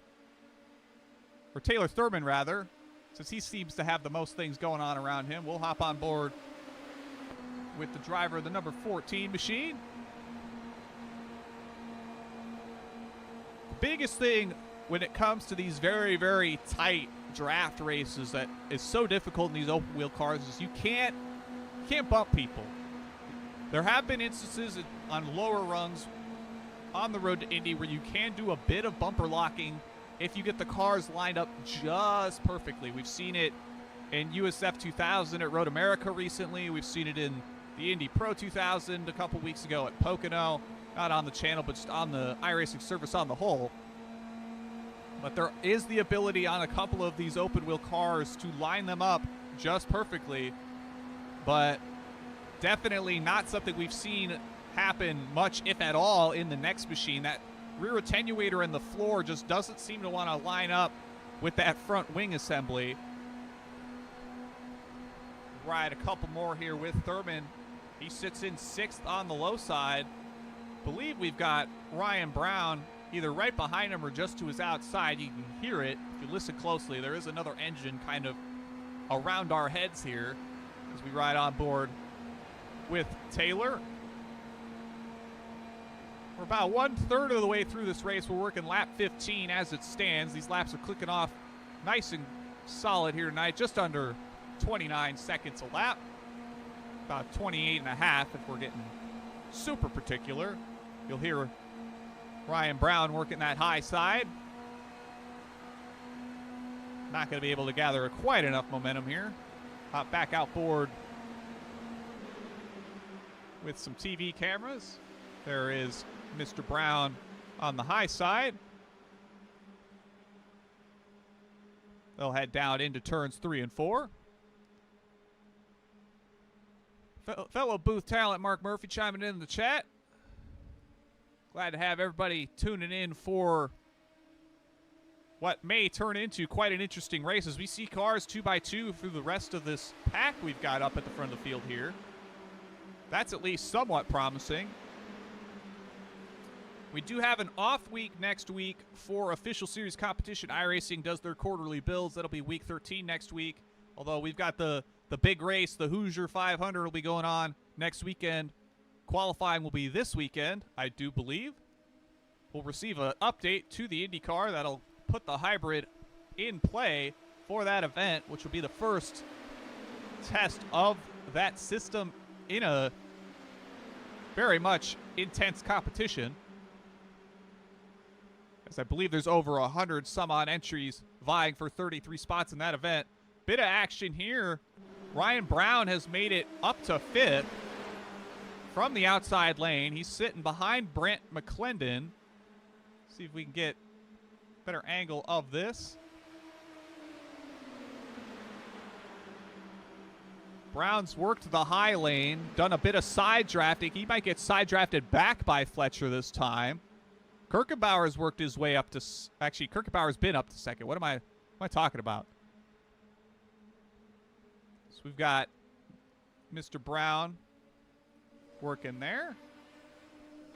Or Taylor Thurman, rather. Since he seems to have the most things going on around him, we'll hop on board with the driver of the number 14 machine. The biggest thing when it comes to these very, very tight draft races that is so difficult in these open wheel cars is you can't bump people. There have been instances on lower rungs on the road to Indy where you can do a bit of bumper locking if you get the cars lined up just perfectly. We've seen it in USF 2000 at Road America recently. We've seen it in the Indy Pro 2000 a couple weeks ago at Pocono. Not on the channel, but just on the iRacing service on the whole. But there is the ability on a couple of these open wheel cars to line them up just perfectly. But Definitely not something we've seen happen much, if at all, in the next machine. That rear attenuator in the floor just doesn't seem to want to line up with that front wing assembly. Ride a couple more here with Thurman. He sits in 6th on the low side. Believe we've got Ryan Brown either right behind him or just to his outside. You can hear it if you listen closely. There is another engine kind of around our heads here as we ride on board with Taylor. We're about 1/3 of the way through this race. We're working lap 15 as it stands. These laps are clicking off nice and solid here tonight, just under 29 seconds a lap. About 28 and a half if we're getting super particular. You'll hear Ryan Brown working that high side. Not going to be able to gather quite enough momentum here. Hop back outboard with some TV cameras. There is Mr. Brown on the high side. They'll head down into turns 3 and 4. Fellow booth talent Mark Murphy chiming in the chat. Glad to have everybody tuning in for what may turn into quite an interesting race as we see cars 2x2 through the rest of this pack we've got up at the front of the field here. That's at least somewhat promising. We do have an off week next week for official series competition. iRacing does their quarterly builds. That'll be week 13 next week. Although we've got the big race, the Hoosier 500 will be going on next weekend. Qualifying will be this weekend, I do believe. We'll receive an update to the IndyCar that'll put the hybrid in play for that event, which will be the first test of that system in a very much intense competition. As I believe there's over 100 some odd entries vying for 33 spots in that event. Bit of action here. Ryan Brown has made it up to 5th from the outside lane. He's sitting behind Brent McClendon. See if we can get a better angle of this. Brown's worked the high lane, done a bit of side drafting. He might get side drafted back by Fletcher this time. Kirkenbauer's worked his way up to... Actually, Kirkenbauer's been up to 2nd. What am I talking about? So we've got Mr. Brown working there.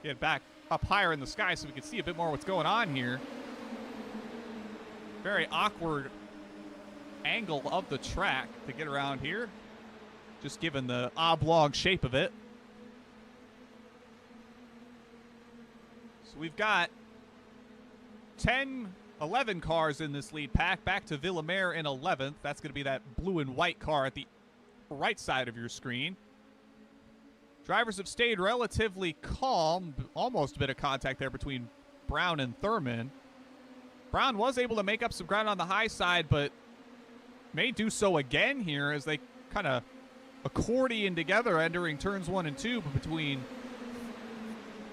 Get back up higher in the sky so we can see a bit more what's going on here. Very awkward angle of the track to get around here, just given the oblong shape of it. So we've got 11 cars in this lead pack. Back to Villemere in 11th. That's going to be that blue and white car at the right side of your screen. Drivers have stayed relatively calm. Almost a bit of contact there between Brown and Thurman. Brown was able to make up some ground on the high side, but may do so again here as they kind of accordion together entering turns 1 and 2 between,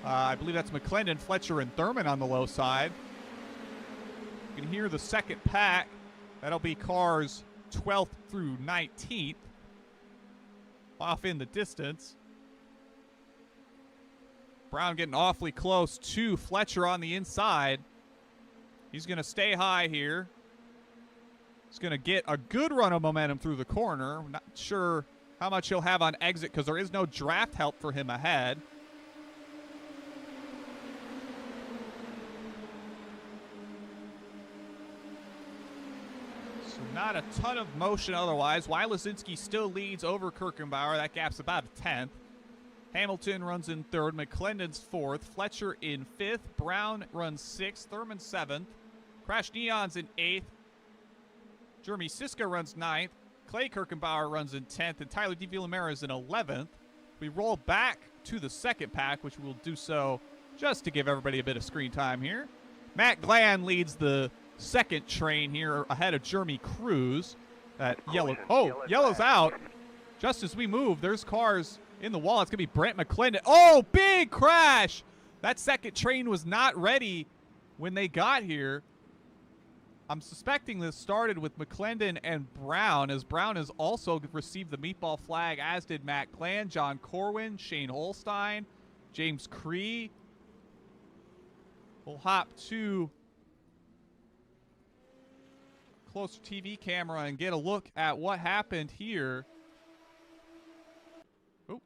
I believe that's McClendon, Fletcher, and Thurman on the low side. You can hear the second pack. That'll be cars 12th through 19th off in the distance. Brown getting awfully close to Fletcher on the inside. He's going to stay high here. He's going to get a good run of momentum through the corner. I'm not sure how much he'll have on exit because there is no draft help for him ahead. So not a ton of motion otherwise. Wylazinski still leads over Kirkenbauer. That gap's about a 10th. Hamilton runs in 3rd. McClendon's 4th. Fletcher in 5th. Brown runs 6th. Thurman 7th. Crash Neon's in 8th. Jeremy Siska runs 9th. Clay Kirkenbauer runs in 10th. And Tyler DeVillamera is in 11th. We roll back to the second pack, which we'll do so just to give everybody a bit of screen time here. Matt Glann leads the second train here ahead of Jeremy Cruz. That yellow. Oh, yellow's out. Just as we move, there's cars in the wall. It's going to be Brent McClendon. Oh, big crash. That second train was not ready when they got here. I'm suspecting this started with McClendon and Brown, as Brown has also received the meatball flag, as did Matt Glenn, John Corwin, Shane Holstein, James Cree. We'll hop to closer TV camera and get a look at what happened here. Oop.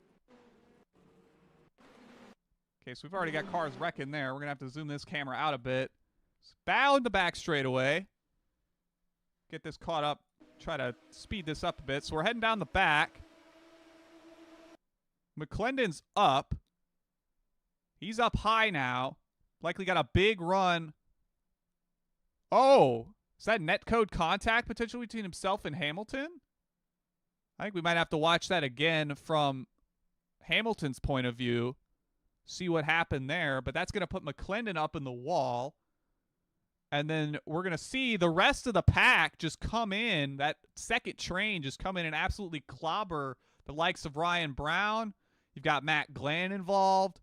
Okay, so we've already got cars wrecking there. We're going to have to zoom this camera out a bit. Bound the back straightaway. Get this caught up. Try to speed this up a bit. So we're heading down the back. McClendon's up. He's up high now. Likely got a big run. Oh, is that netcode contact potentially between himself and Hamilton? I think we might have to watch that again from Hamilton's point of view. See what happened there. But that's going to put McClendon up in the wall. And then we're going to see the rest of the pack just come in. That second train just come in and absolutely clobber the likes of Ryan Brown. You've got Matt Glenn involved.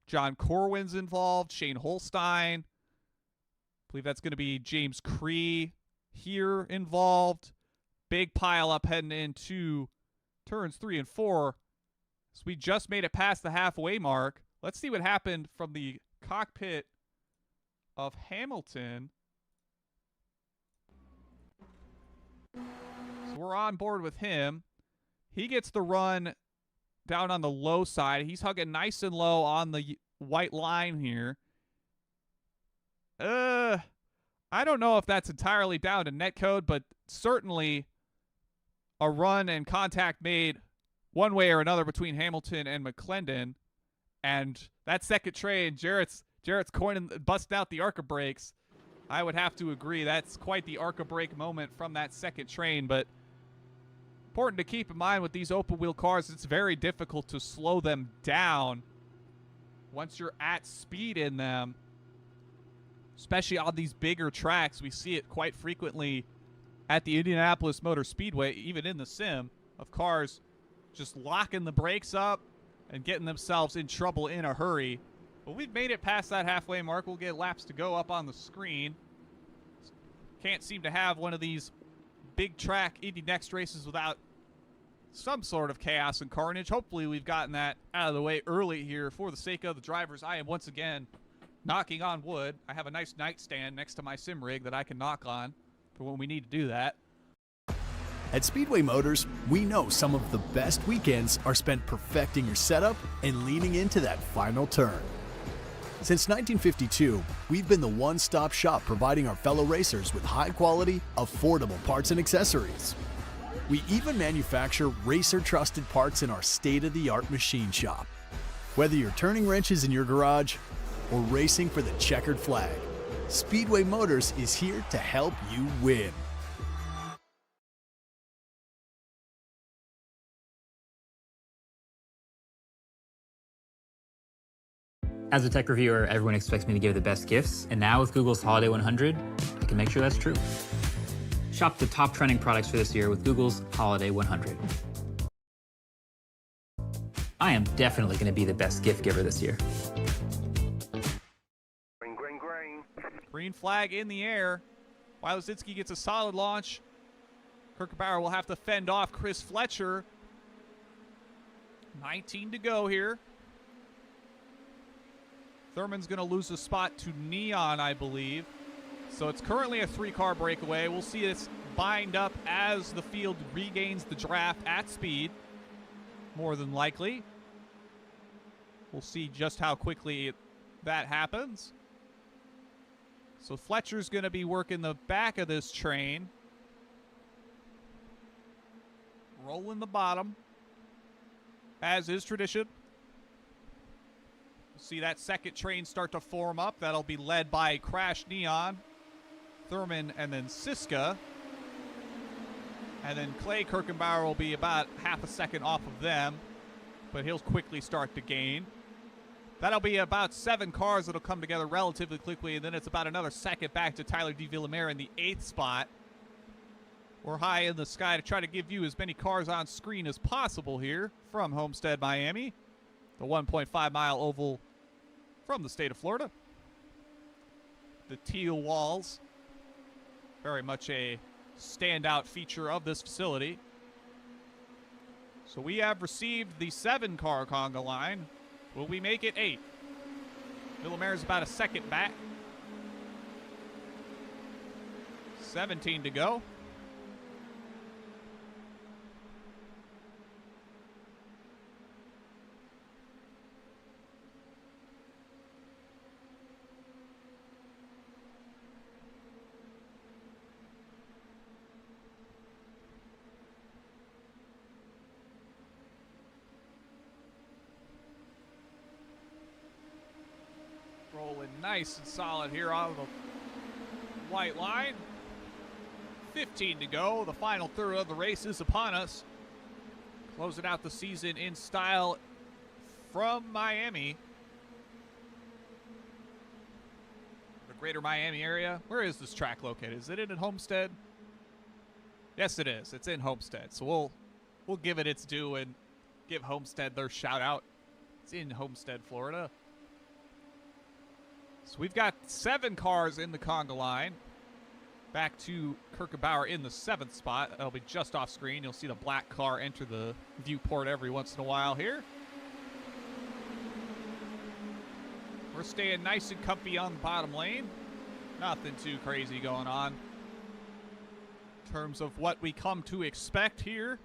John Corwin's involved. Shane Holstein. I believe that's going to be James Cree here involved. Big pile up heading into turns 3 and 4. So we just made it past the halfway mark. Let's see what happened from the cockpit of Hamilton. So we're on board with him. He gets the run down on the low side. He's hugging nice and low on the white line here. I don't know if that's entirely down to netcode, but certainly a run and contact made one way or another between Hamilton and McClendon. And that second train, Jarrett's coining, busting out the ARCA brakes. I would have to agree. That's quite the ARCA brake moment from that second train. But important to keep in mind with these open wheel cars, it's very difficult to slow them down once you're at speed in them. Especially on these bigger tracks. We see it quite frequently at the Indianapolis Motor Speedway, even in the sim, of cars just locking the brakes up and getting themselves in trouble in a hurry. But we've made it past that halfway mark. We'll get laps to go up on the screen. Can't seem to have one of these big track Indy Next races without some sort of chaos and carnage. Hopefully we've gotten that out of the way early here for the sake of the drivers. I am once again knocking on wood. I have a nice nightstand next to my sim rig that I can knock on for when we need to do that. At Speedway Motors, we know some of the best weekends are spent perfecting your setup and leaning into that final turn. Since 1952, we've been the one-stop shop providing our fellow racers with high-quality, affordable parts and accessories. We even manufacture racer-trusted parts in our state-of-the-art machine shop. Whether you're turning wrenches in your garage or racing for the checkered flag, Speedway Motors is here to help you win. As a tech reviewer, everyone expects me to give the best gifts, and now with Google's Holiday 100, I can make sure that's true. Shop the top trending products for this year with Google's Holiday 100. I am definitely going to be the best gift giver this year. Green, green, green. Green flag in the air. Wylosinski gets a solid launch. Kirkenbauer will have to fend off Chris Fletcher. 19 to go here. Thurman's going to lose a spot to Neon, I believe. So it's currently a 3-car breakaway. We'll see this bind up as the field regains the draft at speed. More than likely. We'll see just how quickly that happens. So Fletcher's going to be working the back of this train. Rolling the bottom, as is tradition. See that second train start to form up. That'll be led by Crash Neon, Thurman, and then Siska. And then Clay Kirkenbauer will be about half a second off of them, but he'll quickly start to gain. That'll be about 7 cars that'll come together relatively quickly, and then it's about another second back to Tyler De Villamere in the 8th spot. We're high in the sky to try to give you as many cars on screen as possible here from Homestead, Miami, the 1.5-mile oval from the state of Florida. The teal walls Very much a standout feature of this facility. So we have received the 7-car conga line. Will we make it 8? Villemare is about a second back. 17 to go. Rolling nice and solid here on the white line. 15 to go. The final third of the race is upon us. Closing out the season in style from Miami. The greater Miami area. Where is this track located? Is it in Homestead? Yes, it is. It's in Homestead. So we'll give it its due and give Homestead their shout out. It's in Homestead, Florida. So we've got 7 cars in the conga line. Back to Kirkenbauer in the 7th spot. That'll be just off screen. You'll see the black car enter the viewport every once in a while here. We're staying nice and comfy on the bottom lane. Nothing too crazy going on in terms of what we come to expect here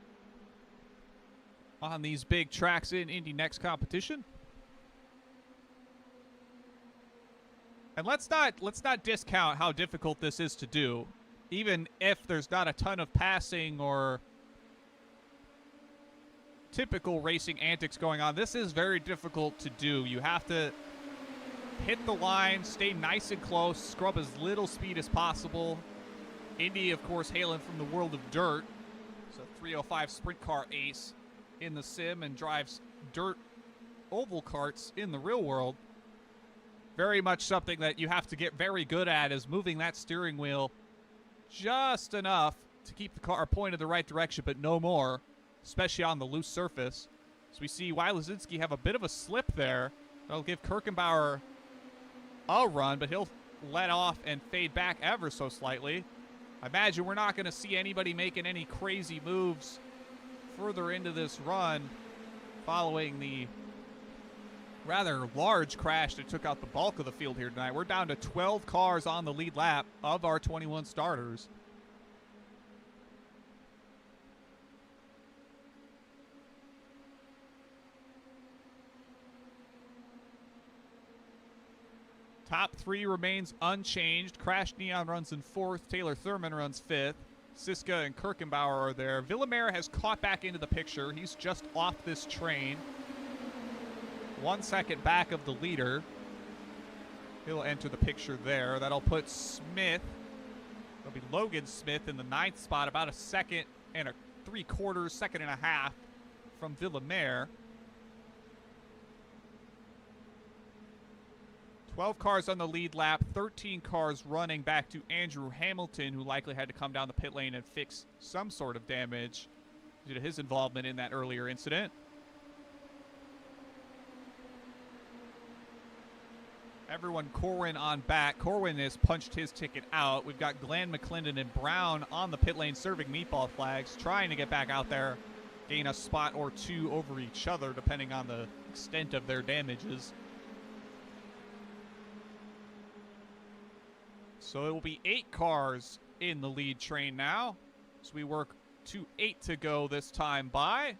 on these big tracks in Indy Next competition. And let's not discount how difficult this is to do, even if there's not a ton of passing or typical racing antics going on. This is very difficult to do. You have to hit the line, stay nice and close, scrub as little speed as possible. Indy, of course, hailing from the world of dirt. It's a 305 sprint car ace in the sim and drives dirt oval karts in the real world. Very much something that you have to get very good at, is moving that steering wheel just enough to keep the car pointed the right direction, but no more, especially on the loose surface. So we see Wylazinski have a bit of a slip there. That'll give Kirkenbauer a run, but he'll let off and fade back ever so slightly. I imagine we're not going to see anybody making any crazy moves further into this run following the rather large crash that took out the bulk of the field here tonight. We're down to 12 cars on the lead lap of our 21 starters. Top 3 remains unchanged. Crash Neon runs in 4th. Taylor Thurman runs 5th. Siska and Kirkenbauer are there. Villemare has caught back into the picture. He's just off this train. 1 second back of the leader. He'll enter the picture there. That'll put Smith, that'll be Logan Smith in the 9th spot, about a second and a 3/4, second and a half from Villemare. 12 cars on the lead lap, 13 cars running back to Andrew Hamilton, who likely had to come down the pit lane and fix some sort of damage due to his involvement in that earlier incident. Everyone Corwin on back. Corwin has punched his ticket out. We've got Glenn, McClendon, and Brown on the pit lane serving meatball flags, trying to get back out there, gain a spot or 2 over each other, depending on the extent of their damages. So it will be 8 cars in the lead train now. So we work to 8 to go this time by.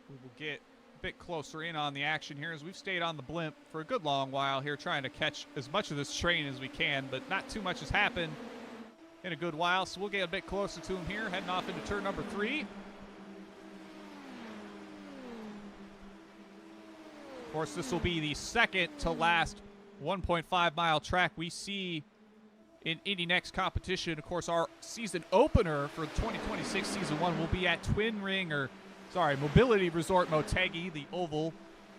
We will get a bit closer in on the action here, as we've stayed on the blimp for a good long while here, trying to catch as much of this train as we can, but not too much has happened in a good while. So we'll get a bit closer to him here, heading off into turn number 3. Of course, this will be the second to last 1.5 mile track we see in Indy Next competition. Of course, our season opener for 2026 season 1 will be at Mobility Resort Motegi, the oval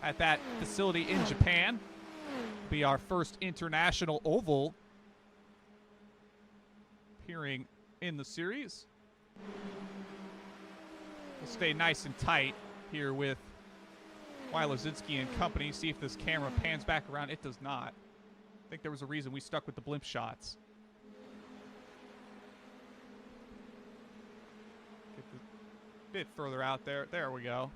at that facility in Japan. It'll be our first international oval appearing in the series. We'll stay nice and tight here with Why Lazinski and company. See if this camera pans back around. It does not. I think there was a reason we stuck with the blimp shots. Get a bit further out there. There we go.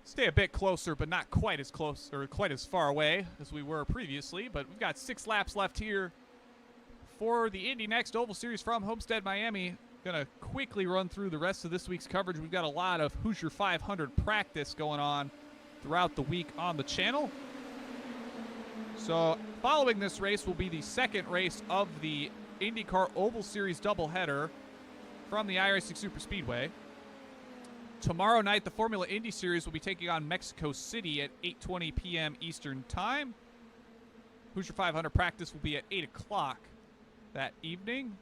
Stay a bit closer, but not quite as close or quite as far away as we were previously. But we've got 6 laps left here for the Indy Next Oval Series from Homestead, Miami. Gonna quickly run through the rest of this week's coverage. We've got a lot of Hoosier 500 practice going on throughout the week on the channel. So following this race will be the second race of the IndyCar Oval Series doubleheader from the iRacing Superspeedway. Tomorrow night, the Formula Indy Series will be taking on Mexico City at 8:20 p.m. Eastern Time. Hoosier 500 practice will be at 8 o'clock that evening.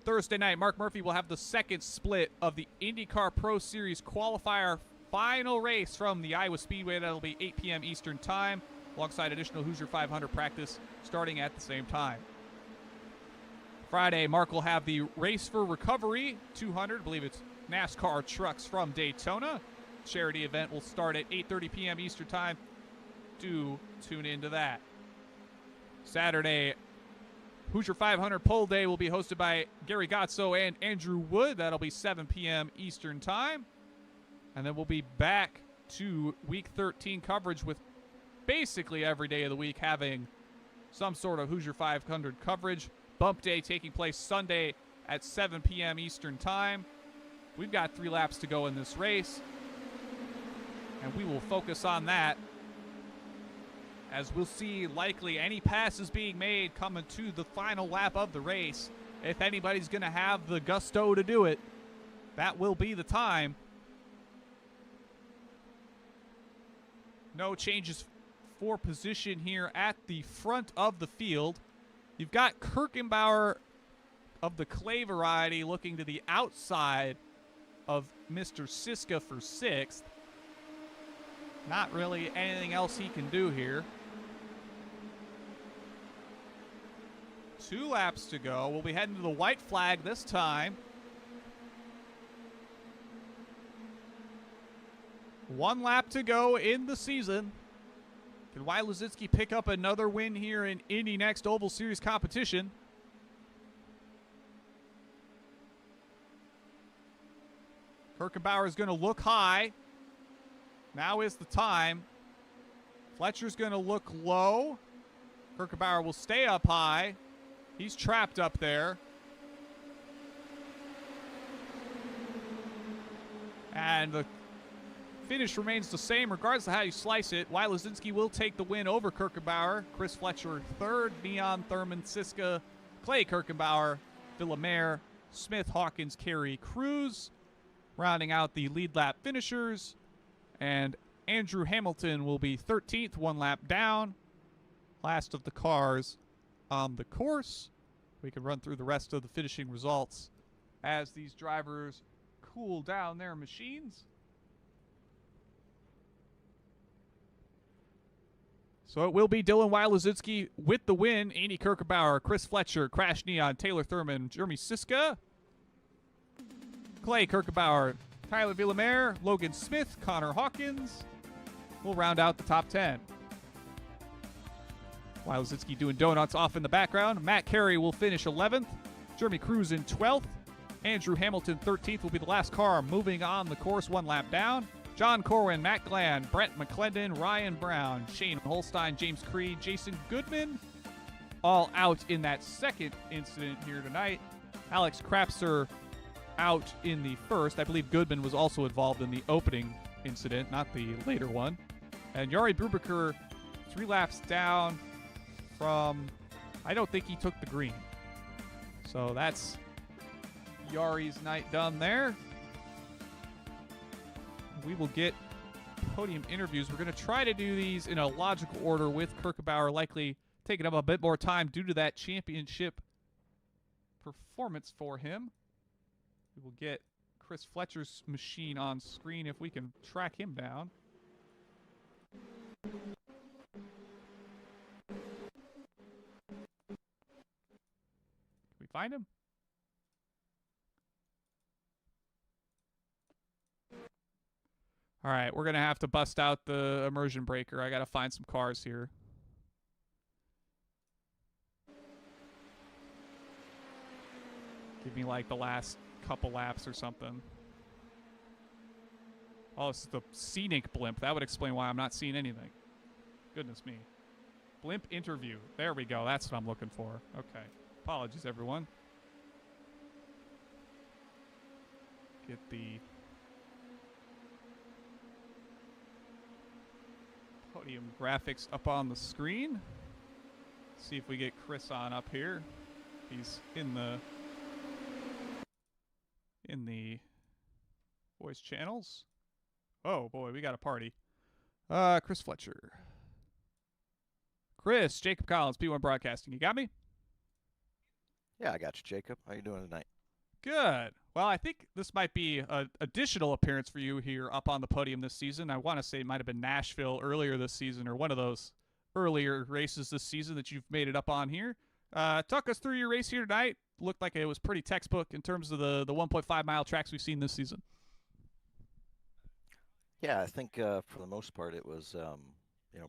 Thursday night, Mark Murphy will have the second split of the IndyCar Pro Series qualifier final race from the Iowa Speedway. That'll be 8 p.m. Eastern Time, alongside additional Hoosier 500 practice starting at the same time. Friday, Mark will have the Race for Recovery 200. I believe it's NASCAR trucks from Daytona. Charity event will start at 8:30 p.m. Eastern Time. Do tune into that. Saturday, Hoosier 500 Pole Day will be hosted by Gary Gotso and Andrew Wood. That'll be 7 p.m. Eastern Time. And then we'll be back to Week 13 coverage with basically every day of the week having some sort of Hoosier 500 coverage. Bump Day taking place Sunday at 7 p.m. Eastern Time. We've got 3 laps to go in this race, and we will focus on that as we'll see likely any passes being made coming to the final lap of the race. If anybody's going to have the gusto to do it, that will be the time. No changes for position here at the front of the field. You've got Kirkenbauer of the clay variety looking to the outside of Mr. Siska for 6th. Not really anything else he can do here. 2 laps to go. We'll be heading to the white flag this time. 1 lap to go in the season. Can Wyatt Lazinski pick up another win here in Indy Next Oval Series competition? Kirkenbauer is going to look high. Now is the time. Fletcher's going to look low. Kirkenbauer will stay up high. He's trapped up there. And the finish remains the same regardless of how you slice it. Wyatt Lazinski will take the win over Kirkenbauer. Chris Fletcher 3rd. Neon, Thurman, Siska, Clay Kirkenbauer, Villamere, Smith, Hawkins, Carey, Cruz. Rounding out the lead lap finishers. And Andrew Hamilton will be 13th, 1 lap down. Last of the cars on the course. We can run through the rest of the finishing results as these drivers cool down their machines. So it will be Dylan Wyatt Lazinski with the win. Andy Kirkenbauer, Chris Fletcher, Crash Neon, Taylor Thurman, Jeremy Siska, Clay Kirkenbauer, Tyler Villamere, Logan Smith, Connor Hawkins will round out the top 10. Wyatt Lazinski doing donuts off in the background. Matt Carey will finish 11th. Jeremy Cruz in 12th. Andrew Hamilton 13th will be the last car moving on the course 1 lap down. John Corwin, Matt Gland, Brent McClendon, Ryan Brown, Shane Holstein, James Creed, Jason Goodman, all out in that second incident here tonight. Alex Krapser out in the first. I believe Goodman was also involved in the opening incident, not the later one. And Jari Brubaker 3 laps down from, I don't think he took the green. So that's Yari's night done there. We will get podium interviews. We're going to try to do these in a logical order with Kirkenbauer likely taking up a bit more time due to that championship performance for him. We will get Chris Fletcher's machine on screen if we can track him down. Can we find him? All right, we're going to have to bust out the immersion breaker. I got to find some cars here. Give me like the last couple laps or something. Oh, this is the scenic blimp. That would explain why I'm not seeing anything. Goodness me. Blimp interview. There we go. That's what I'm looking for. Okay. Apologies, everyone. Get the podium graphics up on the screen. See if we get Chris on up here. He's in the voice channels. Oh boy, we got a party. Chris Fletcher. Chris, Jacob Collins, P1 Broadcasting. You got me? Yeah, I got you, Jacob. How you doing tonight? Good. Well, I think this might be an additional appearance for you here up on the podium this season. I want to say it might have been Nashville earlier this season, or one of those earlier races this season that you've made it up on here. Talk us through your race here tonight. Looked like it was pretty textbook in terms of the 1.5 mile tracks we've seen this season. Yeah, I think for the most part it was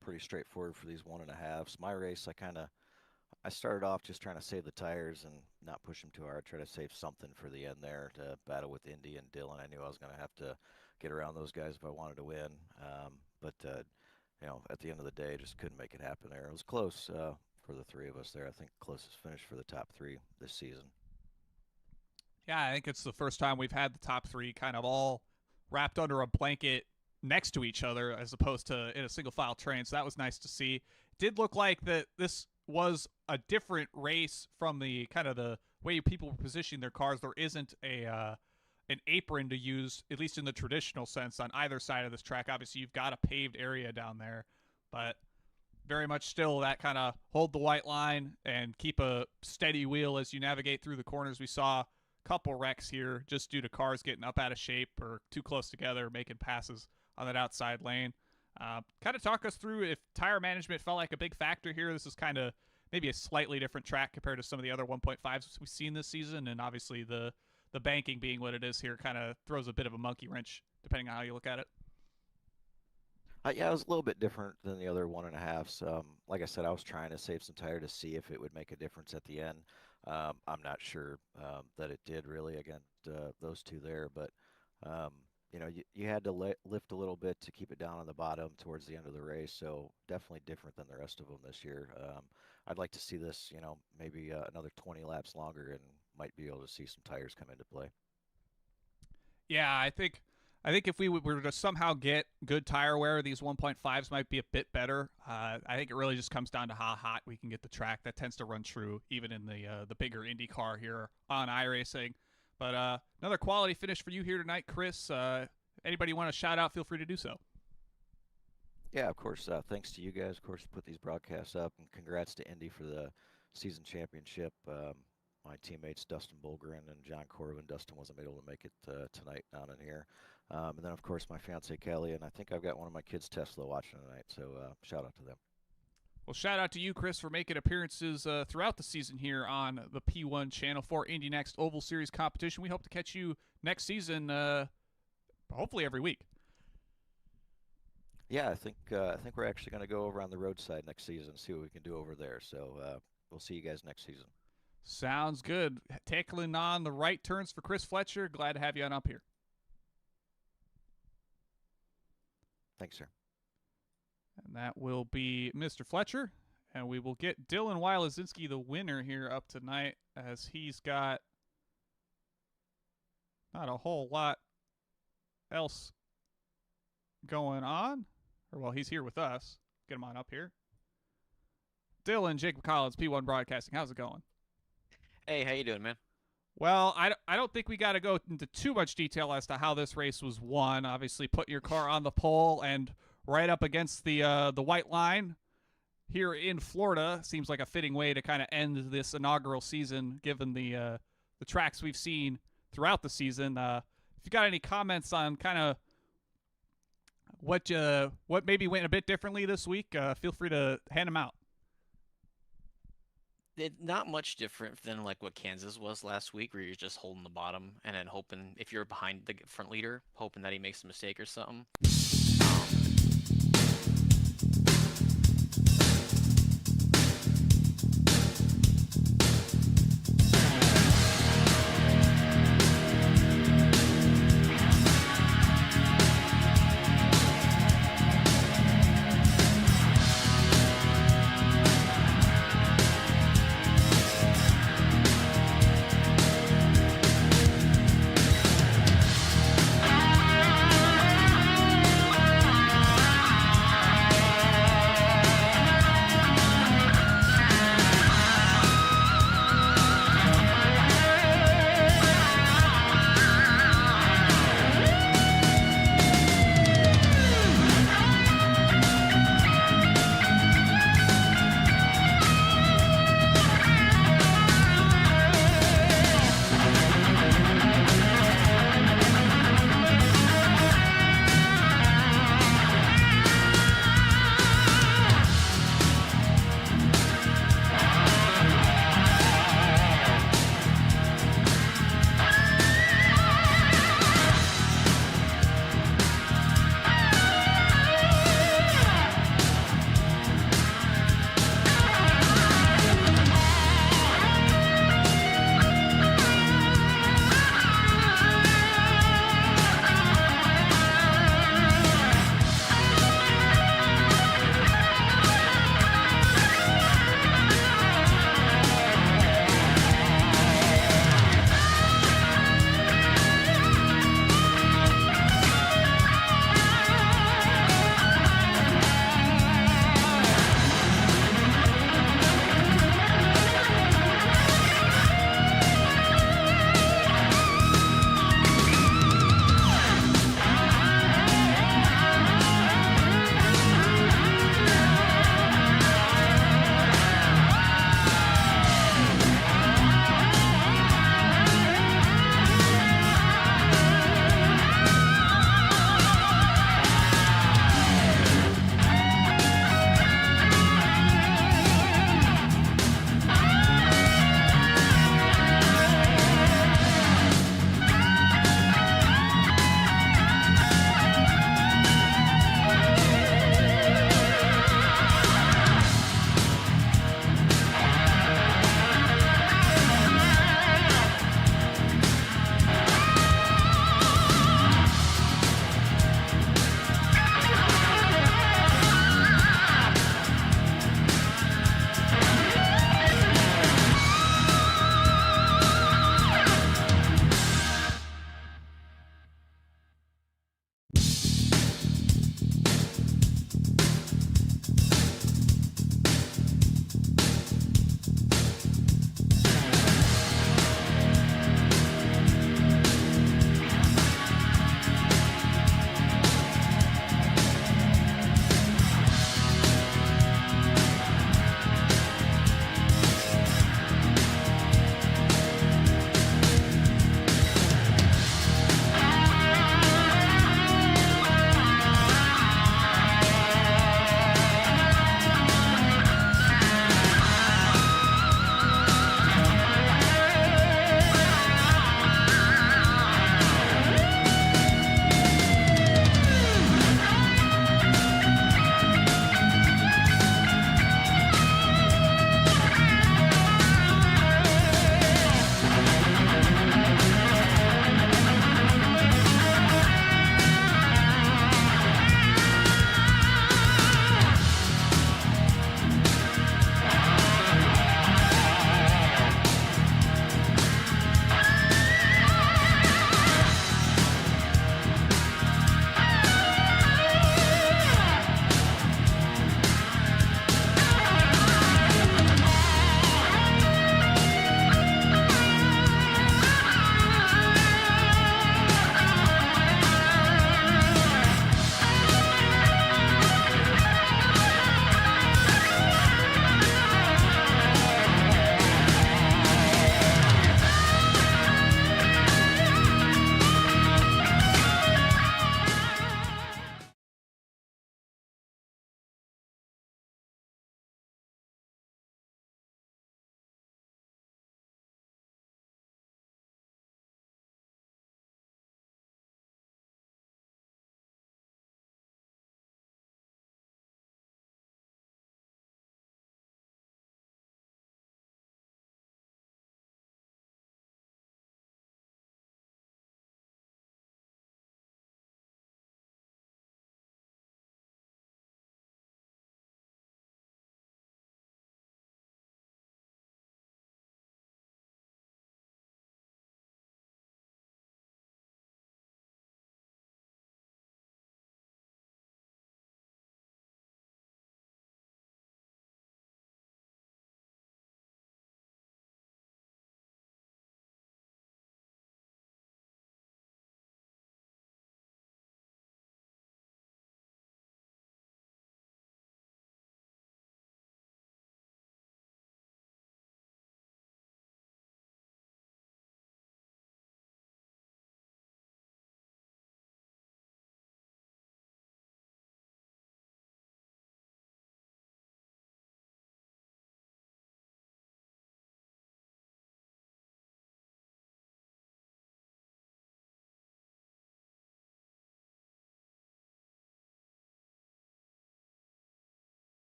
pretty straightforward for these 1.5s. My race, I started off just trying to save the tires and not push them too hard. Try to save something for the end there to battle with Indy and Dylan. I knew I was going to have to get around those guys if I wanted to win. But at the end of the day, just couldn't make it happen there. It was close for the three of us there. I think closest finish for the top three this season. Yeah, I think it's the first time we've had the top three kind of all wrapped under a blanket next to each other as opposed to in a single file train. So that was nice to see. It did look like that this was a different race from the kind of the way people were positioning their cars. There isn't an apron to use, at least in the traditional sense, on either side of this track. Obviously, you've got a paved area down there, but very much still that kind of hold the white line and keep a steady wheel as you navigate through the corners. We saw a couple wrecks here just due to cars getting up out of shape or too close together, making passes on that outside lane. Kind of talk us through if tire management felt like a big factor here. This is kind of maybe a slightly different track compared to some of the other 1.5s we've seen this season, and obviously the banking being what it is here kind of throws a bit of a monkey wrench depending on how you look at it. Yeah, it was a little bit different than the other 1.5s. Like I said, I was trying to save some tire to see if it would make a difference at the end. I'm not sure that it did really against those two there, but you had to lift a little bit to keep it down on the bottom towards the end of the race. So definitely different than the rest of them this year. I'd like to see this, maybe another 20 laps longer and might be able to see some tires come into play. Yeah, I think if we were to somehow get good tire wear, these 1.5s might be a bit better. I think it really just comes down to how hot we can get the track. That tends to run true even in the bigger IndyCar here on iRacing. But another quality finish for you here tonight, Chris. Anybody want to shout out, feel free to do so. Yeah, of course. Thanks to you guys, of course, to put these broadcasts up. And congrats to Indy for the season championship. My teammates, Dustin Bulgren and John Corwin. Dustin wasn't able to make it tonight down in here. And then, of course, my fiancée, Kelly. And I think I've got one of my kids, Tesla, watching tonight. So shout out to them. Well, shout out to you, Chris, for making appearances throughout the season here on the P1 channel for Indy Next Oval Series competition. We hope to catch you next season, hopefully every week. Yeah, I think we're actually going to go over on the roadside next season, see what we can do over there. So we'll see you guys next season. Sounds good. Tackling on the right turns for Chris Fletcher. Glad to have you on up here. Thanks, sir. And that will be Mr. Fletcher. And we will get Dylan Wylazinski, the winner, here up tonight, as he's got not a whole lot else going on. Or, well, he's here with us. Get him on up here. Dylan, Jacob Collins, P1 Broadcasting. How's it going? Hey, how you doing, man? Well, I don't think we got to go into too much detail as to how this race was won. Obviously, putting your car on the pole and right up against the white line here in Florida seems like a fitting way to kind of end this inaugural season, given the tracks we've seen throughout the season. If you got any comments on kind of what maybe went a bit differently this week, feel free to hand them out. It's not much different than like what Kansas was last week, where you're just holding the bottom and then hoping, if you're behind the front leader, hoping that he makes a mistake or something.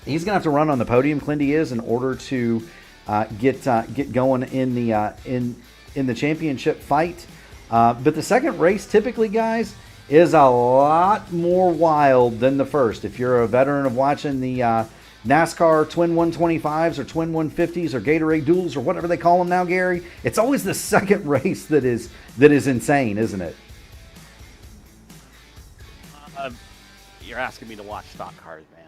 He's going to have to run on the podium, Clindy is, in order to get going in the championship fight. But the second race, typically, guys, is a lot more wild than the first. If you're a veteran of watching the NASCAR Twin 125s or Twin 150s or Gatorade Duels or whatever they call them now, Gary, it's always the second race that is insane, isn't it? You're asking me to watch stock cars, man.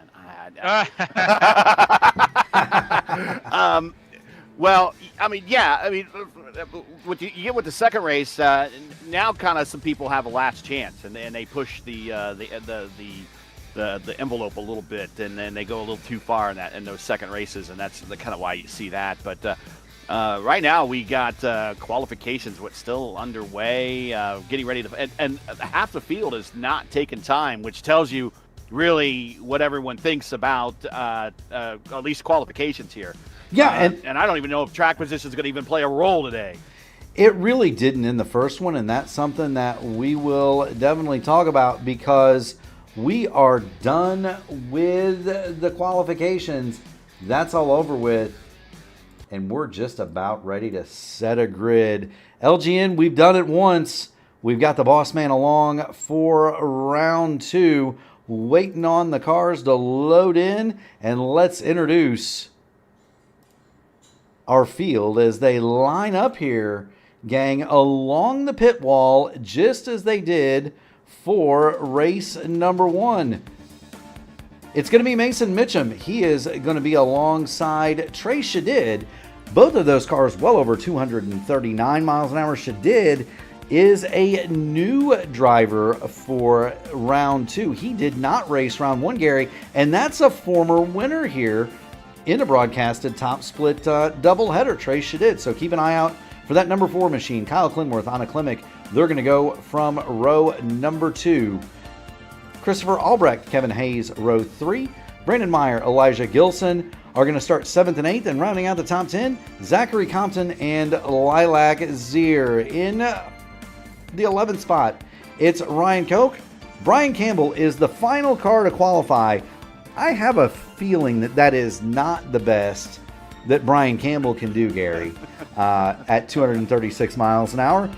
Well, I mean, yeah. I mean, what you get with the second race, now kind of some people have a last chance, and they push the envelope a little bit, and then they go a little too far in those second races, and that's kind of why you see that. But right now we got qualifications what's still underway, getting ready to, and half the field is not taking time, which tells you really what everyone thinks about at least qualifications here. Yeah, and I don't even know if track position is going to even play a role today. It really didn't in the first one, and that's something that we will definitely talk about because we are done with the qualifications. That's all over with, and we're just about ready to set a grid. LGN, we've done it once. We've got the boss man along for round 2, waiting on the cars to load in, and let's introduce our field as they line up here, gang, along the pit wall, just as they did for race number 1. It's going to be Mason Mitchum. He is going to be alongside Trey Shadid. Both of those cars well over 239 miles an hour. Shadid is a new driver for round 2. He did not race round 1, Gary, and that's a former winner here in a broadcasted top split doubleheader, Trey Shadid. So keep an eye out for that number 4 machine. Kyle Clinworth, Anna Klimek, they're going to go from row number 2. Christopher Albrecht, Kevin Hayes, row 3. Brandon Meyer, Elijah Gilson are going to start 7th and 8th, and rounding out the top 10, Zachary Compton and Lilac Zier. In the 11th spot, it's Ryan Koch. Brian Campbell is the final car to qualify. I have a feeling that is not the best that Brian Campbell can do, Gary, at 236 miles an hour.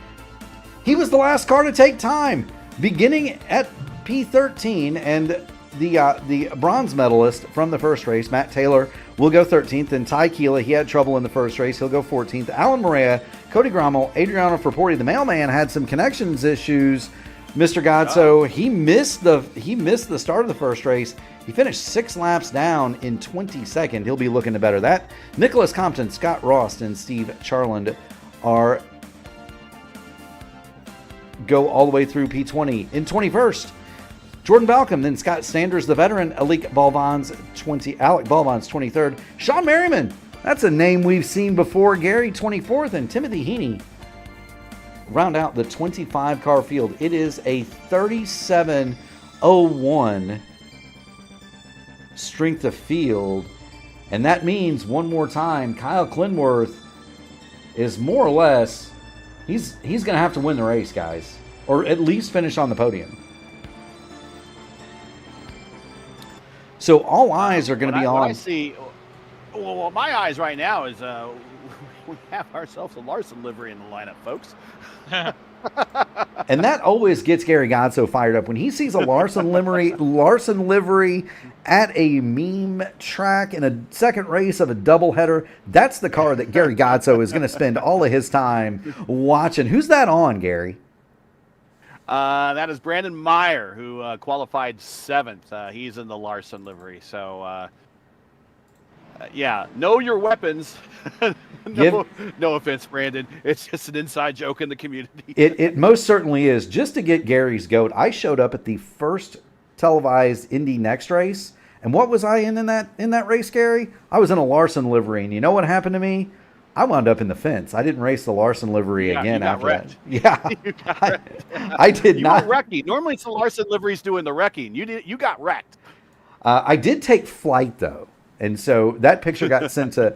He was the last car to take time, beginning at P13, and the bronze medalist from the first race, Matt Taylor, will go 13th, and Ty Keela, he had trouble in the first race, he'll go 14th. Alan Morea, Cody Grommel, Adriano Fraporti, the mailman, had some connections issues. Mr. Godso, he missed the start of the first race. He finished 6 laps down in 22nd. He'll be looking to better that. Nicholas Compton, Scott Rost, and Steve Charland go all the way through P20. In 21st, Jordan Balcom, then Scott Sanders, the veteran, Alec Balvon's 23rd. Sean Merriman, that's a name we've seen before, Gary, 24th, and Timothy Heaney round out the 25-car field. It is a 37.01 strength of field, and that means, one more time, Kyle Clinworth is more or less, he's going to have to win the race, guys, or at least finish on the podium. So all eyes are going to be on. What I see, well, my eyes right now is we have ourselves a Larson livery in the lineup, folks. And that always gets Gary Godso fired up when he sees a Larson livery at a meme track in a second race of a doubleheader. That's the car that Gary Godso is going to spend all of his time watching. Who's that on, Gary? That is Brandon Meyer, who qualified 7th. He's in the Larson livery. So, yeah, know your weapons. No offense, Brandon. It's just an inside joke in the community. It most certainly is. Just to get Gary's goat, I showed up at the first televised Indy Next race. And what was I in that race, Gary? I was in a Larson livery. And you know what happened to me? I wound up in the fence. I didn't race the Larson livery again after that. Yeah, I did not. You were wrecking. Normally it's the Larson liveries doing the wrecking. You got wrecked. I did take flight though, and so that picture got sent to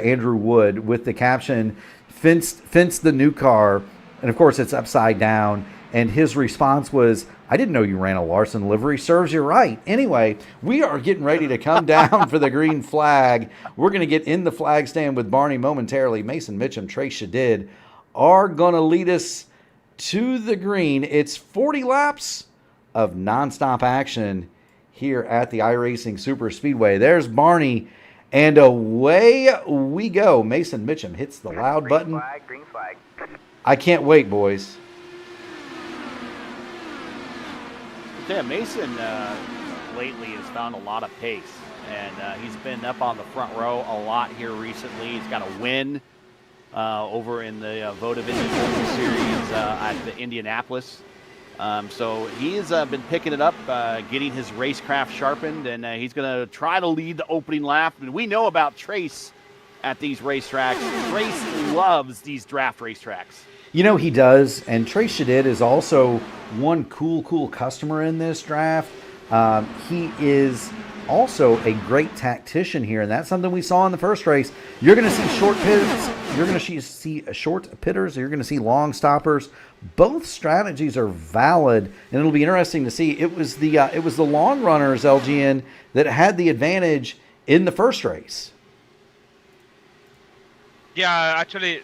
Andrew Wood with the caption "Fence the new car," and of course it's upside down. And his response was, I didn't know you ran a Larson livery. Serves you right. Anyway, we are getting ready to come down for the green flag. We're going to get in the flag stand with Barney momentarily. Mason Mitchum, Trace Shadid are going to lead us to the green. It's 40 laps of nonstop action here at the iRacing Superspeedway. There's Barney, and away we go. Mason Mitchum hits the loud button. Green flag. I can't wait, boys. Yeah, Mason lately has found a lot of pace, and he's been up on the front row a lot here recently. He's got a win over in the Votive Indy Oval Series at the Indianapolis. So he's been picking it up, getting his racecraft sharpened, and he's going to try to lead the opening lap. And we know about Trace at these racetracks. Trace loves these draft racetracks. You know he does, and Trace Shadid is also one cool customer in this draft. He is also a great tactician here, and that's something we saw in the first race. You're going to see short pits, you're going to see short pitters, you're going to see long stoppers. Both strategies are valid, and it'll be interesting to see. It was the long runners, LGN, that had the advantage in the first race. Yeah, actually,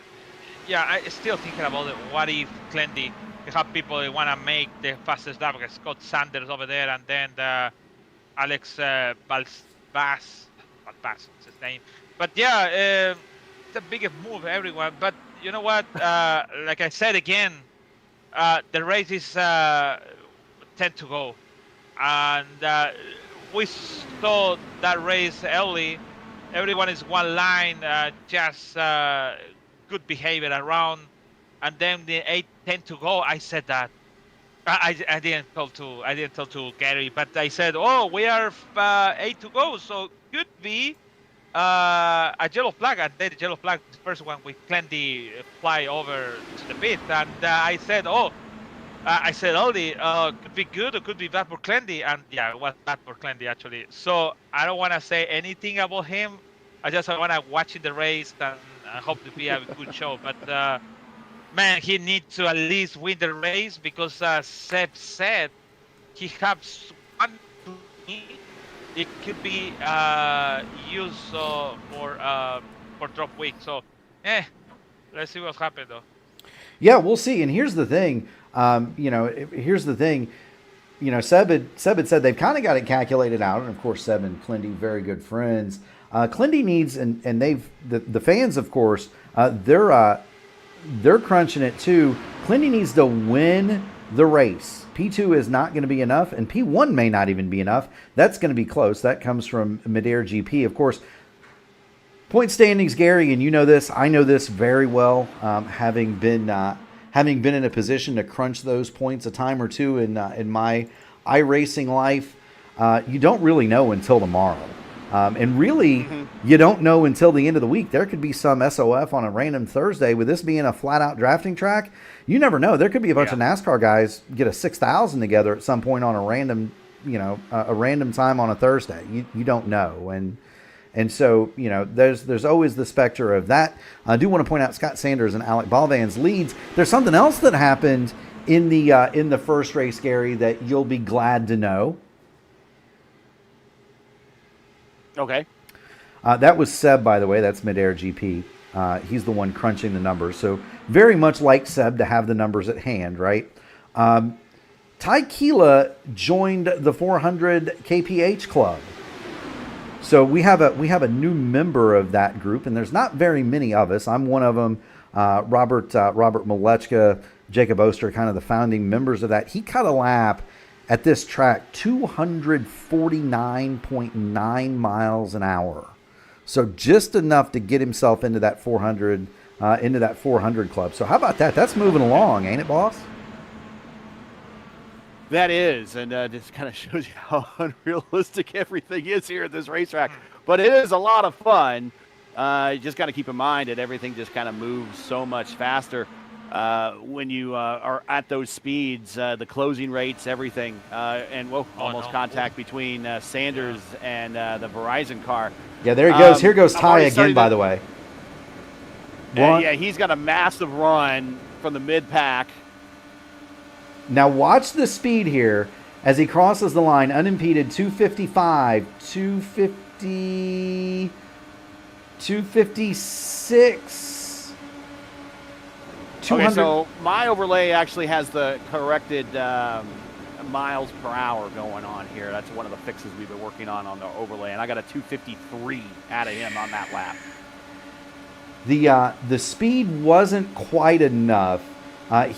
yeah, I'm still thinking about it. What if Clendy, you have people that want to make the fastest lap, like Scott Sanders over there, and then Alex Balbas is his name. But yeah, it's the biggest move, everyone. But you know what? Like I said again, the race is 10 to go, and we saw that race early. Everyone is one line, just good behavior around, and then the 10 to go. I said that. I didn't tell to Gary, but I said, oh, we are 8 to go, so could be a yellow flag, and then the yellow flag, the first one with Clendy fly over to the pit, and I said, could be good or could be bad for Clendy, and yeah, it was bad for Clendy actually. So I don't want to say anything about him. I just want to watch the race and hope to be a good show. But man, he needs to at least win the race because Seb said he has one. It could be used for drop week. So, let's see what's happened though. Yeah, we'll see. And here's the thing. Seb had said they've kind of got it calculated out, and of course Seb and Clendy very good friends. Clendy needs, and they've the fans, of course, they're crunching it too. Clendy needs to win the race. P2 is not going to be enough, and P1 may not even be enough. That's going to be close. That comes from Midair GP, of course. Point standings, Gary, and you know this. I know this very well, having been in a position to crunch those points a time or two in my iRacing life. You don't really know until tomorrow. And really, you don't know until the end of the week. There could be some SOF on a random Thursday. With this being a flat-out drafting track, you never know. There could be a bunch of NASCAR guys get a 6,000 together at some point on a random, a random time on a Thursday. You don't know. And so, there's always the specter of that. I do want to point out Scott Sanders and Alec Balvan's leads. There's something else that happened in the first race, Gary, that you'll be glad to know. Okay. That was Seb, by the way. That's Midair GP. He's the one crunching the numbers. So very much like Seb to have the numbers at hand, right? Ty Keela joined the 400 KPH club. So we have a new member of that group, and there's not very many of us. I'm one of them. Robert Malechka, Jacob Oster, kind of the founding members of that. He cut a lap at this track 249.9 miles an hour. So just enough to get himself into that 400 club. So how about that? That's moving along, ain't it, boss? That is, and just kind of shows you how unrealistic everything is here at this racetrack. But it is a lot of fun. You just got to keep in mind that everything just kind of moves so much faster when you are at those speeds. The closing rates, everything, and contact between Sanders and the Verizon car. Yeah, there he goes. Here goes Ty again, by the way. Yeah, he's got a massive run from the mid-pack. Now watch the speed here as he crosses the line, unimpeded, 255, 250, 256. Okay, so my overlay actually has the corrected miles per hour going on here. That's one of the fixes we've been working on the overlay, and I got a 253 out of him on that lap. The speed wasn't quite enough.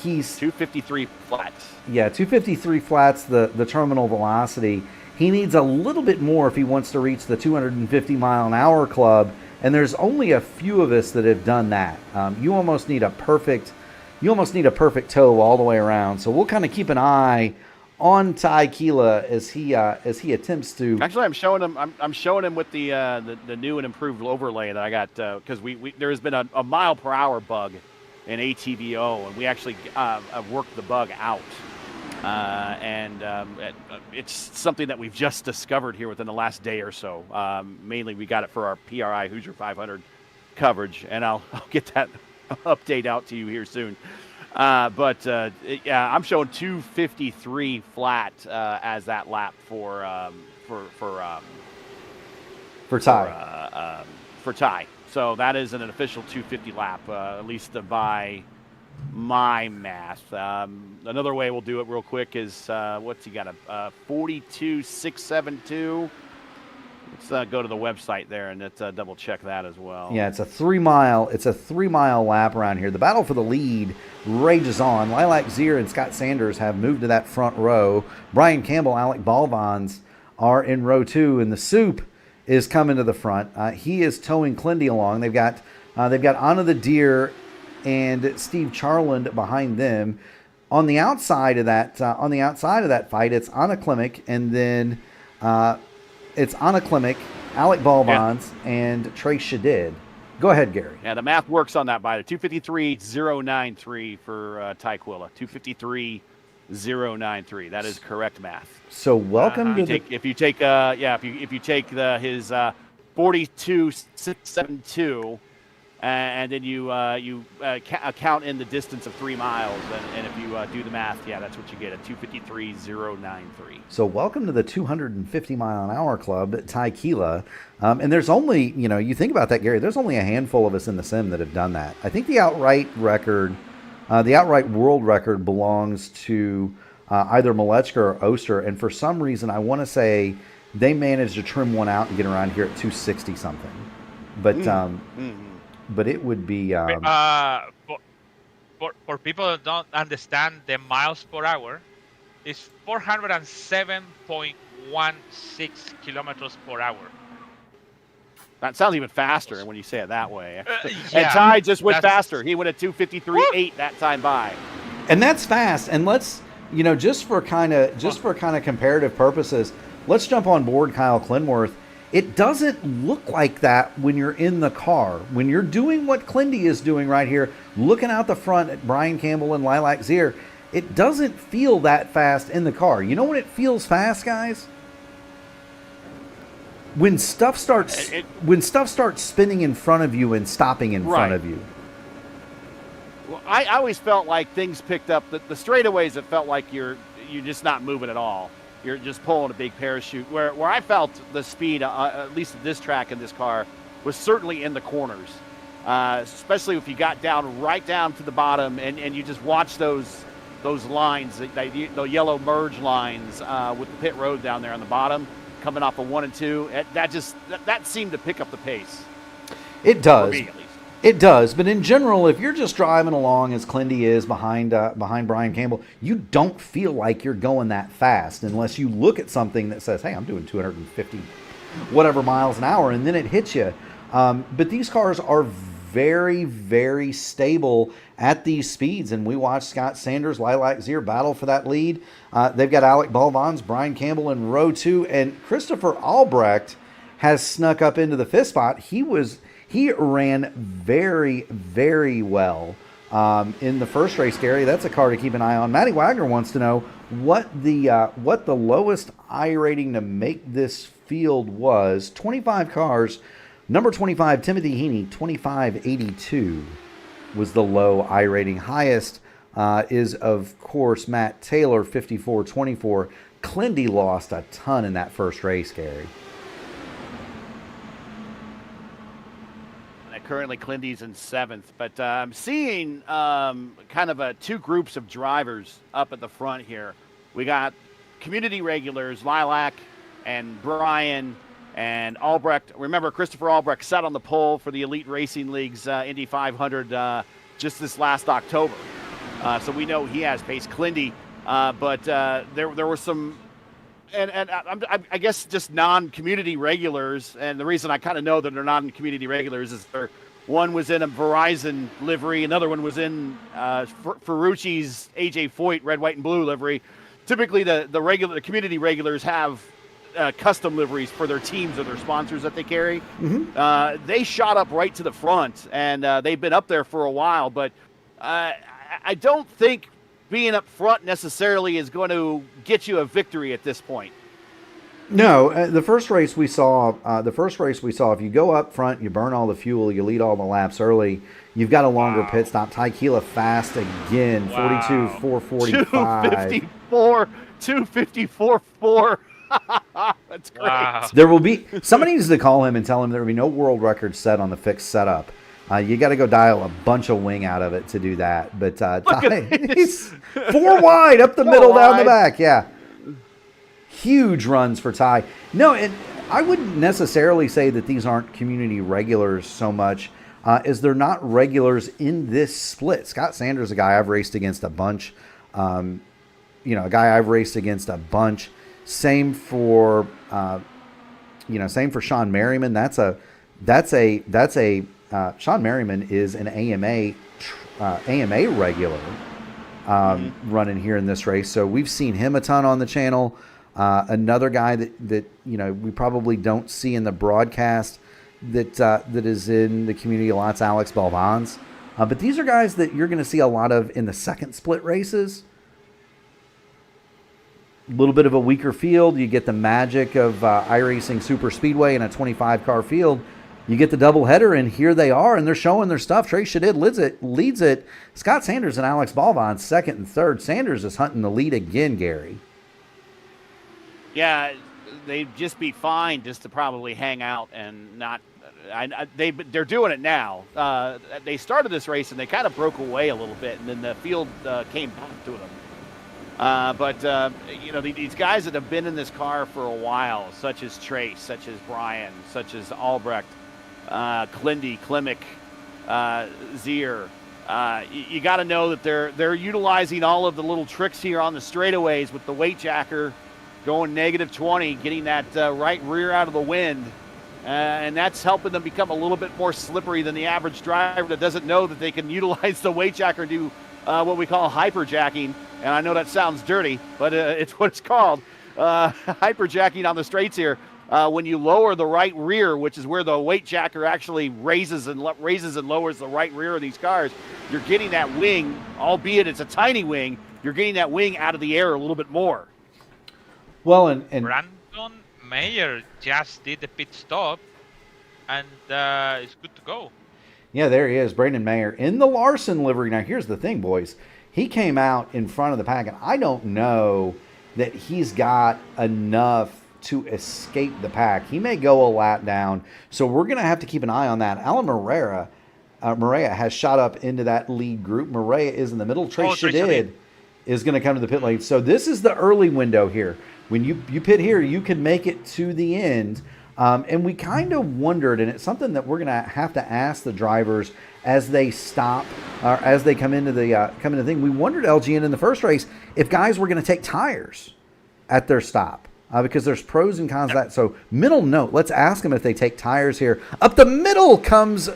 He's 253 flats. Yeah, 253 flats, the terminal velocity. He needs a little bit more if he wants to reach the 250 mile an hour club, and there's only a few of us that have done that. You almost need a perfect toe all the way around. So we'll kind of keep an eye on Ty Keela as he attempts to. Actually, I'm showing him with the new and improved overlay that I got because there has been a mile per hour bug in ATVO, and we actually worked the bug out. It's something that we've just discovered here within the last day or so. Mainly, we got it for our PRI Hoosier 500 coverage, and I'll get that update out to you here soon. Yeah, I'm showing 253 flat as that lap for Ty. For Ty. So that is an official 250 lap, at least by my math. Another way we'll do it real quick is what's he got? A 42.672. Let's go to the website there and let's double check that as well. Yeah, it's a 3 mile lap around here. The battle for the lead rages on. Lilac Zier and Scott Sanders have moved to that front row. Brian Campbell, Alec Balvans are in row 2, and the Soup is coming to the front. He is towing Clindy along. They've got Anna the Deer and Steve Charland behind them. On the outside of that fight, it's Anna Klimek, and then it's Anna Klimek, Alec Balvans, and Trey Shadid. Go ahead, Gary. Yeah, the math works on that by the 253.093 for Ty Quilla. 253.093. That is correct math. So welcome to if you take his 42.672 and then you count in the distance of 3 miles, and if you do the math, yeah, that's what you get, a 253.093. So welcome to the 250 mile an hour club, Ty Keela. And there's only, you think about that, Gary, there's only a handful of us in the sim that have done that. I think the outright world record belongs to either Malechka or Oster, and for some reason I want to say they managed to trim one out and get around here at 260 something. But but it would be for people that don't understand the miles per hour, it's 407.16 kilometers per hour. That sounds even faster when you say it that way. Yeah, and Ty just went faster. He went at 253.8 that time by. And that's fast. And let's, just for kind of comparative purposes, let's jump on board Kyle Clinworth. It doesn't look like that when you're in the car. When you're doing what Clindy is doing right here, looking out the front at Brian Campbell and Lilac Zier, it doesn't feel that fast in the car. You know when it feels fast, guys? When stuff starts spinning in front of you and stopping in front of you. Well, I always felt like things picked up. The straightaways, it felt like you're just not moving at all. You're just pulling a big parachute. Where I felt the speed, at least at this track in this car, was certainly in the corners. Especially if you got right down to the bottom and you just watch those lines, the yellow merge lines with the pit road down there on the bottom, coming off of 1 and 2. That seemed to pick up the pace. It does. For me, at least. It does, but in general, if you're just driving along as Clindy is behind Brian Campbell, you don't feel like you're going that fast unless you look at something that says, hey, I'm doing 250 whatever miles an hour, and then it hits you. But these cars are very, very stable at these speeds, and we watched Scott Sanders, Lilac Zier battle for that lead. They've got Alec Balvans, Brian Campbell in row 2, and Christopher Albrecht has snuck up into the 5th spot. He ran very, very well in the first race, Gary. That's a car to keep an eye on. Matty Wagner wants to know what the lowest I rating to make this field was. 25 cars. Number 25, Timothy Heaney, 2582 was the low I rating. Highest is, of course, Matt Taylor, 54-24. Clindy lost a ton in that first race, Gary. Currently, Clindy's in 7th, but I'm seeing kind of two groups of drivers up at the front here. We got community regulars, Lilac and Brian and Albrecht. Remember, Christopher Albrecht sat on the pole for the Elite Racing League's Indy 500 just this last October. So we know he has pace. Clindy, but there were some, and I guess just non-community regulars. And the reason I kind of know that they're non-community regulars is one was in a Verizon livery, another one was in Ferrucci's AJ Foyt red, white, and blue livery. Typically, the community regulars have custom liveries for their teams or their sponsors that they carry. Mm-hmm. They shot up right to the front, and they've been up there for a while, but I don't think being up front necessarily is going to get you a victory at this point. No, the first race we saw, if you go up front, you burn all the fuel, you lead all the laps early, you've got a longer pit stop. Ty Keela fast again, 42.445. 254.4. That's great. Wow. There will be, somebody needs to call him and tell him there will be no world record set on the fixed setup. You got to go dial a bunch of wing out of it to do that. But Ty, he's 4 wide, up the middle, down the back. Yeah. Huge runs for Ty. No, and I wouldn't necessarily say that these aren't community regulars so much as they're not regulars in this split. Scott Sanders is a guy I've raced against a bunch. Same for Sean Merriman. Sean Merriman is an AMA regular running here in this race. So we've seen him a ton on the channel. Another guy that we probably don't see in the broadcast that is in the community a lot's Alex Balvans. But these are guys that you're going to see a lot of in the second split races. A little bit of a weaker field. You get the magic of iRacing Superspeedway in a 25-car field. You get the doubleheader, and here they are, and they're showing their stuff. Trey Shadid leads it. Scott Sanders and Alex Balvans second and third. Sanders is hunting the lead again, Gary. Yeah, they'd just be fine just to probably hang out and not. They're doing it now. They started this race and they kind of broke away a little bit, and then the field came back to them. These guys that have been in this car for a while, such as Trace, such as Brian, such as Albrecht, Clindy, Klimek, Zier. You got to know that they're utilizing all of the little tricks here on the straightaways with the weight jacker going -20, getting that right rear out of the wind. And that's helping them become a little bit more slippery than the average driver that doesn't know that they can utilize the weight jacker and do what we call hyperjacking. And I know that sounds dirty, but it's what it's called. Hyperjacking on the straights here. When you lower the right rear, which is where the weight jacker actually raises and lowers the right rear of these cars, you're getting that wing, albeit it's a tiny wing, you're getting that wing out of the air a little bit more. Well, and Brandon Mayer just did the pit stop, and it's good to go. Yeah, there he is, Brandon Mayer in the Larson livery. Now, here's the thing, boys. He came out in front of the pack, and I don't know that he's got enough to escape the pack. He may go a lap down, so we're going to have to keep an eye on that. Alan Moreira has shot up into that lead group. Moreira is in the middle. Trey Shadid is going to come to the pit lane. So this is the early window here. When you pit here, you can make it to the end. And we kind of wondered, and it's something that we're going to have to ask the drivers as they stop or as they come into the thing. We wondered, LGN, in the first race if guys were going to take tires at their stop because there's pros and cons to that. So middle note, let's ask them if they take tires here. Up the middle comes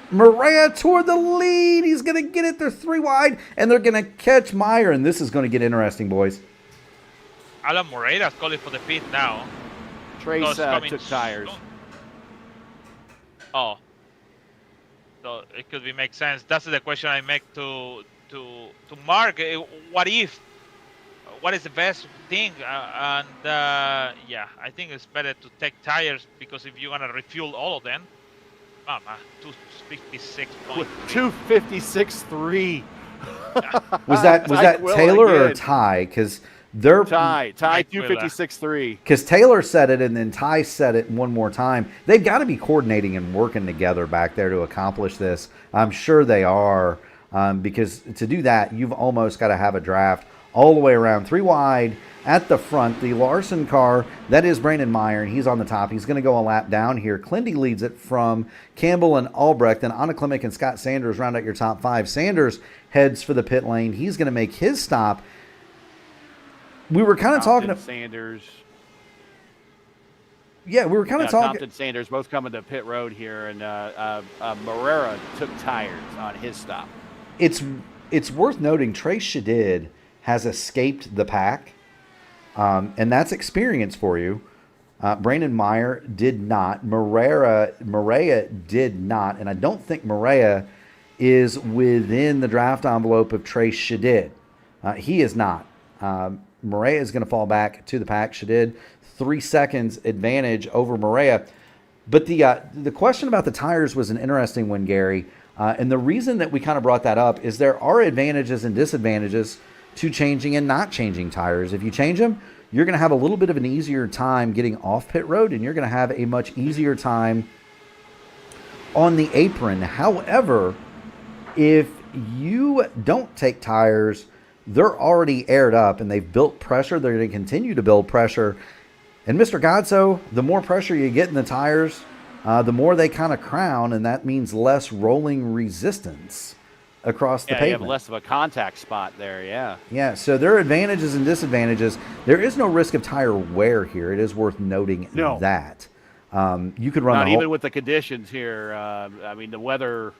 Moreira toward the lead. He's going to get it. They're 3 wide, and they're going to catch Meyer, and this is going to get interesting, boys. Alan Moreira's calling for the pit now. Trace took tires. Oh. So it could make sense. That's the question I make to Mark. What is the best thing? I think it's better to take tires because if you want to refuel all of them, 256.3. 256.3. Was that Taylor or Ty? Because they're Ty 256.3. Because Taylor said it and then Ty said it one more time. They've got to be coordinating and working together back there to accomplish this. I'm sure they are, because to do that, you've almost got to have a draft all the way around. 3 wide at the front. The Larson car, that is Brandon Meyer, and he's on the top. He's going to go a lap down here. Clindy leads it from Campbell and Albrecht. Then Anna Klimek and Scott Sanders round out your top 5. Sanders heads for the pit lane. He's going to make his stop. We were kind of talking to Sanders. Yeah, we were kind of talking. Compton and Sanders both coming to pit road here, and Morera took tires on his stop. It's worth noting Trace Shadid has escaped the pack, and that's experience for you. Brandon Meyer did not. Morea did not, and I don't think Morea is within the draft envelope of Trace Shadid. He is not. Morea is going to fall back to the pack. Shadid 3 seconds advantage over Morea. But the question about the tires was an interesting one, Gary. And the reason that we kind of brought that up is there are advantages and disadvantages to changing and not changing tires. If you change them, you're going to have a little bit of an easier time getting off pit road, and you're going to have a much easier time on the apron. However, if you don't take tires, they're already aired up and they've built pressure. They're going to continue to build pressure. And Mr. Godso, the more pressure you get in the tires, the more they kind of crown, and that means less rolling resistance across the pavement. You have less of a contact spot there, yeah. Yeah, so there are advantages and disadvantages. There is no risk of tire wear here. It is worth noting that. You could run Not even with the conditions here. I mean, the weather,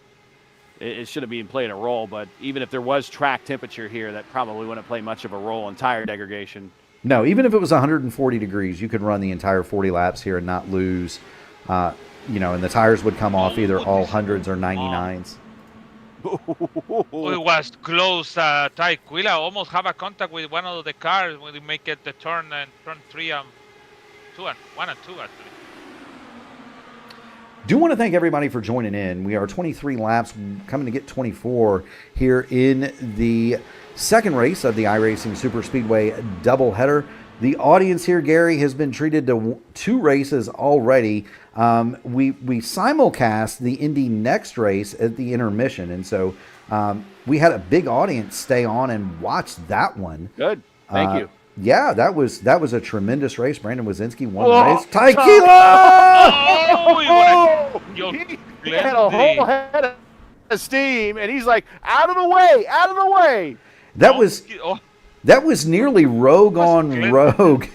it shouldn't be playing a role, but even if there was track temperature here, that probably wouldn't play much of a role in tire degradation. No, even if it was 140 degrees, you could run the entire 40 laps here and not lose. And the tires would come off either all hundreds or 99s. It was close. Ty Quilla almost have a contact with one of the cars when they make it the turn 3 and 2 and 1 and 2 actually. Do want to thank everybody for joining in. We are 23 laps, coming to get 24 here in the second race of the iRacing Superspeedway doubleheader. The audience here, Gary, has been treated to 2 races already. We simulcast the Indy next race at the intermission, and so we had a big audience stay on and watch that one. Good, thank you. Yeah, that was a tremendous race. Brandon Wazinski won the race. Tequila! He had a whole head of steam, and he's like, out of the way, out of the way. That was nearly rogue on rogue.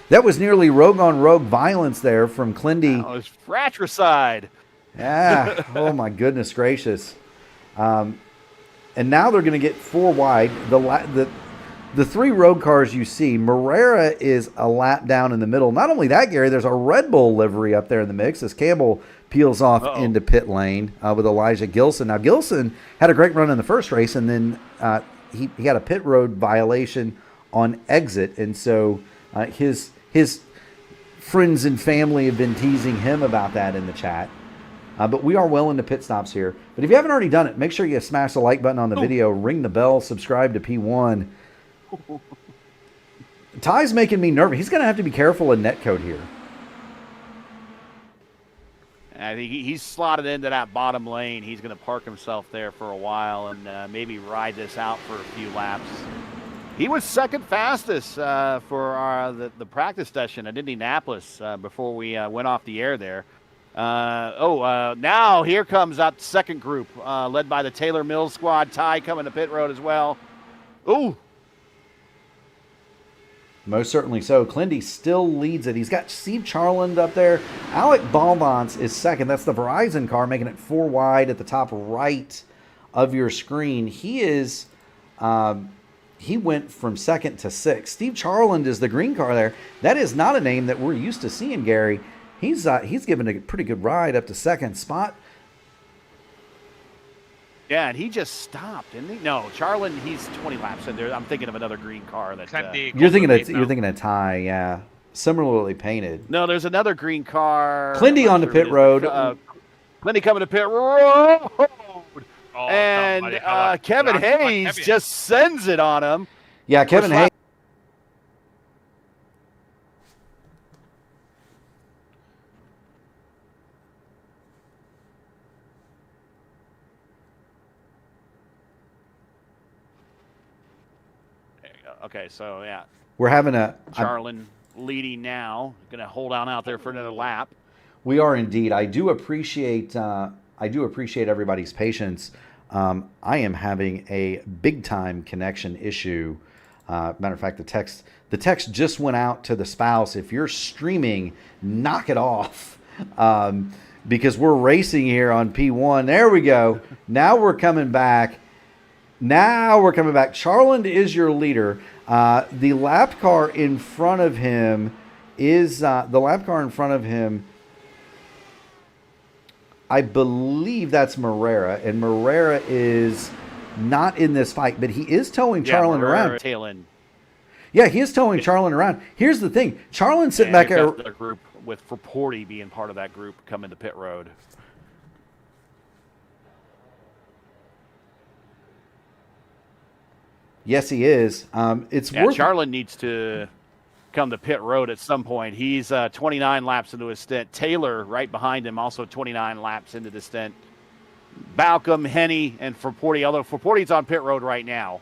That was nearly rogue on rogue violence there from Clindy. That was fratricide. Yeah. Oh my goodness gracious. And now they're going to get 4 wide. The 3 road cars you see, Morera is a lap down in the middle. Not only that, Gary, there's a Red Bull livery up there in the mix as Campbell peels off into pit lane with Elijah Gilson. Now, Gilson had a great run in the first race, and then he had a pit road violation on exit, and so his friends and family have been teasing him about that in the chat. But we are well into pit stops here. But if you haven't already done it, make sure you smash the like button on the video, ring the bell, subscribe to P1. Ty's making me nervous. He's going to have to be careful in netcode here. I think he's slotted into that bottom lane. He's going to park himself there for a while and maybe ride this out for a few laps. He was second fastest for the practice session at Indianapolis before we went off the air there. Now here comes that second group led by the Taylor Mills squad. Ty coming to pit road as well. Ooh. Most certainly so. Clindy still leads it. He's got Steve Charland up there. Alec Balvance is second. That's the Verizon car, making it 4 wide at the top right of your screen. He is, he went from second to 6th. Steve Charland is the green car there. That is not a name that we're used to seeing, Gary. He's given a pretty good ride up to second spot. Yeah, and he just stopped, didn't he? No, Charland, he's 20 laps in there. I'm thinking of another green car that you're thinking of Ty, yeah. Similarly painted. No, there's another green car. Clindy on the pit road. Clindy coming to pit road. and somebody, how about- Kevin come on, Hayes Kevin. just sends it on him. Yeah, Kevin First Hayes. There you go. Okay, so yeah, We're having a. Charlin leading now. Going to hold on out there for another lap. We are indeed. I do appreciate everybody's patience. I am having a big time connection issue. Matter of fact, the text just went out to the spouse. If you're streaming, knock it off, because we're racing here on P1. There we go. Now we're coming back. Charland is your leader. The lap car in front of him is I believe that's Morera, and Morera is not in this fight, but he is towing Charland around. Tail end. Yeah, he is towing Charland around. Here's the thing: Charland's sitting back here at comes the group with Forporti being part of that group coming to pit road. Yes, he is. Charland needs to come to pit road at some point. He's 29 laps into his stint. Taylor right behind him, also 29 laps into the stint. Balcom, Henny, and Forporti. Although Forporti's on pit road right now.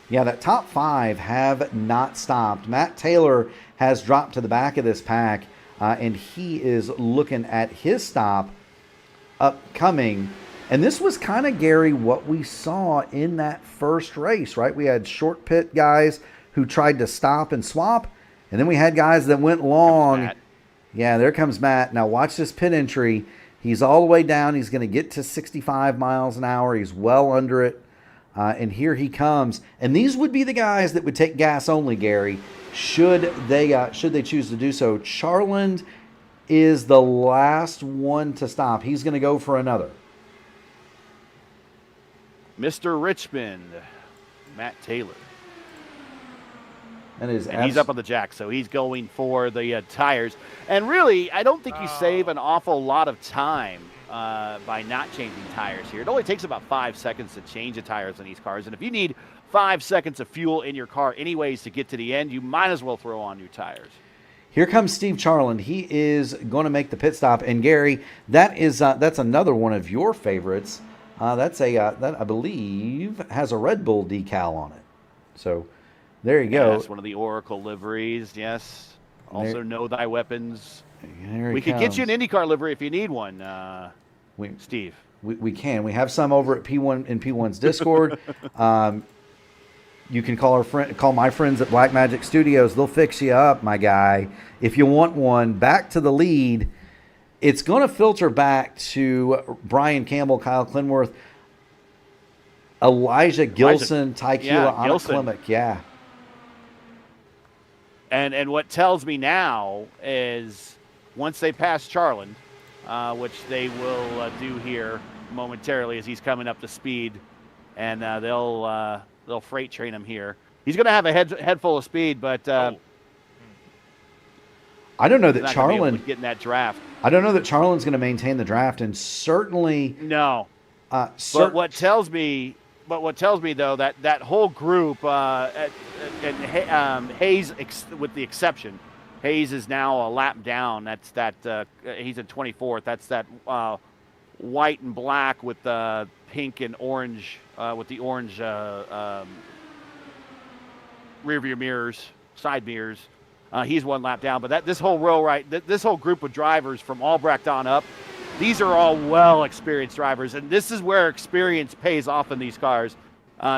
Yeah, that top five have not stopped. Matt Taylor has dropped to the back of this pack, and he is looking at his stop upcoming. And this was kind of, Gary, what we saw in that first race, right? We had short pit guys who tried to stop and swap, and then we had guys that went long. Yeah, there comes Matt. Now watch this pit entry. He's all the way down. He's going to get to 65 miles an hour. He's well under it. And here he comes. And these would be the guys that would take gas only, Gary, should they choose to do so. Charland is the last one to stop. He's going to go for another. Mr. Richmond, Matt Taylor. And he's up on the jack, so he's going for the tires. And really, I don't think you save an awful lot of time by not changing tires here. It only takes about 5 seconds to change the tires on these cars. And if you need 5 seconds of fuel in your car anyways to get to the end, you might as well throw on new tires. Here comes Steve Charland. He is going to make the pit stop. And Gary, that's another one of your favorites. That I believe has a Red Bull decal on it. So there you go. That's one of the Oracle liveries. Yes. Also, know thy weapons. We could get you an IndyCar livery if you need one, Steve. We can. We have some over at P1 in P1's Discord. You can call my friends at Black Magic Studios. They'll fix you up, my guy. If you want one, back to the lead. It's going to filter back to Brian Campbell, Kyle Clinworth, Elijah Gilson, Tyquila, Anna Klimek. Yeah. And what tells me now is once they pass Charland, which they will do here momentarily as he's coming up to speed, and they'll freight train him here. He's going to have a head full of speed, but I don't know that Charland getting that draft. I don't know that Charland's going to maintain the draft, and certainly no. But what tells me though that whole group and Hayes, with the exception, Hayes is now a lap down. That's he's at 24th. That's that white and black with the pink and orange with the orange rear view mirrors, side mirrors. He's one lap down, but this whole row this whole group of drivers from Albrecht on up, these are all well-experienced drivers, and this is where experience pays off in these cars.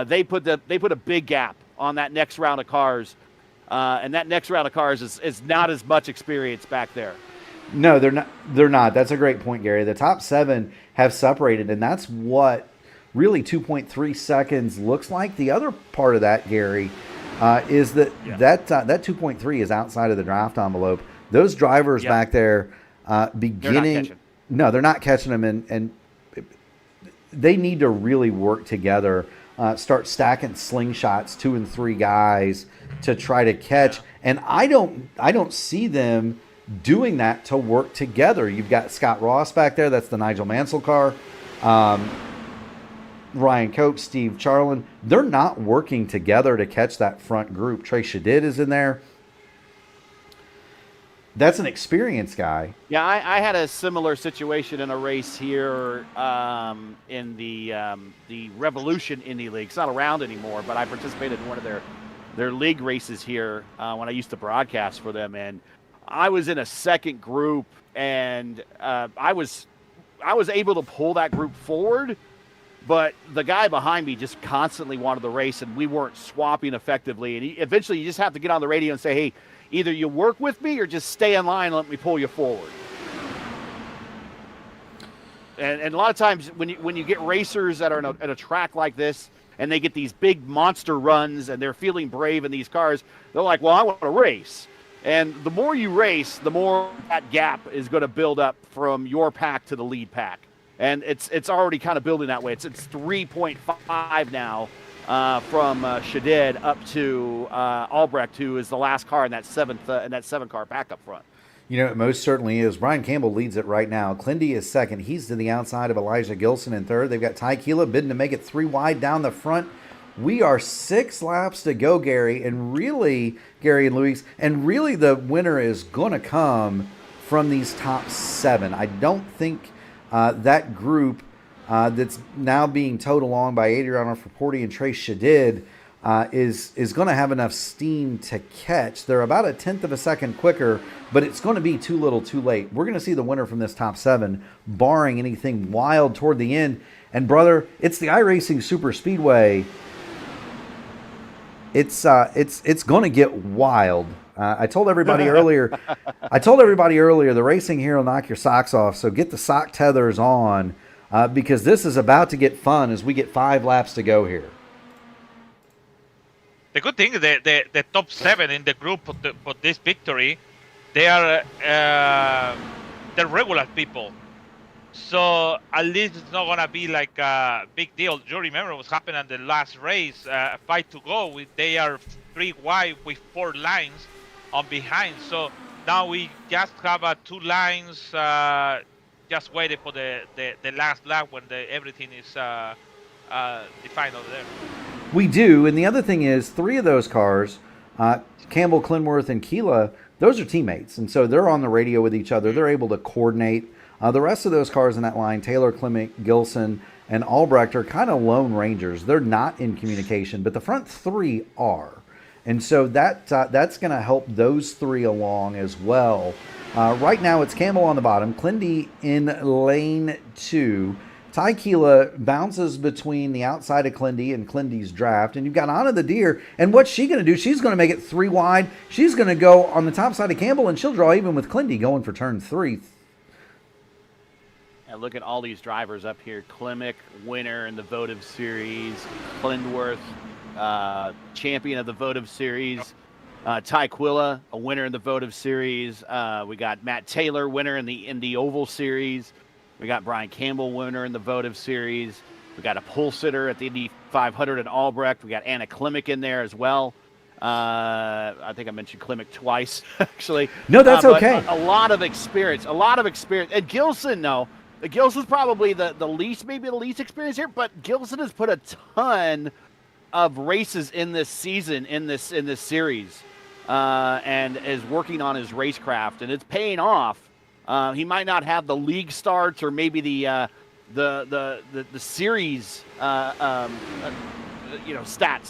They put a big gap on that next round of cars, and that next round of cars is not as much experience back there. No, they're not. That's a great point, Gary. The top 7 have separated, and that's what really 2.3 seconds looks like. The other part of that, Gary, is that 2.3 is outside of the draft envelope. Those drivers back there beginning. No, they're not catching them, and they need to really work together. Start stacking slingshots, 2 and 3 guys to try to catch. Yeah. And I don't see them doing that to work together. You've got Scott Ross back there. That's the Nigel Mansell car. Ryan Cope, Steve Charlin, they're not working together to catch that front group. Trey Shadid is in there. That's an experienced guy. Yeah, I had a similar situation in a race here in the Revolution Indy League. It's not around anymore, but I participated in one of their league races here when I used to broadcast for them, and I was in a second group, and I was able to pull that group forward, but the guy behind me just constantly wanted the race, and we weren't swapping effectively. And eventually, you just have to get on the radio and say, "Hey, either you work with me or just stay in line and let me pull you forward." And a lot of times when you get racers that are at a track like this and they get these big monster runs and they're feeling brave in these cars, they're like, "Well, I want to race." And the more you race, the more that gap is going to build up from your pack to the lead pack. And it's already kind of building that way. It's 3.5 now from Shadid up to Albrecht, who is the last car in that seven car pack up front. You know, it most certainly is. Brian Campbell leads it right now. Clindy is second. He's to the outside of Elijah Gilson in third. They've got Ty Keela bidding to make it 3 wide down the front. We are 6 laps to go, Gary, and really, Gary and Luis, and really the winner is going to come from these top 7. I don't think that group that's now being towed along by Adriano Fraporti and Trey Shadid is going to have enough steam to catch. They're about 1/10 of a second quicker, but it's going to be too little too late. We're going to see the winner from this top 7, barring anything wild toward the end. And, brother, it's the iRacing Superspeedway. It's going to get wild. I told everybody earlier. The racing here will knock your socks off. So get the sock tethers on because this is about to get fun as we get 5 laps to go here. The good thing is the top 7 in the group for this victory, they are they're regular people. So at least it's not gonna be like a big deal. You remember what's happened in the last race, 5 to go. They are 3 wide with 4 lines on behind. So now we just have 2 lines, just waiting for the last lap when everything is defined over there. We do, and the other thing is 3 of those cars, Campbell, Clinworth, and Keela, those are teammates, and so they're on the radio with each other. They're able to coordinate. The rest of those cars in that line, Taylor, Clement, Gilson, and Albrecht, are kind of lone rangers. They're not in communication, but the front 3 are. And so that's going to help those 3 along as well. Right now, it's Campbell on the bottom, Clindy in lane 2. Ty Keela bounces between the outside of Clindy and Clindy's draft. And you've got Anna the Deer. And what's she going to do? She's going to make it 3 wide. She's going to go on the top side of Campbell, and she'll draw even with Clindy going for turn 3. And look at all these drivers up here. Klimek, winner in the Votive Series. Klindworth, champion of the Votive Series. Ty Quilla, a winner in the Votive Series. We got Matt Taylor, winner in the Indy Oval Series. We got Brian Campbell, winner in the Votive Series. We got a pole sitter at the Indy 500 in Albrecht. We got Anna Klimek in there as well. I think I mentioned Klimek twice, actually. No, that's okay. A lot of experience. And Gilson, no. Gilson's probably the least experienced here, but Gilson has put a ton of races in this season, in this series, and is working on his racecraft, and it's paying off. He might not have the league starts or maybe the series stats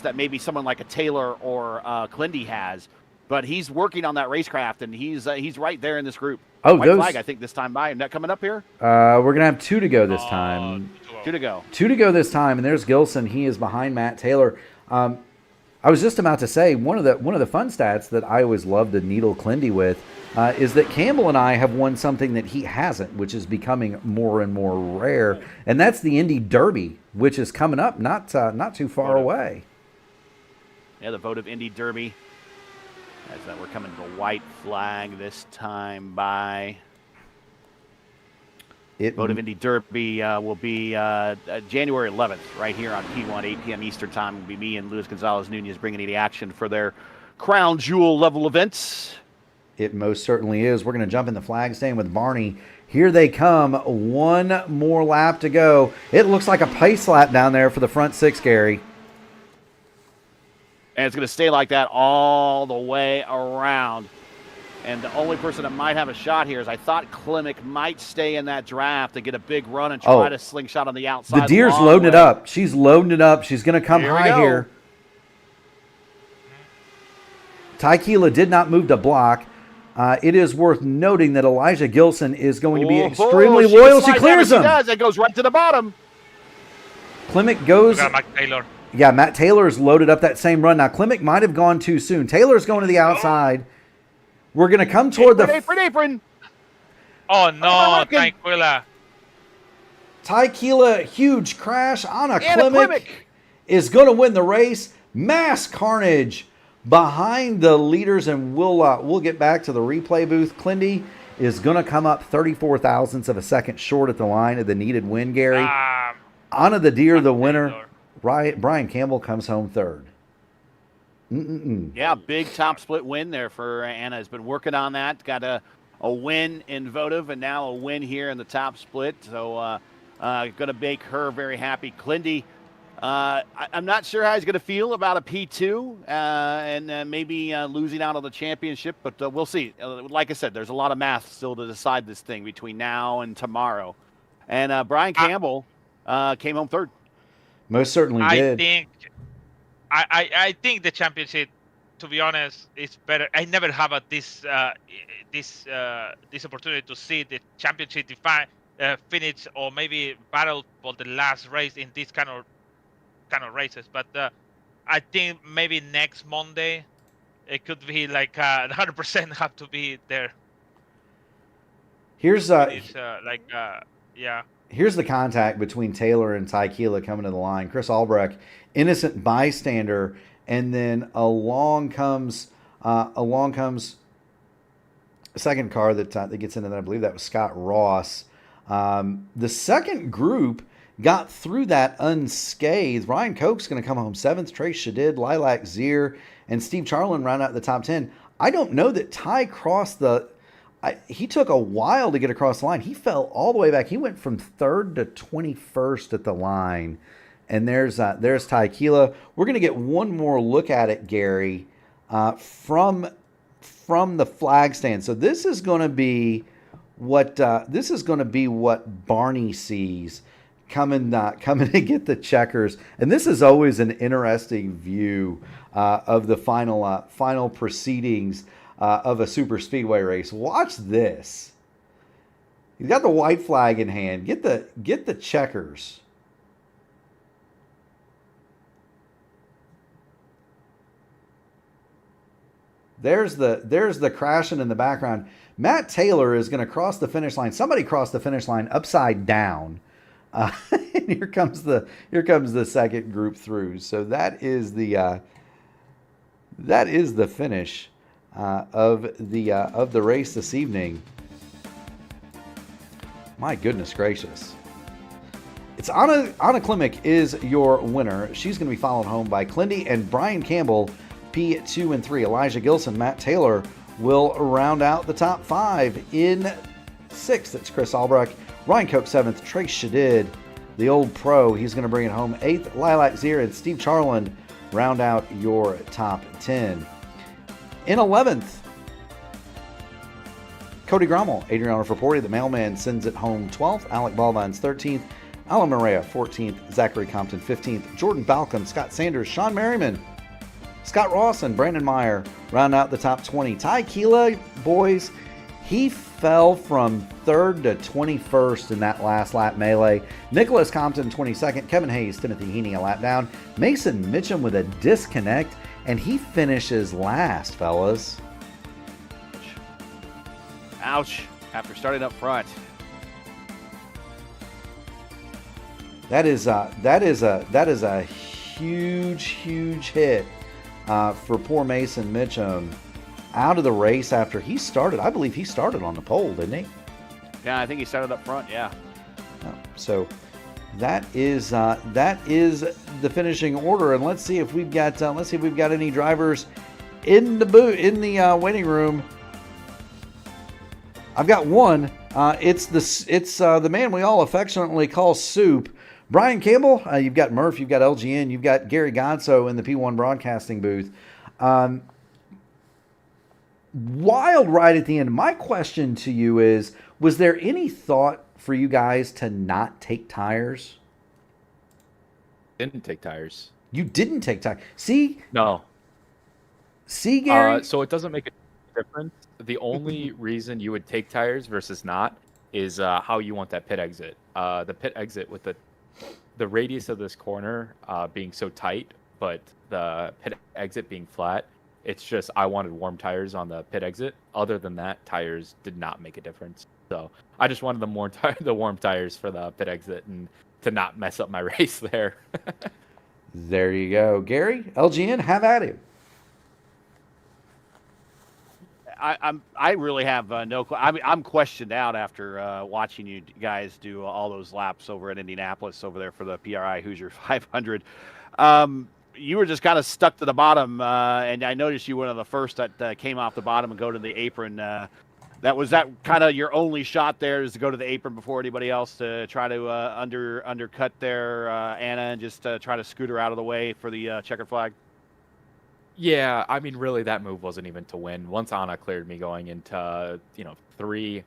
that maybe someone like a Taylor or Clindy has, but he's working on that racecraft, and he's right there in this group. Oh, White flag, I think, this time by. Isn't that coming up here? We're going to have 2 to go this time. 2 to go. 2 to go this time, and there's Gilson. He is behind Matt Taylor. I was just about to say, one of the fun stats that I always love to needle Clindy with is that Campbell and I have won something that he hasn't, which is becoming more and more rare, and that's the Indy Derby, which is coming up not too far away. Yeah, the Votive Indy Derby. As that we're coming to a white flag this time by. Votive Indy Derby will be January 11th, right here on P1, 8 p.m. Eastern Time. Will be me and Luis Gonzalez Nunez bringing you the action for their Crown Jewel level events. It most certainly is. We're going to jump in the flag stand with Barney. Here they come. One more lap to go. It looks like a pace lap down there for the front six, Gary. And it's going to stay like that all the way around. And the only person that might have a shot here is I thought Klimek might stay in that draft to get a big run and try to slingshot on the outside. The Deer's loading it up. She's loading it up. She's going to come high here. Tykeela did not move to block. It is worth noting that Elijah Gilson is going to be extremely loyal. She clears him. She does. It goes right to the bottom. Klimek goes. Matt Taylor. Yeah, Matt Taylor's loaded up that same run. Now, Klimek might have gone too soon. Taylor's going to the outside. We're going to come toward the... Apron. Oh, no, Tykeela. Tykeela, huge crash. Anna Klimek is going to win the race. Mass carnage behind the leaders, and we'll get back to the replay booth. Clindy is going to come up 34 thousandths of a second short at the line of the needed win, Gary. Anna the Deer, the winner. Brian Campbell comes home third. Yeah, big top split win there for Anna. Has been working on that. Got a win in votive and now a win here in the top split. So going to make her very happy. Clindy, I'm not sure how he's going to feel about a P2 and maybe losing out on the championship, but we'll see. Like I said, there's a lot of math still to decide this thing between now and tomorrow. And Brian Campbell came home third. Most certainly did. I think the championship, to be honest, is better. I never have this opportunity to see the championship finish or maybe battle for the last race in this kind of races. But I think maybe next Monday it could be like 100% have to be there. Here's yeah. Here's the contact between Taylor and Tykeela coming to the line. Chris Albrecht, innocent bystander, and then along comes a second car that gets into that. I believe that was Scott Ross. The second group got through that unscathed. Ryan Koch's going to come home seventh. Trace Shadid, Lilac Zier, and Steve Charlin round out the top 10. I don't know that Ty crossed he took a while to get across the line. He fell all the way back. He went from third to 21st at the line. And there's Tykeela. We're going to get one more look at it, Gary, from the flag stand. So this is going to be what Barney sees coming to get the checkers. And this is always an interesting view of the final proceedings of a super speedway race. Watch this. He's got the white flag in hand. Get the checkers. There's the crashing in the background. Matt Taylor is going to cross the finish line. Somebody crossed the finish line upside down. And here comes the second group through. So that is the finish of the race this evening. My goodness gracious. It's Anna Klimek is your winner. She's going to be followed home by Clindy and Brian Campbell, P2 and 3. Elijah Gilson, Matt Taylor will round out the top 5. In 6th, it's Chris Albrecht. Ryan Koch 7th. Trace Shadid, the old pro, he's going to bring it home. 8th, Lilac Zier and Steve Charland round out your top 10. In 11th, Cody Grommel, Adriano Fraporti, the mailman, sends it home 12th. Alec Ballvine's 13th. Alan Marea, 14th. Zachary Compton, 15th. Jordan Balcom, Scott Sanders, Sean Merriman, Scott Ross, and Brandon Meyer round out the top 20. Tykeela, boys, he fell from 3rd to 21st in that last lap melee. Nicholas Compton, 22nd. Kevin Hayes, Timothy Heaney, a lap down. Mason Mitchum with a disconnect, and he finishes last, fellas. Ouch. After starting up front. That is a huge hit for poor Mason Mitchum. Out of the race after he started. I believe he started on the pole, didn't he? Yeah, I think he started up front. Yeah. So that is the finishing order, and let's see if we've got any drivers in the waiting room I've got one. It's the man we all affectionately call Soup. Brian Campbell, you've got Murph, you've got LGN, you've got Gary Godso in the P1 broadcasting booth. Wild ride at the end. My question to you is, was there any thought for you guys to not take tires? Didn't take tires. You didn't take tires. See? No. See, Gary? So it doesn't make a difference. The only reason you would take tires versus not is how you want that pit exit. The pit exit with the radius of this corner being so tight, but the pit exit being flat, it's just I wanted warm tires on the pit exit. Other than that, tires did not make a difference. So I just wanted the warm tires for the pit exit and to not mess up my race there. There you go. Gary, LGN, have at it. I really have no. I'm questioned out after watching you guys do all those laps over at Indianapolis over there for the PRI Hoosier 500. You were just kind of stuck to the bottom, and I noticed you were one of the first that came off the bottom and go to the apron. That kind of your only shot there is to go to the apron before anybody else to try to undercut there, Anna, and just try to scoot her out of the way for the checkered flag. Yeah, I mean, really, that move wasn't even to win. Once Anna cleared me going into, 3,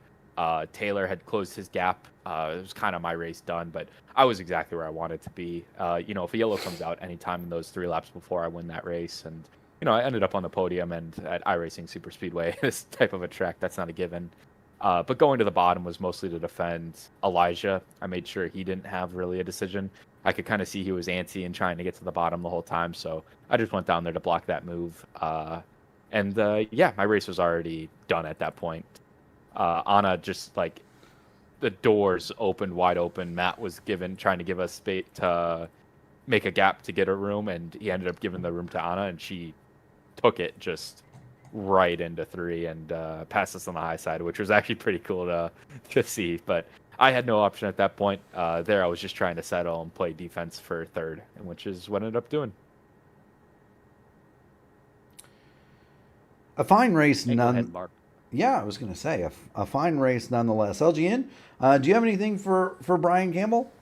Taylor had closed his gap. It was kind of my race done, but I was exactly where I wanted to be. If a yellow comes out anytime in those 3 laps before I win that race, and, I ended up on the podium and at iRacing Superspeedway, this type of a track, that's not a given. But going to the bottom was mostly to defend Elijah. I made sure he didn't have really a decision. I could kind of see he was antsy and trying to get to the bottom the whole time, so I just went down there to block that move. My race was already done at that point. Anna just, the doors opened wide open. Matt was trying to give us space to make a gap to get a room, and he ended up giving the room to Anna, and she took it just right into 3 and passed us on the high side, which was actually pretty cool to see. But I had no option at that point. I was just trying to settle and play defense for 3rd, which is what I ended up doing. A fine race, Mark. Yeah, I was going to say a fine race nonetheless. LGN, do you have anything for Brian Campbell?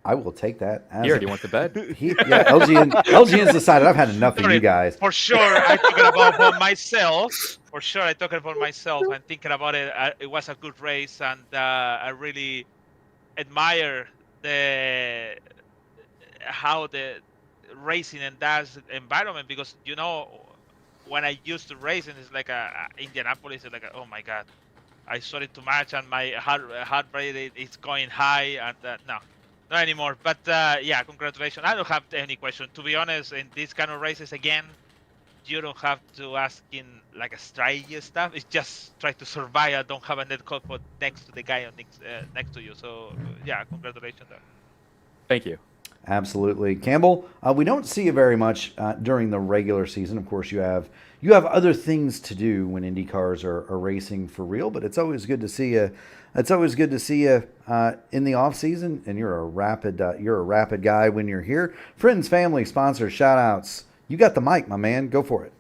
I will take that. You already went to bed. LGN's decided I've had enough of you guys. For sure, I talking about myself. For sure, I talking about myself and thinking about it. It was a good race, and I really admire how the racing and that environment, because when I used to racing, it's like Indianapolis is oh my god, I saw it too much and my heart rate is going high, and no, not anymore. But congratulations. I don't have any question, to be honest. In these kind of races, again, you don't have to ask in a strategy stuff. It's just try to survive and don't have a net code for next to the guy next to you. So congratulations there. Thank you. Absolutely. Campbell, we don't see you very much during the regular season. Of course, you have other things to do when Indy cars are racing for real, but it's always good to see you. It's always good to see you in the off season, and you're a rapid guy when you're here. Friends, family, sponsors, shout outs. You got the mic, my man. Go for it.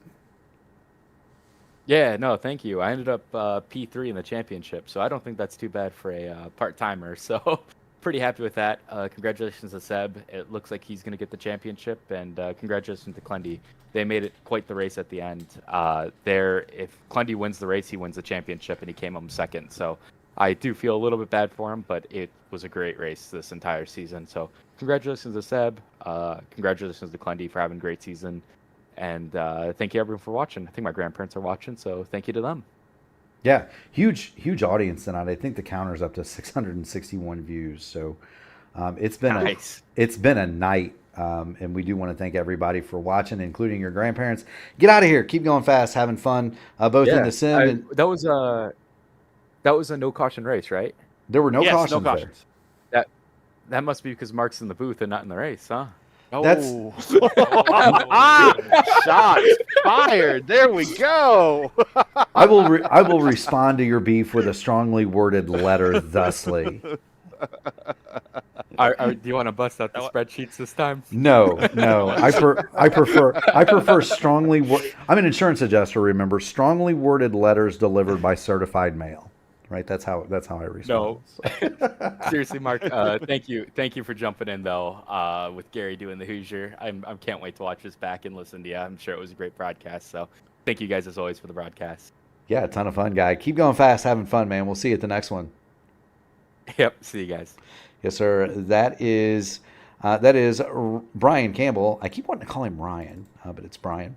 Yeah, no, thank you. I ended up P3 in the championship, so I don't think that's too bad for a part-timer. So pretty happy with that. Congratulations to Seb. It looks like he's going to get the championship, and congratulations to Clendy. They made it quite the race at the end. If Clendy wins the race, he wins the championship, and he came home 2nd. So I do feel a little bit bad for him, but it was a great race this entire season. So congratulations to Seb. Congratulations to Clendy for having a great season. And thank you, everyone, for watching. I think my grandparents are watching, so thank you to them. Yeah, huge audience tonight. I think the counter's up to 661 views. So it's been a night, and we do want to thank everybody for watching, including your grandparents. Get out of here. Keep going fast, having fun, both in the sim. That was a no caution race, right? There were no cautions. No cautions. That must be because Mark's in the booth and not in the race, huh? That's shots fired. There we go. I will respond to your beef with a strongly worded letter thusly. Do you want to bust out the spreadsheets this time? No. I prefer strongly. I'm an insurance adjuster. Remember, strongly worded letters delivered by certified mail. Right. That's how I respond. No, seriously, Mark. Thank you for jumping in though. With Gary doing the Hoosier, I can't wait to watch this back and listen to you. I'm sure it was a great broadcast. So thank you guys as always for the broadcast. Yeah, a ton of fun, guy. Keep going fast, having fun, man. We'll see you at the next one. Yep. See you guys. Yes, sir. That is Brian Campbell. I keep wanting to call him Ryan, but it's Brian.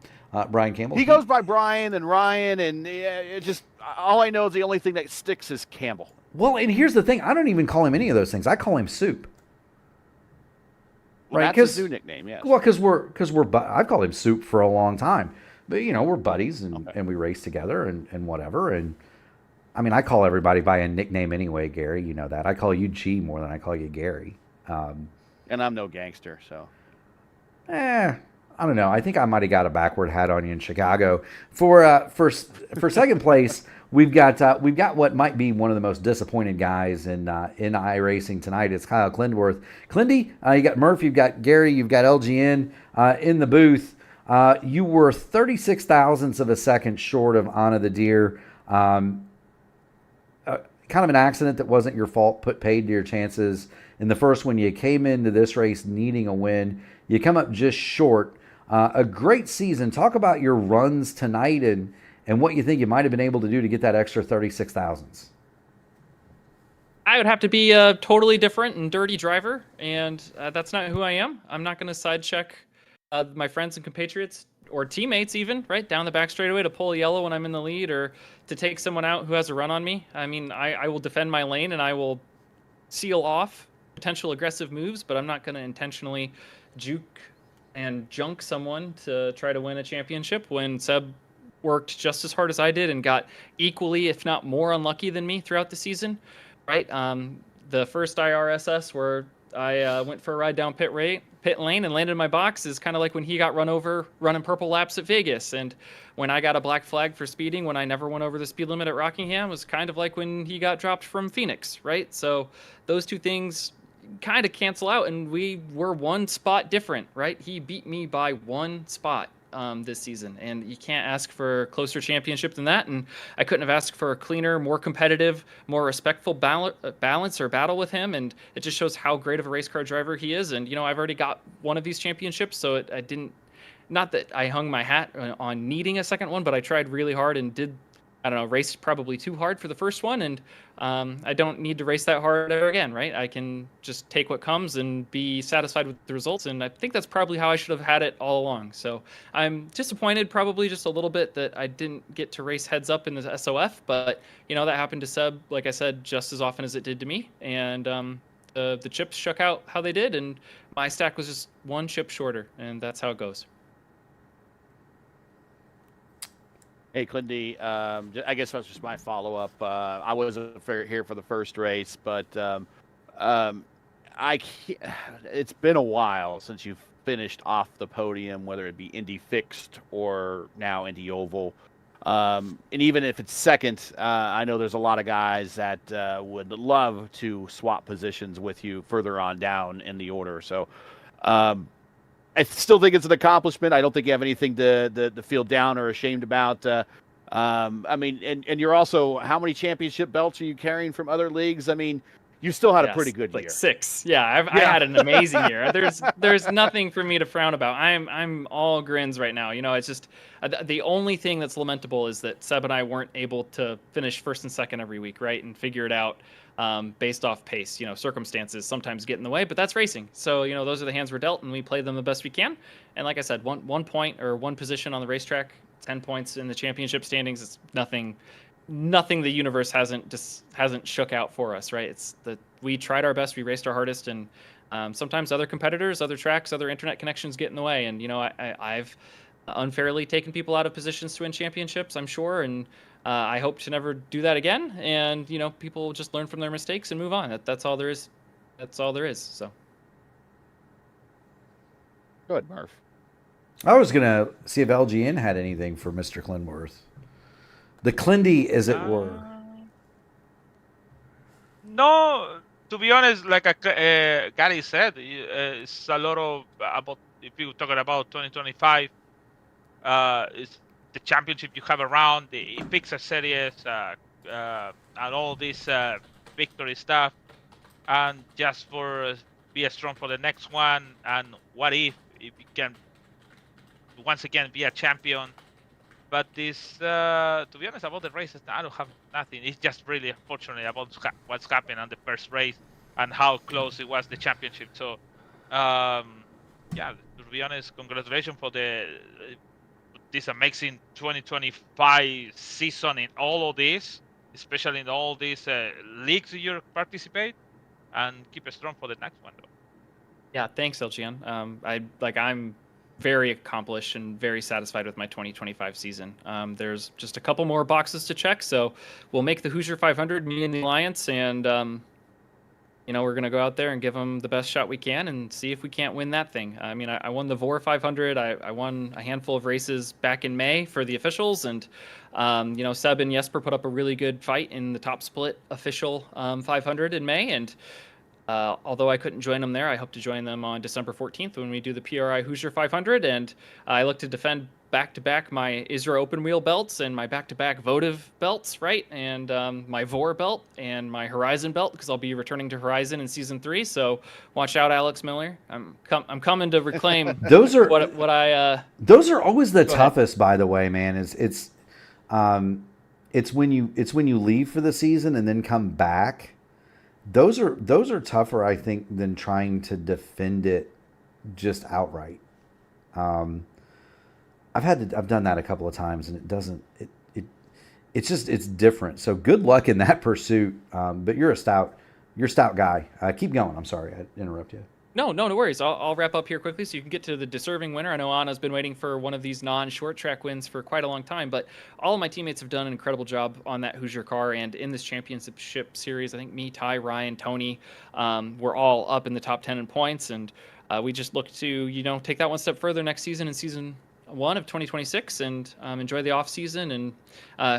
Brian Campbell. He goes by Brian and Ryan, and it just all I know is the only thing that sticks is Campbell. Well, and here's the thing. I don't even call him any of those things. I call him Soup. Well, right? That's his new nickname, yes. Well, because I've called him Soup for a long time. But, we're buddies, and we race together and whatever. And, I mean, I call everybody by a nickname anyway, Gary. You know that. I call you G more than I call you Gary. And I'm no gangster, so. I don't know. I think I might have got a backward hat on you in Chicago. For second place, we've got what might be one of the most disappointed guys in iRacing tonight. It's Kyle Clindworth. Clindy, you got Murph, you've got Gary, you've got LGN in the booth. You were 36 thousandths of a second short of Anna the Deer. Kind of an accident that wasn't your fault, put paid to your chances. In the first one, you came into this race needing a win. You come up just short. A great season. Talk about your runs tonight and what you think you might have been able to do to get that extra 36 thousandths. I would have to be a totally different and dirty driver, and that's not who I am. I'm not going to side check my friends and compatriots or teammates even, right, down the back straightaway to pull a yellow when I'm in the lead or to take someone out who has a run on me. I mean, I will defend my lane and I will seal off potential aggressive moves, but I'm not going to intentionally juke and junk someone to try to win a championship when Seb worked just as hard as I did and got equally, if not more, unlucky than me throughout the season, right? The first IRSS where I went for a ride down pit lane and landed in my box is kind of like when he got run over running purple laps at Vegas. And when I got a black flag for speeding when I never went over the speed limit at Rockingham was kind of like when he got dropped from Phoenix, right? So those two things kind of cancel out, and we were one spot different, right? He beat me by one spot this season, and you can't ask for a closer championship than that. And I couldn't have asked for a cleaner, more competitive, more respectful balance or battle with him. And it just shows how great of a race car driver he is. And I've already got one of these championships, so I didn't. Not that I hung my hat on needing a second one, but I tried really hard and did. I don't know, raced probably too hard for the first one, and I don't need to race that hard ever again, right? I can just take what comes and be satisfied with the results, and I think that's probably how I should have had it all along. So I'm disappointed probably just a little bit that I didn't get to race heads up in the SOF, but, that happened to Seb, like I said, just as often as it did to me, and the chips shook out how they did, and my stack was just one chip shorter, and that's how it goes. Hey, Clindy, I guess that's just my follow-up. I wasn't here for the first race, but it's been a while since you've finished off the podium, whether it be Indy Fixed or now Indy Oval. And even if it's second, I know there's a lot of guys that would love to swap positions with you further on down in the order. So I still think it's an accomplishment. I don't think you have anything to feel down or ashamed about. I mean, and you're also, how many championship belts are you carrying from other leagues? I mean, you still had a pretty good year. 6. Yeah, I had an amazing year. There's nothing for me to frown about. I'm all grins right now. It's just the only thing that's lamentable is that Seb and I weren't able to finish first and second every week, right, and figure it out. Based off pace, circumstances sometimes get in the way, but that's racing. So, those are the hands we're dealt, and we play them the best we can. And like I said, one point or one position on the racetrack, 10 points in the championship standings. It's nothing the universe hasn't shook out for us, right? It's that we tried our best, we raced our hardest, and sometimes other competitors, other tracks, other internet connections get in the way. And I've unfairly taken people out of positions to win championships, I'm sure, and I hope to never do that again. And people just learn from their mistakes and move on. That's all there is. That's all there is. So good, Murph. I was gonna see if LGN had anything for Mr. Clindworth. The Clindy, as it were. No, to be honest, like Gary said, it's a lot of about if you're talking about 2025. It's the championship you have around the Pixar series and all this victory stuff, and just for be strong for the next one. And what if you can once again be a champion? But this, to be honest, about the races, I don't have nothing. It's just really unfortunate about what's happened on the first race and how close it was the championship. So, yeah, to be honest, congratulations for this amazing 2025 season in all of this, especially in all these leagues you participate, and keep it strong for the next one, though. Yeah, thanks, LGN. I'm very accomplished and very satisfied with my 2025 season. There's just a couple more boxes to check, so we'll make the Hoosier 500, me and the Alliance, and we're going to go out there and give them the best shot we can and see if we can't win that thing. I mean, I won the VOR 500. I won a handful of races back in May for the officials, and Seb and Jesper put up a really good fight in the top split official 500 in May, and although I couldn't join them there, I hope to join them on December 14th when we do the PRI Hoosier 500, and I look to defend back-to-back my ISRA open wheel belts and my back-to-back votive belts, right? And my VOR belt and my Horizon belt, because I'll be returning to Horizon in Season 3, so watch out, Alex Miller. I'm coming to reclaim those are what I... Those are always the toughest, by the way, man. It's when you leave for the season and then come back. Those are tougher, I think, than trying to defend it just outright. I've done that a couple of times, and it's different. So good luck in that pursuit. But you're a stout guy. Keep going. I'm sorry I interrupted you. No worries. I'll wrap up here quickly so you can get to the deserving winner. I know Anna's been waiting for one of these non-short track wins for quite a long time, but all of my teammates have done an incredible job on that Hoosier car and in this championship series. I think me, Ty, Ryan, Tony, we're all up in the top 10 in points, and we just look to take that one step further next season in season 1 of 2026 and enjoy the off season, and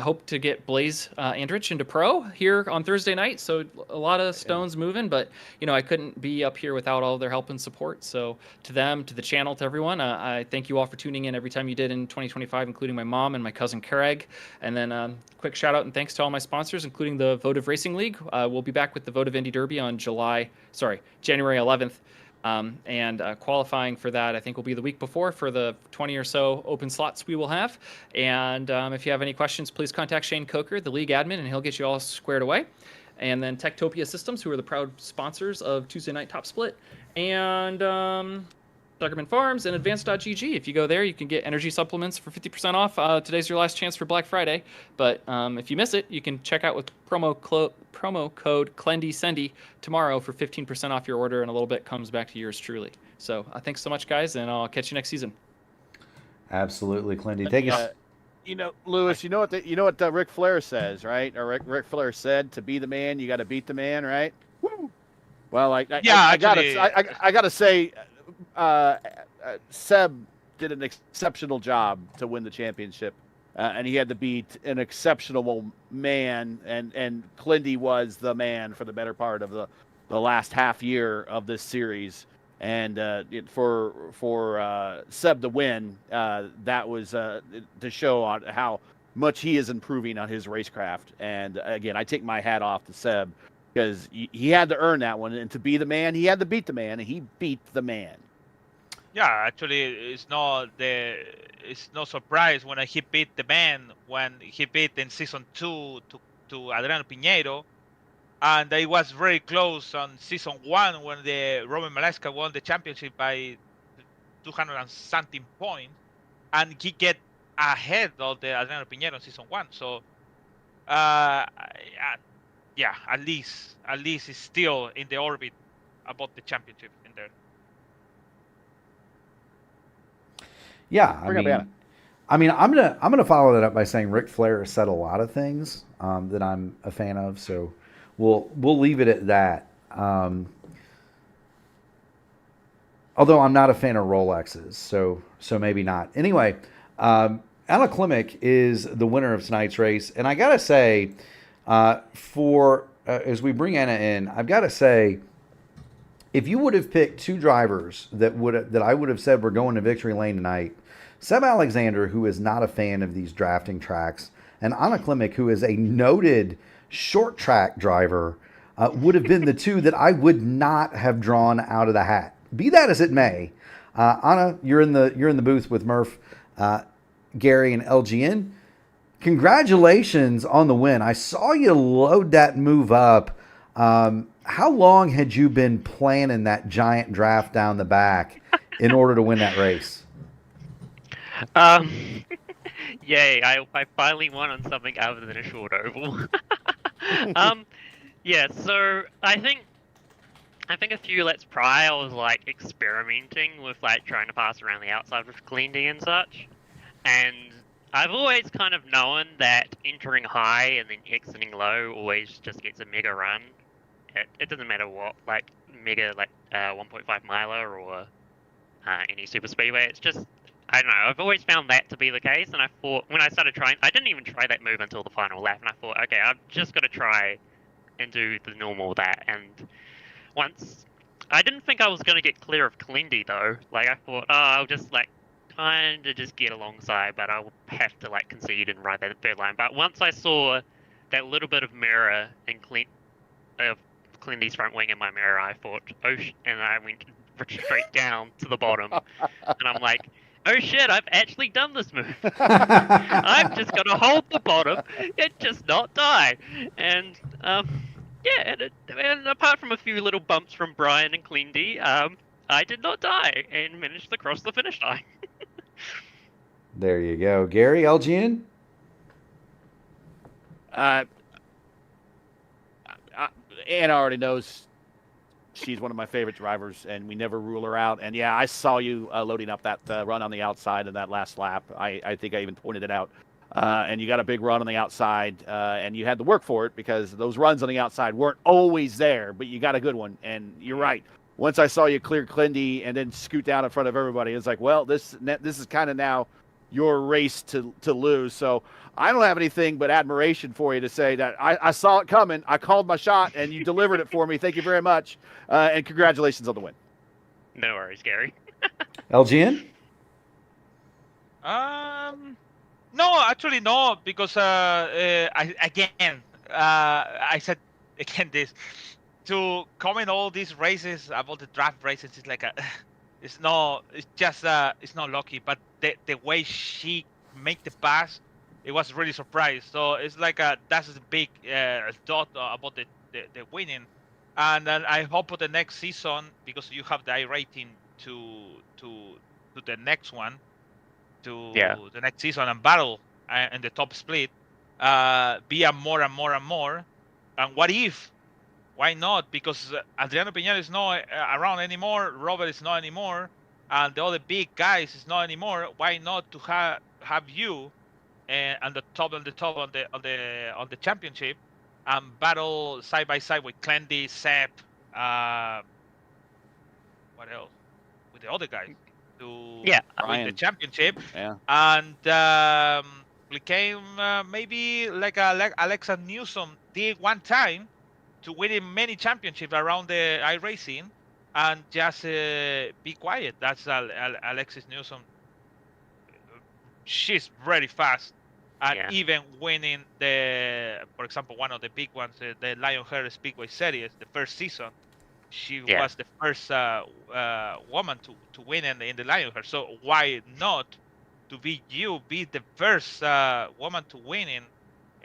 hope to get Blaze Andrich into pro here on Thursday night. So a lot of stones moving, but I couldn't be up here without all of their help and support. So to them, to the channel, to everyone, I thank you all for tuning in every time you did in 2025, including my mom and my cousin Craig. And then quick shout out and thanks to all my sponsors, including the Votive Racing League. We'll be back with the Votive Indy Derby on January 11th. And qualifying for that, I think, will be the week before for the 20 or so open slots we will have. And if you have any questions, please contact Shane Coker, the league admin, and he'll get you all squared away. And then Techtopia Systems, who are the proud sponsors of Tuesday Night Top Split. And Zuckerman Farms and Advanced.gg. If you go there, you can get energy supplements for 50% off. Today's your last chance for Black Friday. But if you miss it, you can check out with promo code CLENDYSENDY tomorrow for 15% off your order, and a little bit comes back to yours truly. So thanks so much, guys, and I'll catch you next season. Absolutely, Clendy. Thank you. Lewis, you know what Ric Flair says, right? Or Ric Flair said, to be the man, you got to beat the man, right? Woo! Well, I gotta say, Seb did an exceptional job to win the championship, and he had to beat an exceptional man, and Clindy was the man for the better part of the last half year of this series. And for Seb to win, that was to show on how much he is improving on his racecraft. And again, I take my hat off to Seb, because he had to earn that one, and to be the man, he had to beat the man, and he beat the man. Yeah, actually, it's no surprise when he beat the man when he beat in season 2 to Adriano Piñeiro, and it was very close on season 1 when the Roman Malaska won the championship by 200 and something points, and he get ahead of the Adriano Piñeiro in season 1. So, yeah, at least it's still in the orbit about the championship in there. Yeah, I mean, I'm gonna follow that up by saying Ric Flair has said a lot of things that I'm a fan of, so we'll leave it at that. Although I'm not a fan of Rolexes, so maybe not. Anyway, Anna Klimek is the winner of tonight's race, and I gotta say, for as we bring Anna in, I've got to say, if you would have picked two drivers that I would have said were going to victory lane tonight, Seb Alexander, who is not a fan of these drafting tracks, and Anna Klimek, who is a noted short track driver, would have been the two that I would not have drawn out of the hat. Be that as it may, Anna, you're in the booth with Murph, Gary, and LGN. Congratulations on the win. I saw you load that move up. How long had you been planning that giant draft down the back in order to win that race? Yay, I finally won on something other than a short oval. Yeah, so I think a few laps prior I was like experimenting with like trying to pass around the outside with Cleandy and such. And I've always kind of known that entering high and then exiting low always just gets a mega run. It doesn't matter what, like mega, like 1.5 miler or any super speedway. It's just, I don't know, I've always found that to be the case. And I thought, when I started trying, I didn't even try that move until the final lap. And I thought, okay, I've just got to try and do the normal that. And once, I didn't think I was going to get clear of Cleandy though. Like I thought, oh, I'll just like kind of just get alongside, but I'll have to like concede and ride that third line. But once I saw that little bit of mirror in Cleandy's front wing in my mirror, I thought, oh, and I went straight down to the bottom. And I'm like, oh shit, I've actually done this move. I've just got to hold the bottom and just not die. And yeah, and apart from a few little bumps from Brian and Cleandy, I did not die and managed to cross the finish line. There you go. Gary, LGN? Anna already knows she's one of my favorite drivers, and we never rule her out. And yeah, I saw you loading up that run on the outside in that last lap. I think I even pointed it out. And you got a big run on the outside, and you had to work for it because those runs on the outside weren't always there, but you got a good one. And you're right. Once I saw you clear Cleandy and then scoot down in front of everybody, it's like, well, this is kind of now your race to lose. So I don't have anything but admiration for you to say that I saw it coming. I called my shot, and you delivered it for me. Thank you very much, and congratulations on the win. No worries, Gary. LGN? No, actually no, because I said again this to comment all these races about the draft races is like it's not lucky, but the way she make the pass, it was really surprised. So it's like that's the big thought about the winning, and then I hope for the next season, because you have the iRating to the next one, to the next season and battle in the top split, be a more and more and more. And what if? Why not? Because Adriano Piñal is not around anymore. Robert is not anymore, and the other big guys is not anymore. Why not to have you on the top on the championship and battle side by side with Clendy, Sepp, what else? With the other guys to win the championship. Yeah. And became maybe like Alexa Newsom did one time, to winning many championships around the iRacing and just be quiet. That's Alexis Newsom. She's very fast. And even winning for example, one of the big ones, the Lionheart Speedway Series, the first season, she was the first woman to win in the Lionheart. So why not to be the first woman to win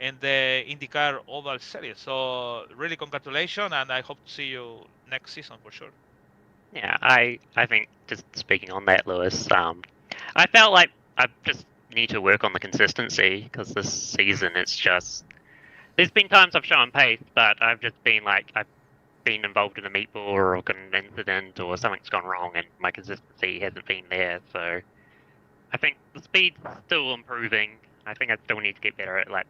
in the IndyCar Oval Series? So really congratulations, and I hope to see you next season for sure. Yeah, I think, just speaking on that, Lewis, I felt like I just need to work on the consistency, because this season it's just, there's been times I've shown pace, but I've just been like, I've been involved in a meatball or an incident or something's gone wrong and my consistency hasn't been there. So I think the speed's still improving. I think I still need to get better at like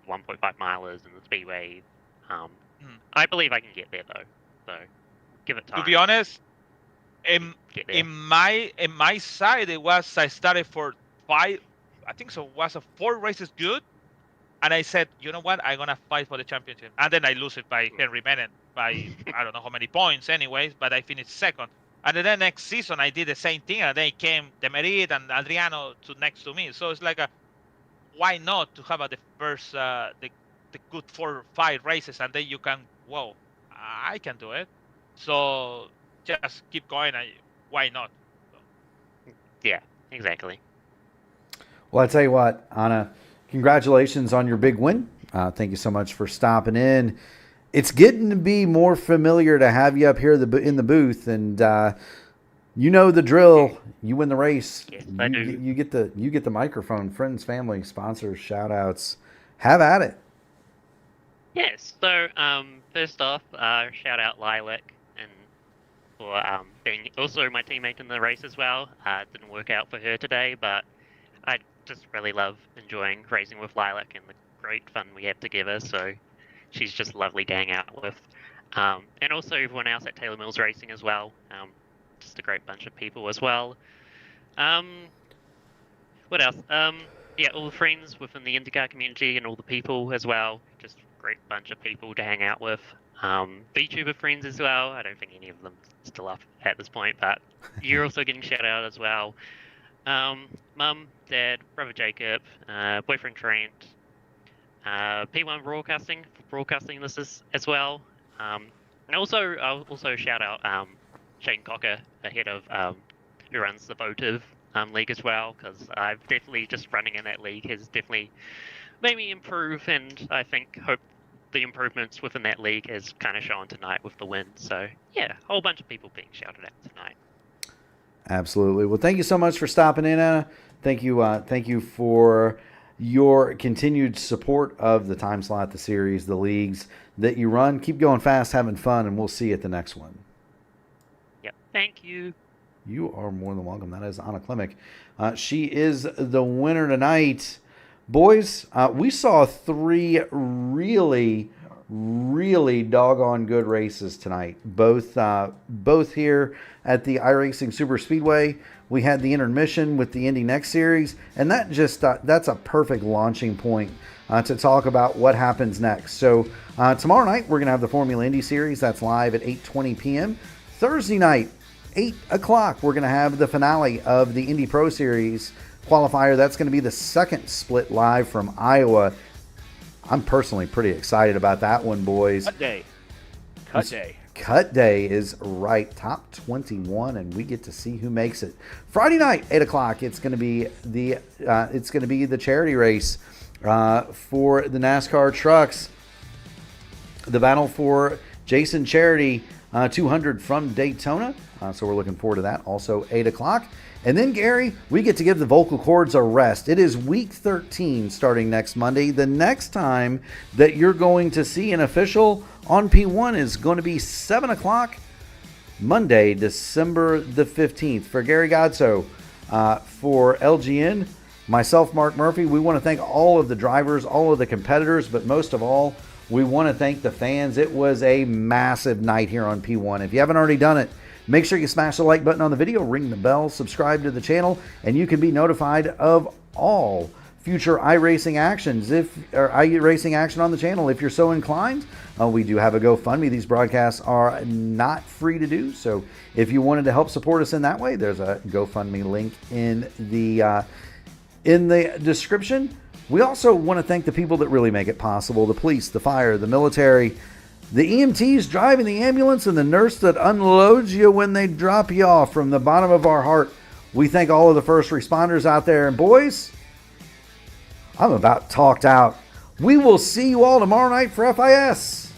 1.5 milers in the speedways. I believe I can get there though, so give it time. To be honest, in my side, I started for 5, I think so, was a 4 races good, And I said, you know what? I'm gonna fight for the championship. And then I lose it by Henry Bennett by I don't know how many points, anyways. But I finished second. And then next season I did the same thing, and then came Demerit and Adriano next to me. So it's like why not to have the first the good 4 or 5 races, and then you can I can do it. So just keep going. Why not? Yeah, exactly. Well, I tell you what, Anna, congratulations on your big win. Thank you so much for stopping in. It's getting to be more familiar to have you up here in the booth, and you know the drill. You win the race. Yes, I do. You get the microphone. Friends, family, sponsors, shout outs. Have at it. Yes. So first off, shout out Lilac and for being also my teammate in the race as well. It didn't work out for her today, but I just really love enjoying racing with Lilac and the great fun we have together. So she's just lovely to hang out with. And also everyone else at Taylor Mills Racing as well. Just a great bunch of people as well. What else? Yeah, all the friends within the IndyCar community and all the people as well. Just a great bunch of people to hang out with. VTuber friends as well. I don't think any of them are still up at this point, but you're also getting shout out as well. Mum, Dad, brother Jacob, boyfriend Trent, P1 Broadcasting for broadcasting this as well. And also, I'll also shout out Shane Cocker, the head of who runs the Votive league as well, because I've definitely just running in that league has definitely made me improve, and I hope the improvements within that league has kind of shown tonight with the win. So yeah, a whole bunch of people being shouted at tonight. Absolutely. Well, thank you so much for stopping in, Anna. Thank you for your continued support of the time slot, the series, the leagues that you run. Keep going fast, having fun, and we'll see you at the next one. Yep. Thank you. You are more than welcome. That is Anna Klimek. She is the winner tonight. Boys, we saw 3 really, really doggone good races tonight. Both here at the iRacing Superspeedway. We had the intermission with the Indy Next Series, and that just that's a perfect launching point to talk about what happens next. So tomorrow night we're going to have the Formula Indy Series. That's live at 8:20 p.m. Thursday night, 8 o'clock, we're going to have the finale of the Indy Pro Series qualifier. That's going to be the second split live from Iowa. I'm personally pretty excited about that one, boys. Cut day. Cut day is right. Top 21, and we get to see who makes it. Friday night, 8 o'clock. It's going to be the charity race for the NASCAR trucks. The battle for Jason Charity 200 from Daytona. So we're looking forward to that. Also 8 o'clock. And then, Gary, we get to give the vocal cords a rest. It is week 13 starting next Monday. The next time that you're going to see an official on P1 is going to be 7 o'clock Monday, December the 15th. For Gary Godso, for LGN, myself, Mark Murphy, we want to thank all of the drivers, all of the competitors, but most of all, we want to thank the fans. It was a massive night here on P1. If you haven't already done it, make sure you smash the like button on the video, ring the bell, subscribe to the channel, and you can be notified of all future iRacing actions or iRacing action on the channel if you're so inclined. We do have a GoFundMe. These broadcasts are not free to do, so if you wanted to help support us in that way, there's a GoFundMe link in the description. We also want to thank the people that really make it possible: the police, the fire, the military, the EMTs driving the ambulance, and the nurse that unloads you when they drop you off. From the bottom of our heart, we thank all of the first responders out there. And boys, I'm about talked out. We will see you all tomorrow night for FIS.